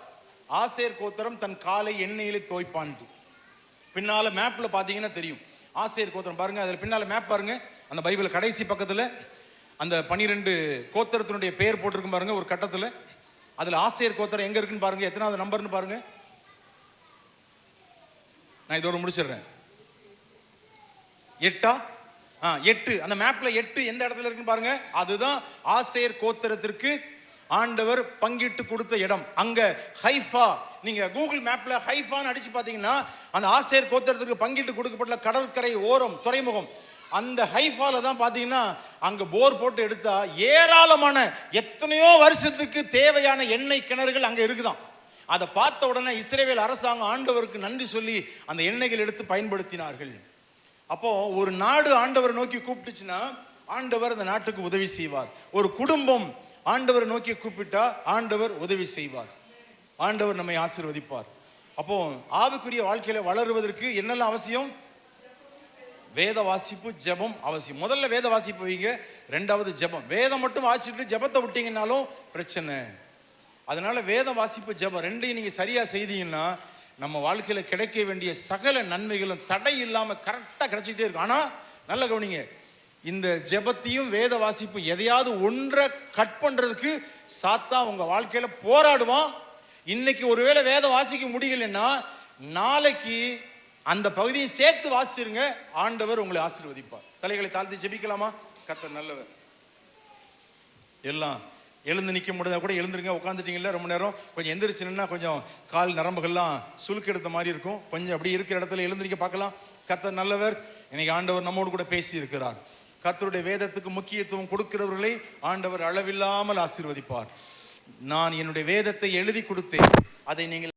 ஆசேர் கோத்திரம் தன் காலை எண்ணெயிலே தோய்ப்பான்ட்டு. பின்னால மேப்ல பாத்தீங்கன்னா தெரியும் ஆசேர் கோத்திரம் பாருங்க, அதுல பின்னால மேப் பாருங்க, அந்த பைபிள் கடைசி பக்கத்துல அந்த 12 கோத்திரத்தினுடைய பெயர் போட்டிருக்கும் பாருங்க. ஒரு கட்டத்துல அதுல ஆசேர் கோத்திரம் எங்க இருக்குன்னு பாருங்க, எத்தனாவது நம்பர்னு பாருங்க. நான் இதோட முடிச்சிடுறேன். 8 அந்த மேப்ல 8 எந்த இடத்துல இருக்குன்னு பாருங்க. அதுதான் ஆசேர் கோத்திரத்திற்கு ஆண்டவர் பங்கிட்டு கொடுத்த இடம். அங்க ஹைஃபா, நீங்க கூகுள் மேப்ல ஹைஃபான்னு அடிச்சு பாத்தீங்கன்னா அந்த ஆசேர் கோத்திரத்திற்கு பங்கிட்டு கொடுக்கப்பட்ட கடற்கரை ஓரம் துறைமுகம், அந்த ஹைஃபால தான் பாத்தீங்கன்னா அங்க போர் போட்டு எடுத்தா ஏராளமான எத்தனையோ வருஷத்துக்கு தேவையான எண்ணெய் கிணறுகள் அங்க இருக்குதான். அதை பார்த்த உடனே இஸ்ரவேல் அரசாங்கம் ஆண்டவருக்கு நன்றி சொல்லி அந்த எண்ணெய்கள் எடுத்து பயன்படுத்தினார்கள். அப்போ ஒரு நாடு ஆண்டவரை நோக்கி கூப்பிட்டுச்சுன்னா ஆண்டவர் அந்த நாட்டுக்கு உதவி செய்வார். ஒரு குடும்பம் ஆண்டவரை நோக்கி கூப்பிட்டா ஆண்டவர் உதவி செய்வார், ஆண்டவர் நம்மை ஆசீர்வதிப்பார். அப்போ ஆவிக்குரிய வாழ்க்கையில வளருவதற்கு என்னெல்லாம் அவசியம்? வேத வாசிப்பு, ஜெபம் அவசியம். முதல்ல வேத வாசிப்பு வைங்க, ரெண்டாவது ஜெபம். வேதம் மட்டும் வாசிச்சுட்டு ஜெபத்தை விட்டீங்கன்னாலும் பிரச்சனை. அதனால வேத வாசிப்பு, ஜெபம் ரெண்டையும் நீங்க சரியா செய்தீங்கன்னா நம்ம வாழ்க்கையில கிடைக்க வேண்டிய சகல நன்மைகளும் தடை இல்லாம கரெக்டா கிடைச்சிட்டே இருக்கும். ஆனா நல்ல கவனிங்க, இந்த ஜெபத்தையும் வேத வாசிப்பு எதையாவது ஒன்றை கட் பண்றதுக்கு சாத்தா உங்க வாழ்க்கையில போராடுவான். இன்னைக்கு ஒருவேளை வேத வாசிக்க முடியலன்னா நாளைக்கு அந்த பகுதியை சேர்த்து வாசிச்சிருங்க, ஆண்டவர் உங்களை ஆசீர்வதிப்பார். தலைகளை தாழ்த்தி ஜெபிக்கலாமா? கர்த்தர் நல்லவர். எல்லாம் எழுந்து நிற்க முடியாத கூட எழுந்துருங்க. உட்காந்துட்டீங்கல்ல ரொம்ப நேரம், கொஞ்சம் எந்திரிச்சுன்னா கொஞ்சம் கால் நரம்புகள்லாம் சுலுக்கு எடுத்த மாதிரி இருக்கும். கொஞ்சம் அப்படி இருக்கிற இடத்துல எழுந்திருக்க பார்க்கலாம். கர்த்தர் நல்லவர். இன்னைக்கு ஆண்டவர் நம்மோடு கூட பேசி இருக்கிறார். கர்த்தருடைய வேதத்துக்கு முக்கியத்துவம் கொடுக்கிறவர்களை ஆண்டவர் அளவில்லாமல் ஆசீர்வதிப்பார். நான் என்னுடைய வேதத்தை எழுதி கொடுத்தேன், அதை நீங்கள்